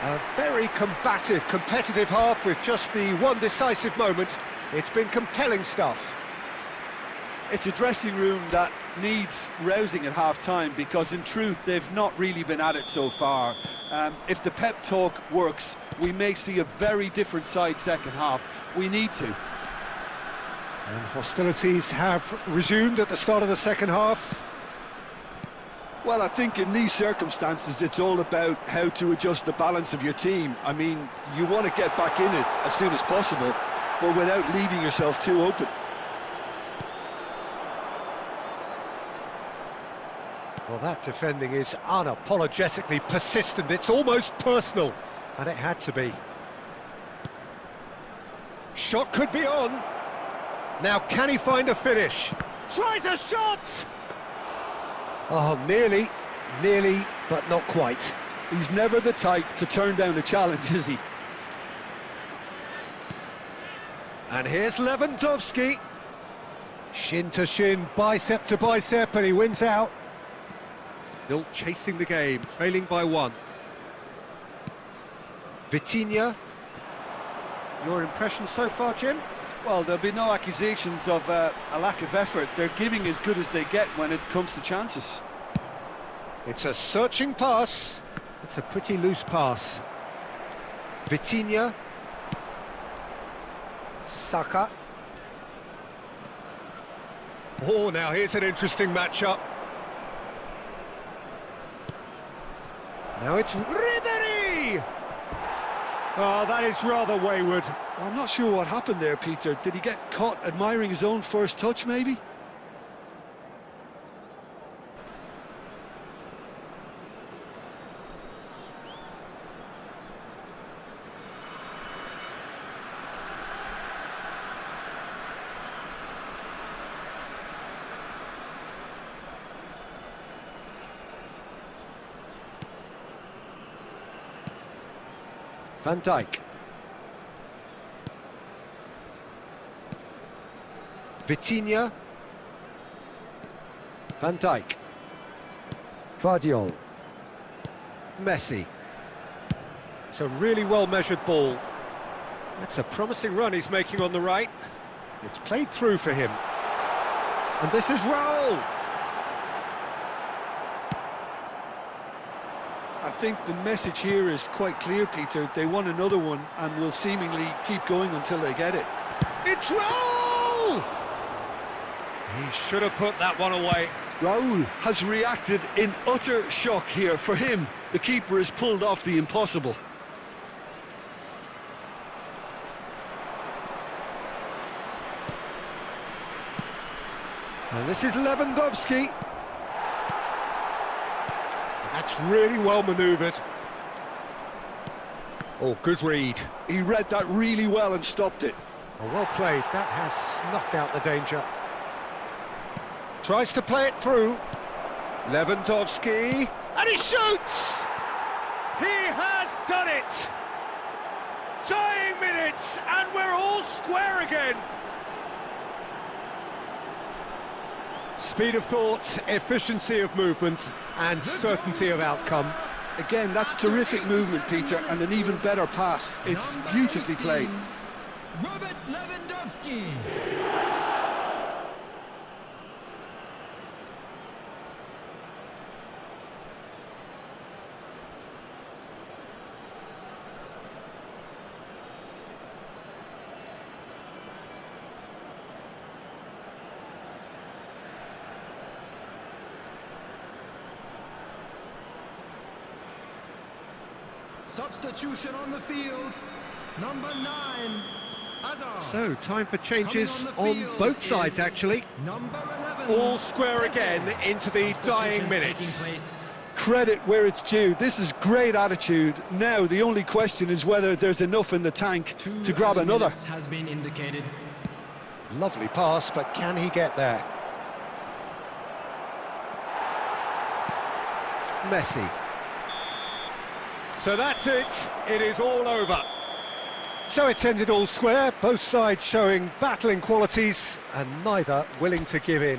[SPEAKER 2] A very combative, competitive half with just the one decisive moment. It's been compelling stuff.
[SPEAKER 3] It's a dressing room that needs rousing at half-time because, in truth, they've not really been at it so far. If the pep talk works, we may see a very different side second half. We need to.
[SPEAKER 2] And hostilities have resumed at the start of the second half.
[SPEAKER 3] Well, I think in these circumstances, it's all about how to adjust the balance of your team. I mean, you want to get back in it as soon as possible, but without leaving yourself too open.
[SPEAKER 2] Well, that defending is unapologetically persistent. It's almost personal, and it had to be. Shot could be on. Now, can he find a finish? Tries a shot! Oh, nearly, but not quite.
[SPEAKER 3] He's never the type to turn down a challenge, is he?
[SPEAKER 2] And here's Lewandowski. Shin to shin, bicep to bicep, and he wins out. Still chasing the game, trailing by one. Vitinha. Your impression so far, Jim?
[SPEAKER 3] Well, there'll be no accusations of a lack of effort. They're giving as good as they get when it comes to chances.
[SPEAKER 2] It's a searching pass. It's a pretty loose pass. Vitinha. Saka. Oh, now here's an interesting matchup. Now it's Ribery! Oh, that is rather wayward.
[SPEAKER 3] Well, I'm not sure what happened there, Peter. Did he get caught admiring his own first touch, maybe?
[SPEAKER 2] Van Dijk. Vitinha. Van Dijk. Vardiol. Messi. It's a really well-measured ball. That's a promising run he's making on the right. It's played through for him. And this is Raul.
[SPEAKER 3] I think the message here is quite clear, Peter. They want another one and will seemingly keep going until they get it.
[SPEAKER 2] It's Raul! He should have put that one away.
[SPEAKER 3] Raul has reacted in utter shock here. For him, the keeper has pulled off the impossible.
[SPEAKER 2] And this is Lewandowski. That's really well manoeuvred. Oh, good read.
[SPEAKER 3] He read that really well and stopped it.
[SPEAKER 2] Oh, well played. That has snuffed out the danger. Tries to play it through. Lewandowski. And he shoots! He has done it! Dying minutes, and we're all square again. Speed of thought, efficiency of movement, and certainty of outcome.
[SPEAKER 3] Again, that's terrific movement, Peter, and an even better pass. It's beautifully played.
[SPEAKER 4] Robert Lewandowski. Substitution on the field, number 9, Hazard.
[SPEAKER 2] So, time for changes on both sides, actually.
[SPEAKER 4] Number 11.
[SPEAKER 2] All square again into the dying minutes.
[SPEAKER 3] Credit where it's due. This is great attitude. Now, the only question is whether there's enough in the tank to grab another.
[SPEAKER 4] Has been indicated.
[SPEAKER 2] Lovely pass, but can he get there? Messi. So that's it. It is all over. So it's ended all square, both sides showing battling qualities and neither willing to give in.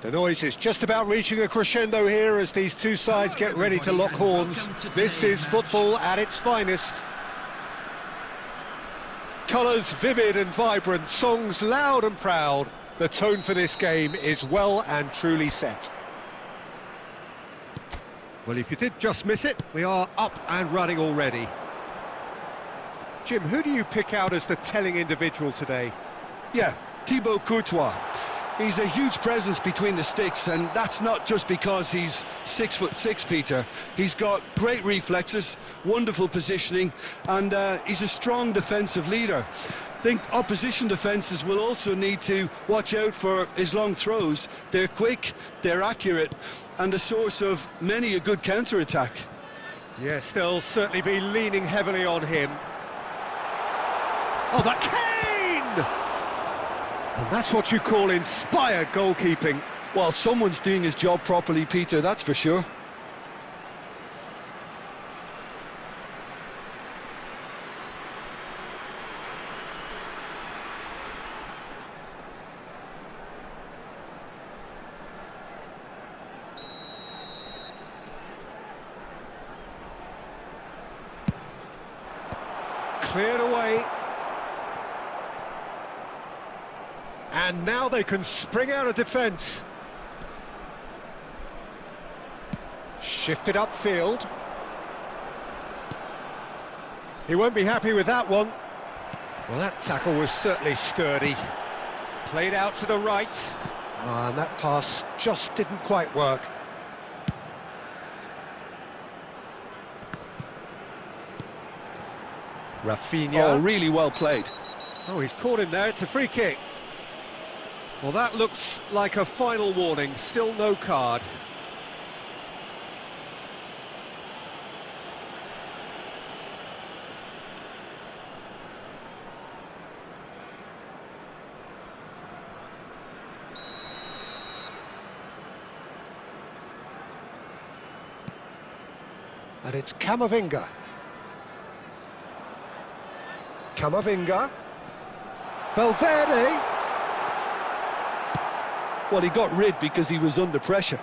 [SPEAKER 2] The noise is just about reaching a crescendo here as these two sides get ready to lock horns. This is football at its finest. Colours vivid and vibrant, songs loud and proud. The tone for this game is well and truly set. Well, if you did just miss it, we are up and running already. Jim, who do you pick out as the telling individual today?
[SPEAKER 3] Yeah, Thibaut Courtois. He's a huge presence between the sticks, and that's not just because he's 6'6", Peter. He's got great reflexes, wonderful positioning, and he's a strong defensive leader. I think opposition defences will also need to watch out for his long throws. They're quick, they're accurate, and a source of many a good counter-attack.
[SPEAKER 2] Yes, they'll certainly be leaning heavily on him. Oh, that Kane! And that's what you call inspired goalkeeping.
[SPEAKER 3] Well, someone's doing his job properly, Peter, that's for sure.
[SPEAKER 2] Cleared away. And now they can spring out of defence. Shifted upfield. He won't be happy with that one. Well, that tackle was certainly sturdy. Played out to the right. And that pass just didn't quite work. Rafinha.
[SPEAKER 3] Oh, really well played.
[SPEAKER 2] Oh, he's caught him there. It's a free kick. Well, that looks like a final warning. Still no card. And it's Camavinga. Camavinga. Valverde.
[SPEAKER 3] Well, he got rid because he was under pressure.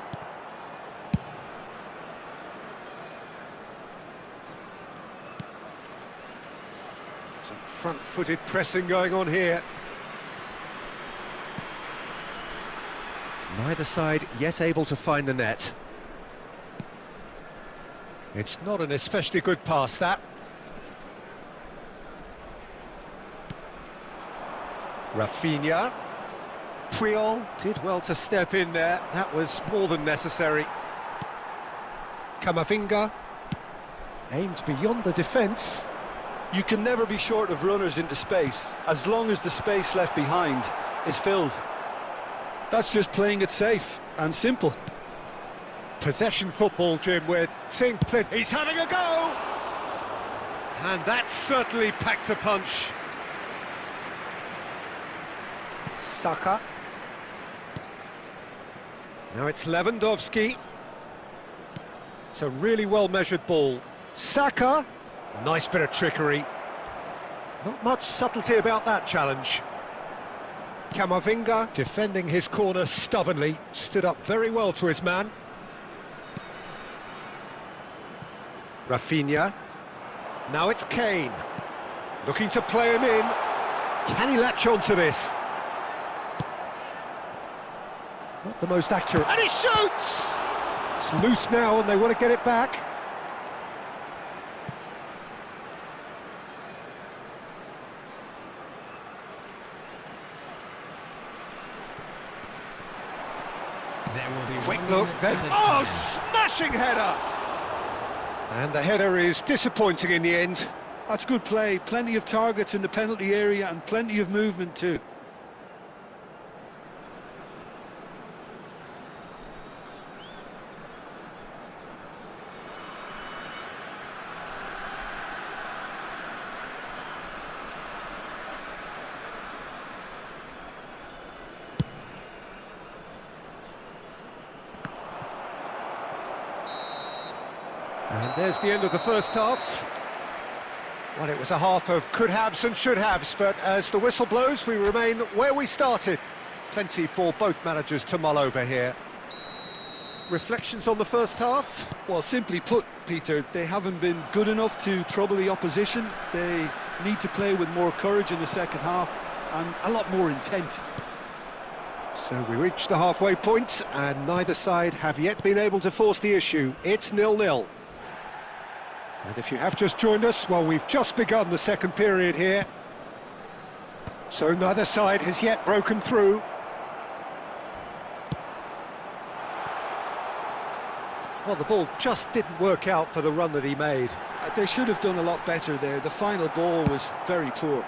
[SPEAKER 2] Some front-footed pressing going on here. Neither side yet able to find the net. It's not an especially good pass, that. Rafinha. Puyol did well to step in there. That was more than necessary. Camavinga aimed beyond the defence.
[SPEAKER 3] You can never be short of runners into space, as long as the space left behind is filled. That's just playing it safe and simple.
[SPEAKER 2] Possession football, Jim, we're seeing plenty. He's having a go! And that certainly packed a punch. Saka. Now it's Lewandowski. It's a really well-measured ball. Saka. Nice bit of trickery. Not much subtlety about that challenge. Camavinga, defending his corner stubbornly, stood up very well to his man. Rafinha. Now it's Kane. Looking to play him in. Can he latch on to this? Not the most accurate. And he shoots! It's loose now and they want to get it back. Quick look, then, oh, smashing header! And the header is disappointing in the end.
[SPEAKER 3] That's good play, plenty of targets in the penalty area and plenty of movement too.
[SPEAKER 2] And there's the end of the first half. Well, it was a half of could-haves and should-haves, but as the whistle blows, we remain where we started. Plenty for both managers to mull over here. Reflections on the first half?
[SPEAKER 3] Well, simply put, Peter, they haven't been good enough to trouble the opposition. They need to play with more courage in the second half and a lot more intent.
[SPEAKER 2] So we reach the halfway point, and neither side have yet been able to force the issue. It's 0-0. And if you have just joined us, well, we've just begun the second period here. So neither side has yet broken through. Well, the ball just didn't work out for the run that he made.
[SPEAKER 3] They should have done a lot better there. The final ball was very poor.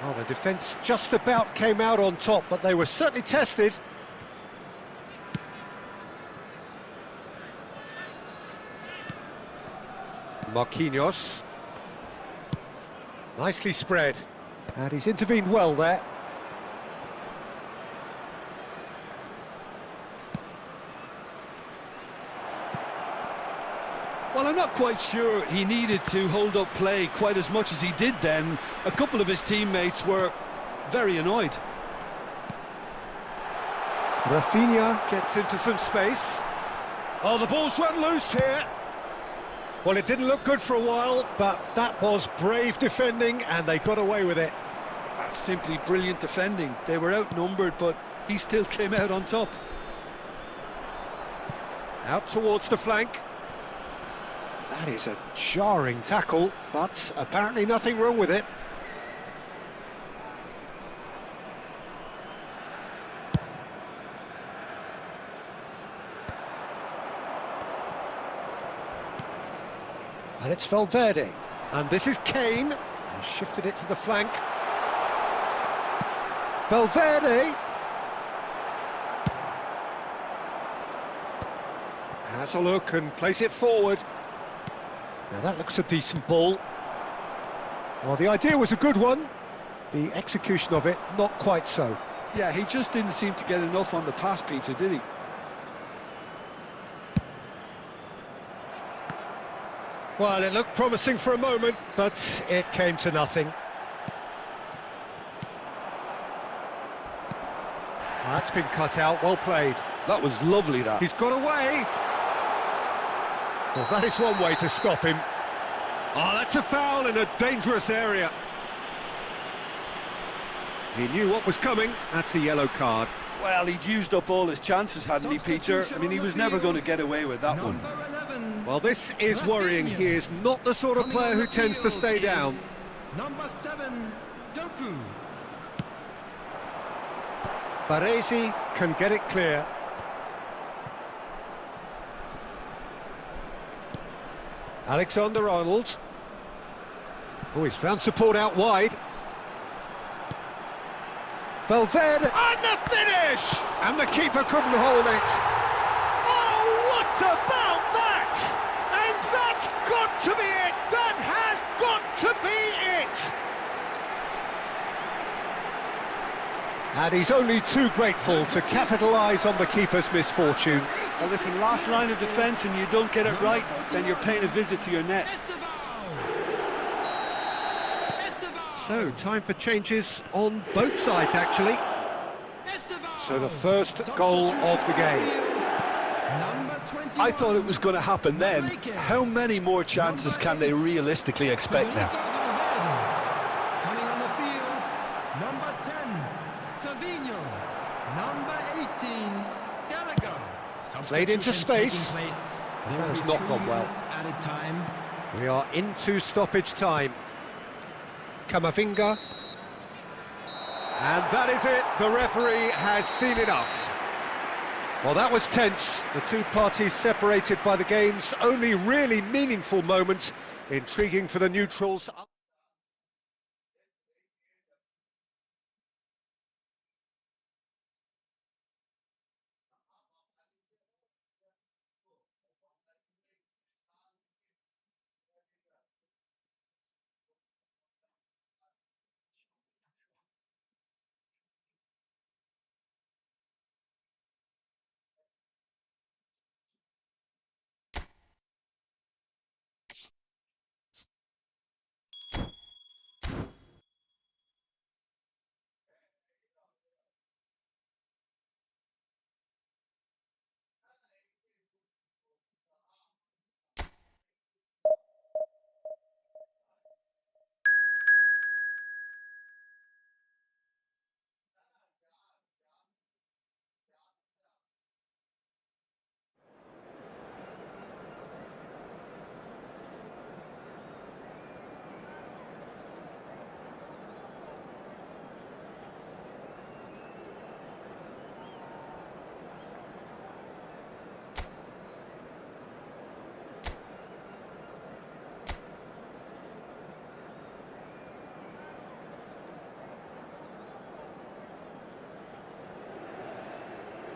[SPEAKER 2] Well, the defence just about came out on top, but they were certainly tested. Marquinhos. Nicely spread. And he's intervened well there.
[SPEAKER 3] Well, I'm not quite sure he needed to hold up play quite as much as he did then. A couple of his teammates were very annoyed.
[SPEAKER 2] Rafinha gets into some space. Oh, the ball's run loose here. Well, it didn't look good for a while, but that was brave defending, and they got away with it.
[SPEAKER 3] That's simply brilliant defending. They were outnumbered, but he still came out on top.
[SPEAKER 2] Out towards the flank. That is a jarring tackle, but apparently nothing wrong with it. And it's Valverde. And this is Kane. He shifted it to the flank. Valverde. Has a look and plays it forward. Now that looks a decent ball. Well, the idea was a good one. The execution of it, not quite so.
[SPEAKER 3] Yeah, he just didn't seem to get enough on the pass, Peter, did he?
[SPEAKER 2] Well, it looked promising for a moment, but it came to nothing. That's been cut out, well played.
[SPEAKER 3] That was lovely, that.
[SPEAKER 2] He's got away. Well, that is one way to stop him. Oh, that's a foul in a dangerous area. He knew what was coming. That's a yellow card.
[SPEAKER 3] Well, he'd used up all his chances, hadn't he, Peter? I mean, he was never going to get away with that one.
[SPEAKER 2] Well, this is worrying. He is not the sort of player who tends to stay down.
[SPEAKER 4] Number 7, Doku.
[SPEAKER 2] Baresi can get it clear. Alexander-Arnold. Oh, he's found support out wide. Valverde, and the finish! And the keeper couldn't hold it. Oh, what about that? And that's got to be it! That has got to be it! And he's only too grateful to capitalise on the keeper's misfortune.
[SPEAKER 3] Well, listen, last line of defence and you don't get it right, then you're paying a visit to your net.
[SPEAKER 2] So, time for changes on both sides, actually. So, the first goal of the game.
[SPEAKER 3] I thought it was going to happen then. How many more chances can they realistically expect now?
[SPEAKER 4] Coming on the field, number 10, Savinho. Number 18, Gallagher.
[SPEAKER 2] Played into space.
[SPEAKER 4] Substitutions taking place.
[SPEAKER 2] That has not gone well.
[SPEAKER 4] Added time.
[SPEAKER 2] We are into stoppage time. Camavinga. And that is it. The referee has seen enough. Well, that was tense. The two parties separated by the game's only really meaningful moment. Intriguing for the neutrals.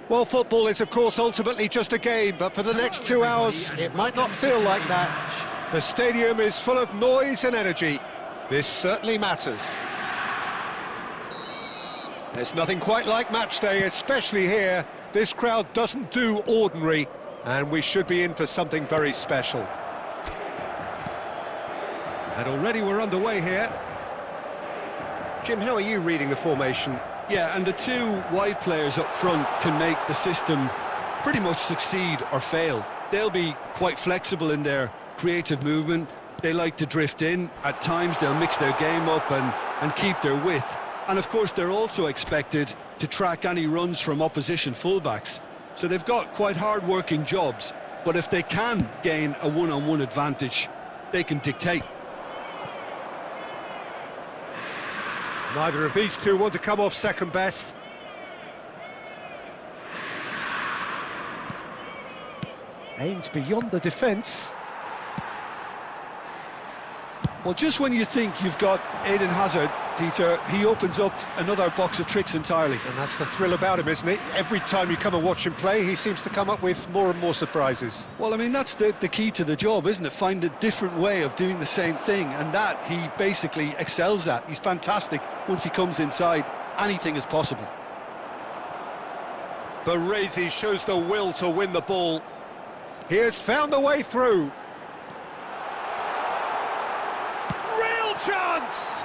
[SPEAKER 2] Well, football is, of course, ultimately just a game, but for the next 2 hours, it might not feel like that. The stadium is full of noise and energy. This certainly matters. There's nothing quite like match day, especially here. This crowd doesn't do ordinary, and we should be in for something very special. And already we're underway here. Jim, how are you reading the formation?
[SPEAKER 3] Yeah, and the two wide players up front can make the system pretty much succeed or fail. They'll be quite flexible in their creative movement. They like to drift in. At times they'll mix their game up and keep their width. And of course they're also expected to track any runs from opposition fullbacks. So they've got quite hard-working jobs, but if they can gain a one-on-one advantage, they can dictate.
[SPEAKER 2] Neither of these two want to come off second best. Aimed beyond the defence.
[SPEAKER 3] Well, just when you think you've got Eden Hazard, Peter, he opens up another box of tricks entirely.
[SPEAKER 2] And that's the thrill about him, isn't it? Every time you come and watch him play, he seems to come up with more and more surprises.
[SPEAKER 3] Well, I mean, that's the key to the job, isn't it? Find a different way of doing the same thing, and that he basically excels at. He's fantastic. Once he comes inside, anything is possible.
[SPEAKER 2] Baresi shows the will to win the ball. He has found a way through. Real chance!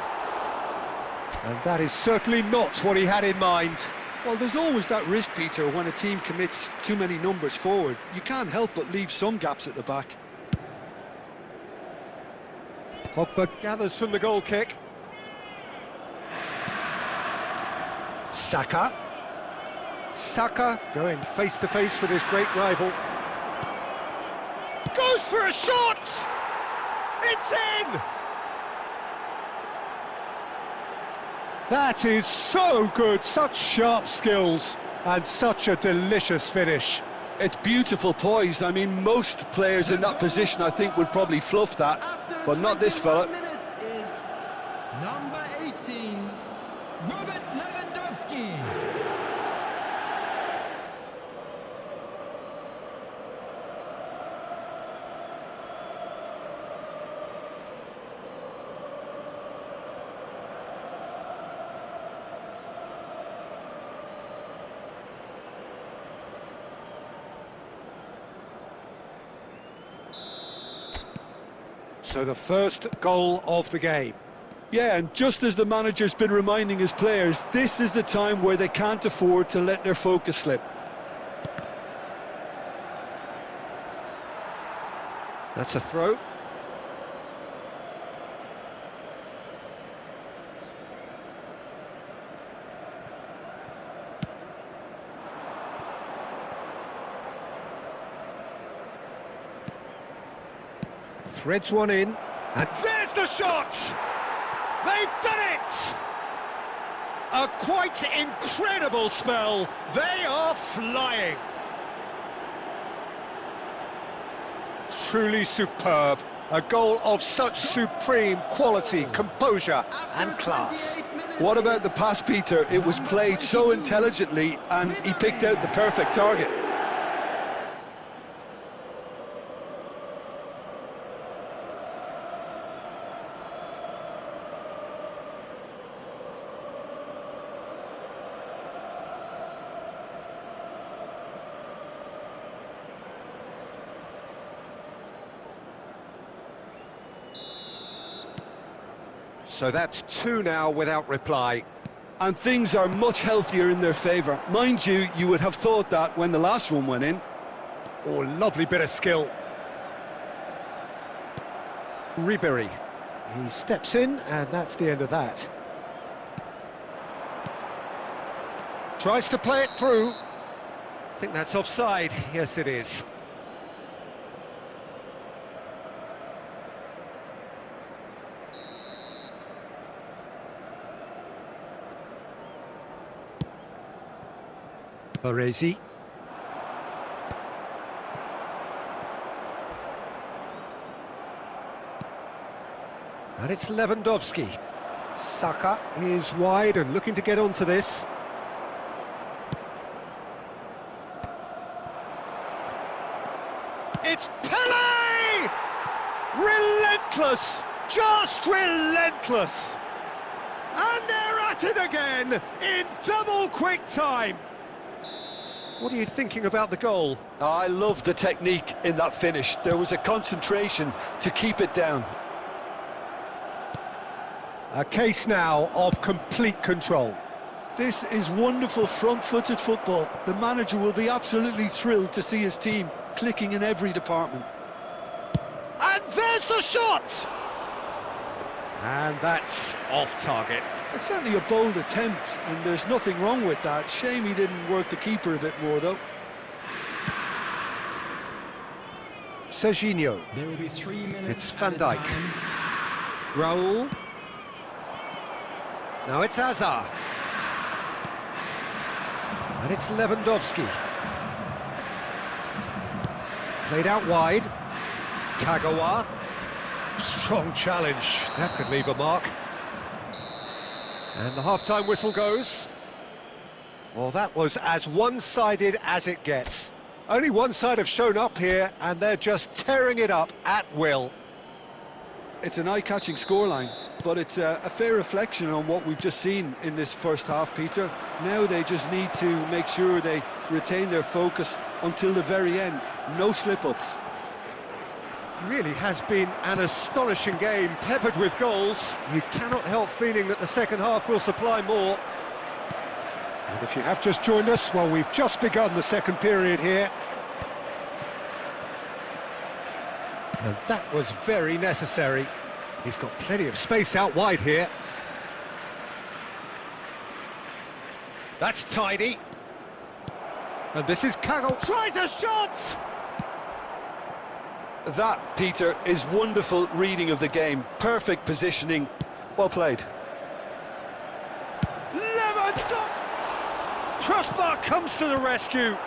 [SPEAKER 2] And that is certainly not what he had in mind.
[SPEAKER 3] Well, there's always that risk, Peter, when a team commits too many numbers forward. You can't help but leave some gaps at the back.
[SPEAKER 2] Pogba gathers from the goal kick. Saka going face to face with his great rival. Goes for a shot! It's in! That is so good, such sharp skills and such a delicious finish.
[SPEAKER 3] It's beautiful poise. I mean, most players in that position, I think, would probably fluff that, but not this fella.
[SPEAKER 4] Minutes is number 18, Robert Lewandowski.
[SPEAKER 2] So the first goal of the game.
[SPEAKER 3] Yeah, and just as the manager's been reminding his players, this is the time where they can't afford to let their focus slip.
[SPEAKER 2] That's a throw. Threads one in, and there's the shot! They've done it! A quite incredible spell. They are flying. Truly superb. A goal of such supreme quality, composure and class.
[SPEAKER 3] What about the pass, Peter? It was played so intelligently and he picked out the perfect target.
[SPEAKER 2] So that's two now without reply.
[SPEAKER 3] And things are much healthier in their favour. Mind you, you would have thought that when the last one went in.
[SPEAKER 2] Oh, lovely bit of skill. Ribery. He steps in, and that's the end of that. Tries to play it through. I think that's offside. Yes, it is. Baresi. And it's Lewandowski. Saka is wide and looking to get onto this. relentless, just relentless. And they're at it again in double quick time. What are you thinking about the goal?
[SPEAKER 3] I love the technique in that finish. There was a concentration to keep it down.
[SPEAKER 2] A case now of complete control.
[SPEAKER 3] This is wonderful front-footed football. The manager will be absolutely thrilled to see his team clicking in every department.
[SPEAKER 2] And there's the shot! And that's off target.
[SPEAKER 3] It's certainly a bold attempt, and there's nothing wrong with that. Shame he didn't work the keeper a bit more, though.
[SPEAKER 2] Serginho.
[SPEAKER 4] There will be 3 minutes.
[SPEAKER 2] It's Van Dijk. Raul. Now it's Hazard. And it's Lewandowski. Played out wide. Kagawa. Strong challenge. That could leave a mark. And the half-time whistle goes. Well, that was as one-sided as it gets. Only one side have shown up here, and they're just tearing it up at will.
[SPEAKER 3] It's an eye-catching scoreline, but it's a fair reflection on what we've just seen in this first half, Peter. Now they just need to make sure they retain their focus until the very end. No slip-ups.
[SPEAKER 2] Really has been an astonishing game, peppered with goals. You cannot help feeling that the second half will supply more. And if you have just joined us, well, we've just begun the second period here. And that was very necessary. He's got plenty of space out wide here. That's tidy. And this is Kagel. Tries a shot!
[SPEAKER 3] That, Peter, is wonderful reading of the game. Perfect positioning. Well played.
[SPEAKER 2] Lewandowski! Crossbar comes to the rescue.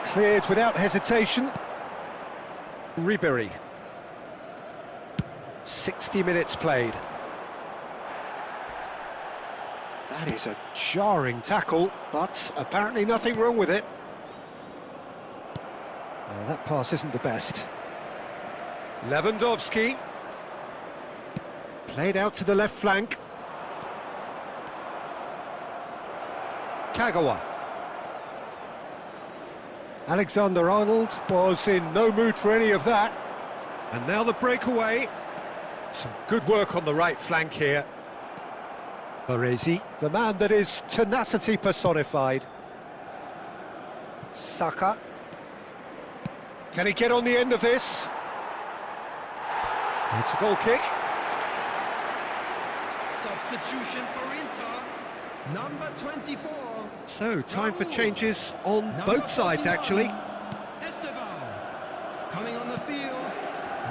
[SPEAKER 2] Cleared without hesitation. Ribery. 60 minutes played. That is a jarring tackle, but apparently nothing wrong with it. That pass isn't the best. Lewandowski. Played out to the left flank. Kagawa. Alexander-Arnold was in no mood for any of that. And now the breakaway. Some good work on the right flank here. Baresi, the man that is tenacity personified. Saka. Can he get on the end of this? It's a goal kick.
[SPEAKER 4] Substitution for Inter, number 24.
[SPEAKER 2] So, time for changes on
[SPEAKER 4] Number
[SPEAKER 2] both sides,
[SPEAKER 4] 41,
[SPEAKER 2] actually.
[SPEAKER 4] Esteban. Coming on the field,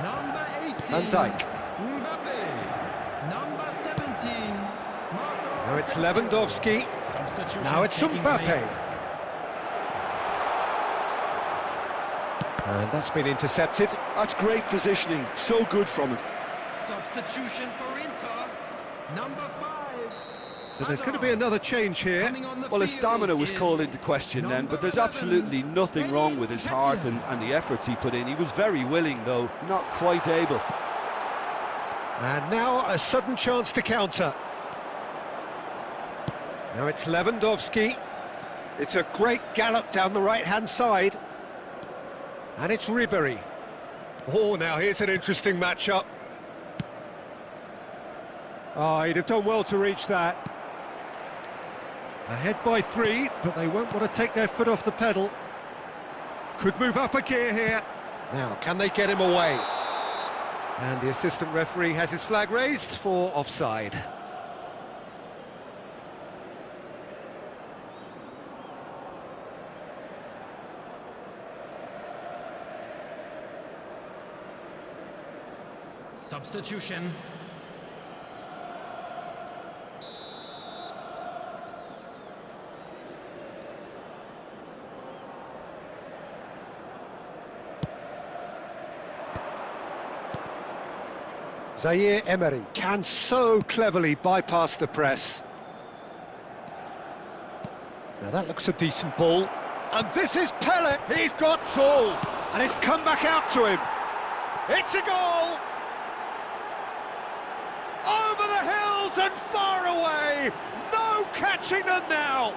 [SPEAKER 4] number 18.
[SPEAKER 2] Van Dijk.
[SPEAKER 4] Mbappe. Number 17. Marco.
[SPEAKER 2] Now it's Lewandowski.
[SPEAKER 4] Substitution
[SPEAKER 2] Now it's
[SPEAKER 4] taking
[SPEAKER 2] Mbappe.
[SPEAKER 4] place.
[SPEAKER 2] And that's been intercepted.
[SPEAKER 3] That's great positioning. So good from him.
[SPEAKER 4] Substitution for Inter, number 5.
[SPEAKER 2] So there's going to be another change here.
[SPEAKER 3] Well, his stamina was called into question then, but there's absolutely nothing wrong with his heart and the efforts he put in. He was very willing, though, not quite able.
[SPEAKER 2] And now a sudden chance to counter. Now it's Lewandowski. It's a great gallop down the right-hand side. And it's Ribery. Oh, now here's an interesting matchup. Oh, he'd have done well to reach that. Ahead by 3, but they won't want to take their foot off the pedal. Could move up a gear here. Now, can they get him away? And the assistant referee has his flag raised for offside.
[SPEAKER 4] Substitution.
[SPEAKER 2] Zaire Emery can so cleverly bypass the press. Now that looks a decent ball. And this is Pele. He's got tall. And it's come back out to him. It's a goal! Over the hills and far away. No catching them now.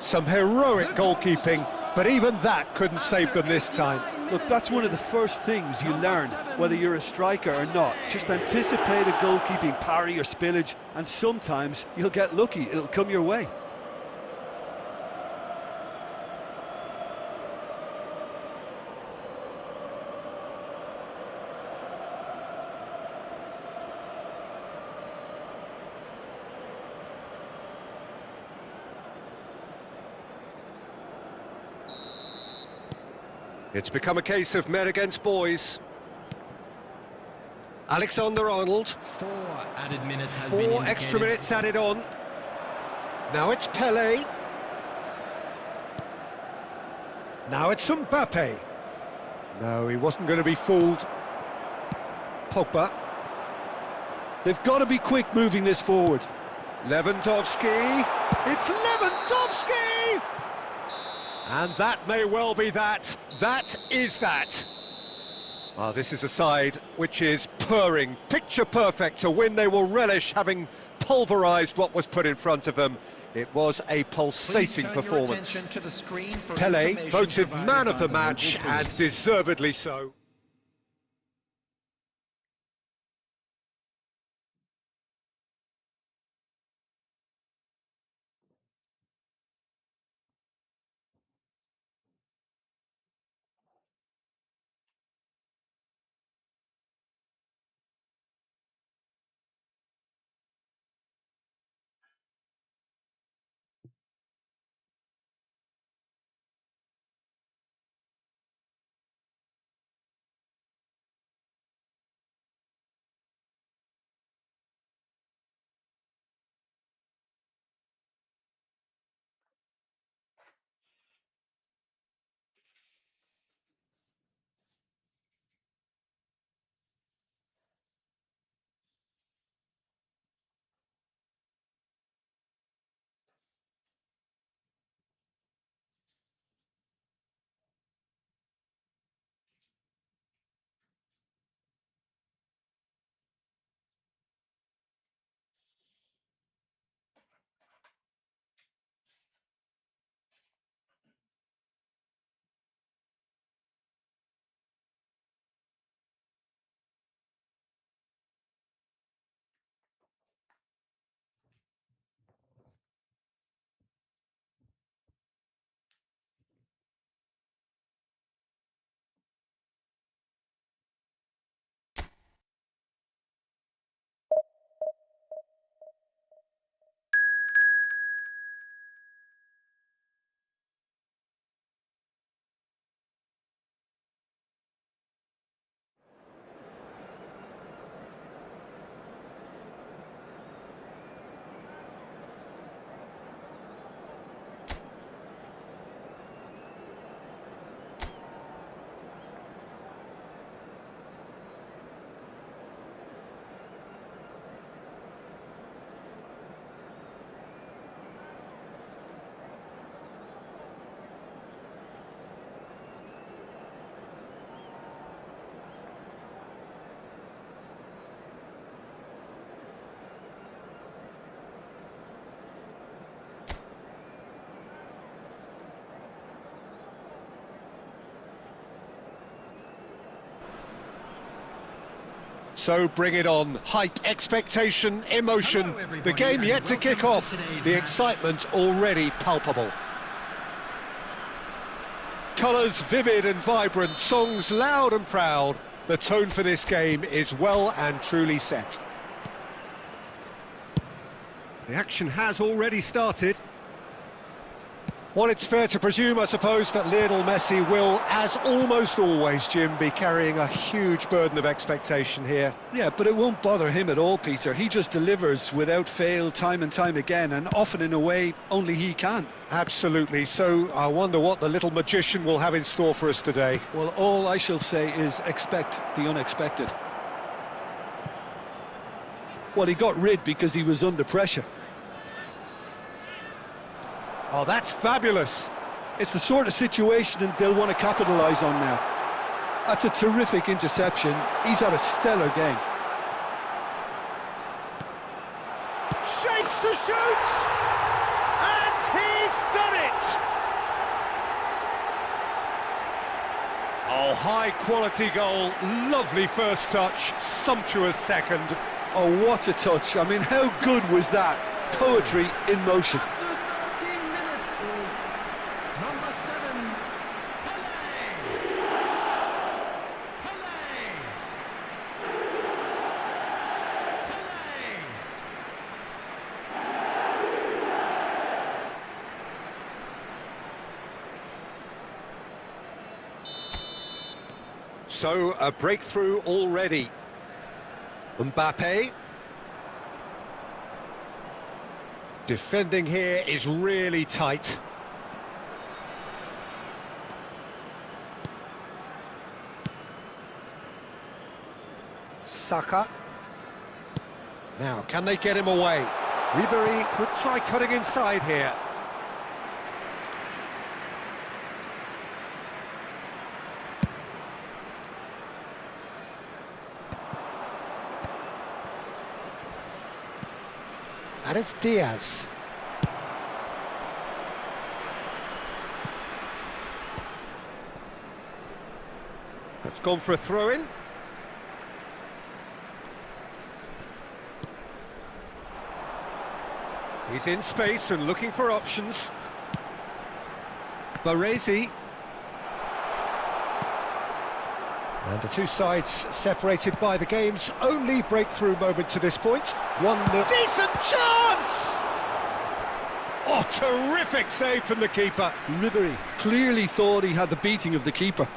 [SPEAKER 2] Some heroic goalkeeping, but even that couldn't save them this time.
[SPEAKER 3] Look, that's one of the first things you learn, whether you're a striker or not. Just anticipate a goalkeeping parry or spillage, and sometimes you'll get lucky. It'll come your way.
[SPEAKER 2] It's become a case of men against boys. Alexander-Arnold.
[SPEAKER 4] 4 added minutes has been
[SPEAKER 2] 4 extra minutes added on. Now it's Pele. Now it's Mbappe. No, he wasn't going to be fooled. Pogba.
[SPEAKER 3] They've got to be quick moving this forward.
[SPEAKER 2] Lewandowski. It's Lewandowski! And that may well be that. That is that. Well, this is a side which is purring, picture perfect, to win. They will relish having pulverised what was put in front of them. It was a pulsating performance. Pele voted man of the match, and deservedly so. So bring it on. Hype, expectation, emotion. The game yet to kick off. The excitement already palpable. Colours vivid and vibrant, songs loud and proud. The tone for this game is well and truly set. The action has already started. Well, it's fair to presume, I suppose, that Lionel Messi will, as almost always, Jim, be carrying a huge burden of expectation here.
[SPEAKER 3] Yeah, but it won't bother him at all, Peter. He just delivers without fail time and time again, and often in a way only he can.
[SPEAKER 2] Absolutely. So I wonder what the little magician will have in store for us today.
[SPEAKER 3] Well, all I shall say is expect the unexpected. Well, he got rid because he was under pressure.
[SPEAKER 2] Oh, that's fabulous.
[SPEAKER 3] It's the sort of situation they'll want to capitalise on now. That's a terrific interception. He's had a stellar game.
[SPEAKER 2] Shapes to shoot! And he's done it! Oh, high-quality goal. Lovely first touch. Sumptuous second.
[SPEAKER 3] Oh, what a touch. I mean, how good was that? Poetry in motion.
[SPEAKER 4] After 13 minutes is number 7, Pele. Pele. Pele.
[SPEAKER 2] So, a breakthrough already. Mbappe. Defending here is really tight. Saka. Now, can they get him away? Ribery could try cutting inside here. And it's Diaz. That's gone for a throw-in. He's in space and looking for options. Baresi. And the two sides separated by the game's only breakthrough moment to this point. 1-0. Decent chance! Oh, terrific save from the keeper.
[SPEAKER 3] Ribery clearly thought he had the beating of the keeper.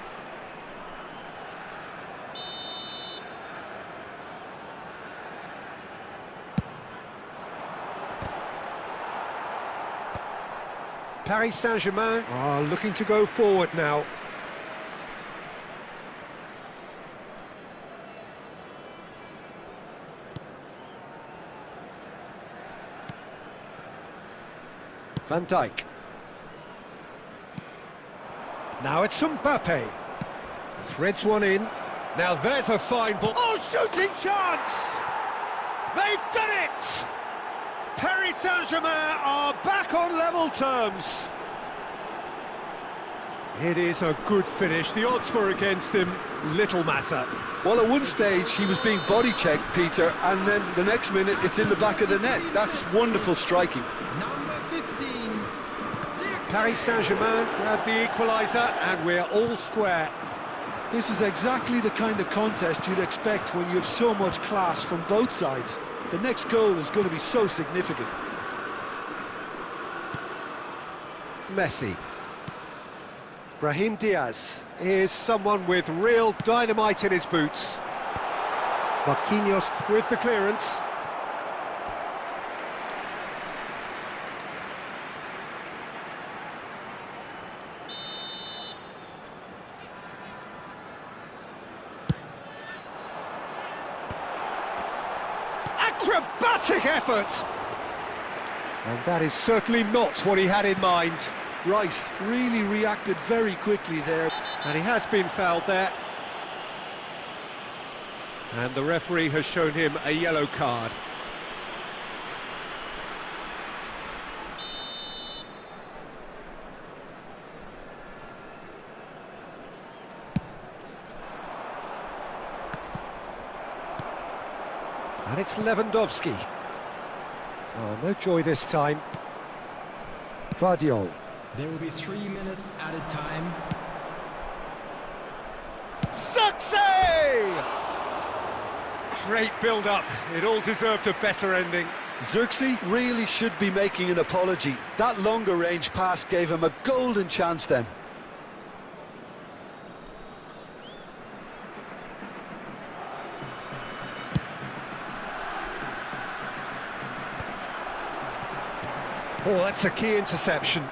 [SPEAKER 2] Paris Saint-Germain are looking to go forward now. Van Dijk. Now it's Mbappe. Threads one in. Now there's a fine ball. Oh, shooting chance! They've done it! Paris Saint-Germain are back on level terms. It is a good finish. The odds were against him. Little matter.
[SPEAKER 3] Well, at one stage he was being body checked, Peter, and then the next minute it's in the back of the net. That's wonderful striking.
[SPEAKER 4] Number 15,
[SPEAKER 2] Paris Saint-Germain grab the equaliser and we're all square.
[SPEAKER 3] This is exactly the kind of contest you'd expect when you have so much class from both sides. The next goal is going to be so significant.
[SPEAKER 2] Messi. Brahim Diaz is someone with real dynamite in his boots. Marquinhos with the clearance. Acrobatic effort! And that is certainly not what he had in mind.
[SPEAKER 3] Rice really reacted very quickly there.
[SPEAKER 2] And he has been fouled there. And the referee has shown him a yellow card. And it's Lewandowski. Oh, no joy this time. Vardiol.
[SPEAKER 4] there will be 3 minutes added time.
[SPEAKER 2] Success! Great build-up. It all deserved a better ending.
[SPEAKER 3] Xerxes really should be making an apology. That longer range pass gave him a golden chance then.
[SPEAKER 2] Oh, that's a key interception.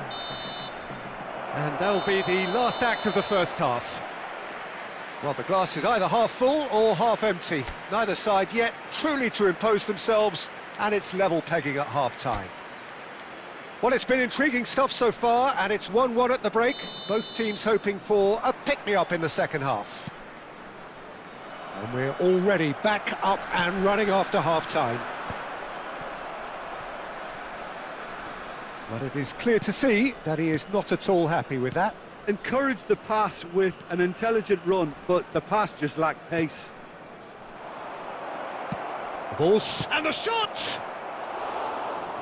[SPEAKER 2] And that'll be the last act of the first half. Well, the glass is either half full or half empty. Neither side yet truly to impose themselves, and it's level pegging at half-time. Well, it's been intriguing stuff so far, and it's 1-1 at the break. Both teams hoping for a pick-me-up in the second half. And we're already back up and running after half-time. But it is clear to see that he is not at all happy with that.
[SPEAKER 3] Encouraged the pass with an intelligent run, but the pass just lacked pace.
[SPEAKER 2] Balls and the shot!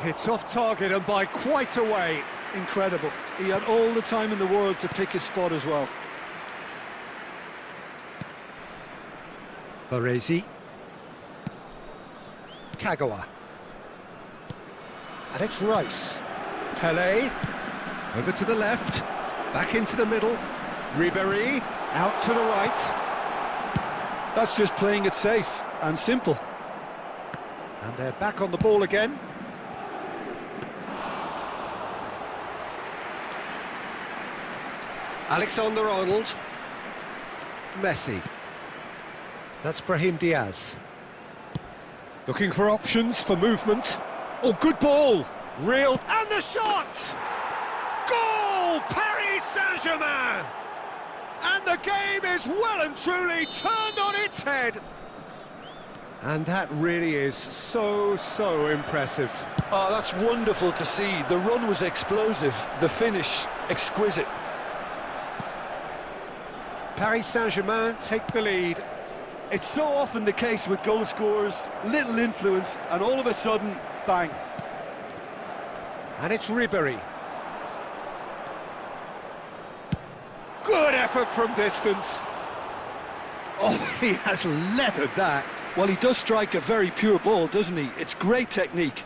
[SPEAKER 2] It's off target and by quite a way.
[SPEAKER 3] Incredible. He had all the time in the world to pick his spot as well.
[SPEAKER 2] Baresi. Kagawa. And it's Rice. Pele. Over to the left. Back into the middle. Ribéry. Out to the right.
[SPEAKER 3] That's just playing it safe and simple.
[SPEAKER 2] And they're back on the ball again. Alexander-Arnold. Messi. That's Brahim Diaz. Looking for options for movement. Oh, good ball! Real... And the shot! Goal! Paris Saint-Germain! And the game is well and truly turned on its head. And that really is so impressive.
[SPEAKER 3] Oh, that's wonderful to see. The run was explosive, the finish exquisite.
[SPEAKER 2] Paris Saint-Germain take the lead.
[SPEAKER 3] It's so often the case with goal scorers, little influence, and all of a sudden, bang.
[SPEAKER 2] And it's Ribéry. Good effort from distance. Oh, he has leathered that.
[SPEAKER 3] Well, he does strike a very pure ball, doesn't he? It's great technique.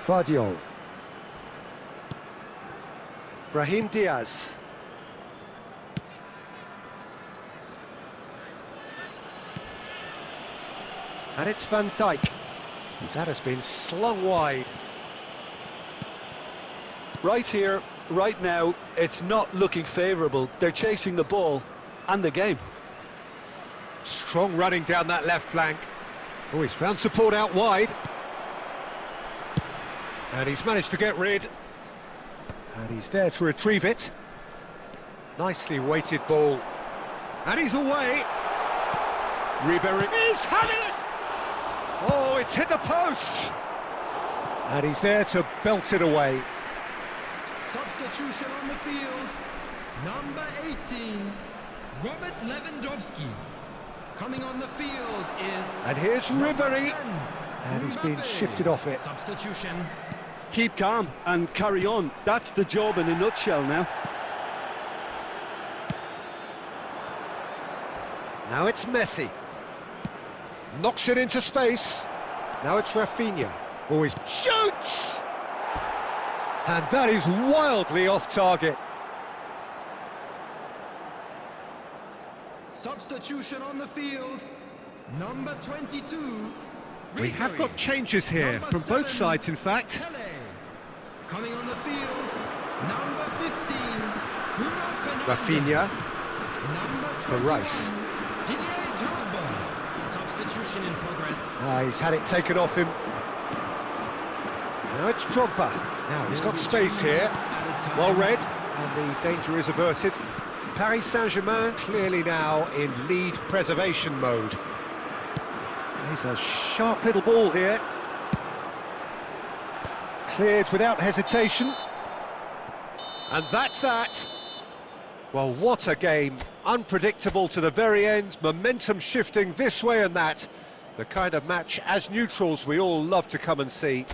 [SPEAKER 2] Vardiol. Brahim Diaz. And it's Van Dijk. That has been slung wide.
[SPEAKER 3] Right here, right now, it's not looking favourable. They're chasing the ball and the game.
[SPEAKER 2] Strong running down that left flank. Oh, he's found support out wide. And he's managed to get rid. And he's there to retrieve it. Nicely weighted ball. And he's away. Ribéry is having it! Oh, it's hit the post! And he's there to belt it away.
[SPEAKER 4] Substitution on the field. Number 18, Robert Lewandowski. Coming on the field is...
[SPEAKER 2] And here's Ribéry.
[SPEAKER 4] 10,
[SPEAKER 2] And he's been
[SPEAKER 4] Mbappe.
[SPEAKER 2] shifted off it.
[SPEAKER 4] Substitution.
[SPEAKER 3] Keep calm and carry on. That's the job in a nutshell now.
[SPEAKER 2] Now it's Messi. Knocks it into space. Now it's Rafinha. Oh, he shoots! And that is wildly off target.
[SPEAKER 4] Substitution on the field. Number 22.
[SPEAKER 2] We have
[SPEAKER 4] Ribéry.
[SPEAKER 2] got changes here
[SPEAKER 4] Number
[SPEAKER 2] from both
[SPEAKER 4] 7,
[SPEAKER 2] sides, in fact.
[SPEAKER 4] Pele. Coming on the field. Number 15. Bruno Fernandes.
[SPEAKER 2] Rafinha
[SPEAKER 4] Number
[SPEAKER 2] for
[SPEAKER 4] 21,
[SPEAKER 2] Rice.
[SPEAKER 4] Didier Drogba. Substitution in progress.
[SPEAKER 2] He's had it taken off him. Now it's Drogba. Now he's got space here. Well read, and the danger is averted. Paris Saint-Germain clearly now in lead preservation mode. There's a sharp little ball here. Cleared without hesitation. And that's that. Well, what a game. Unpredictable to the very end, momentum shifting this way and that. The kind of match, as neutrals, we all love to come and see.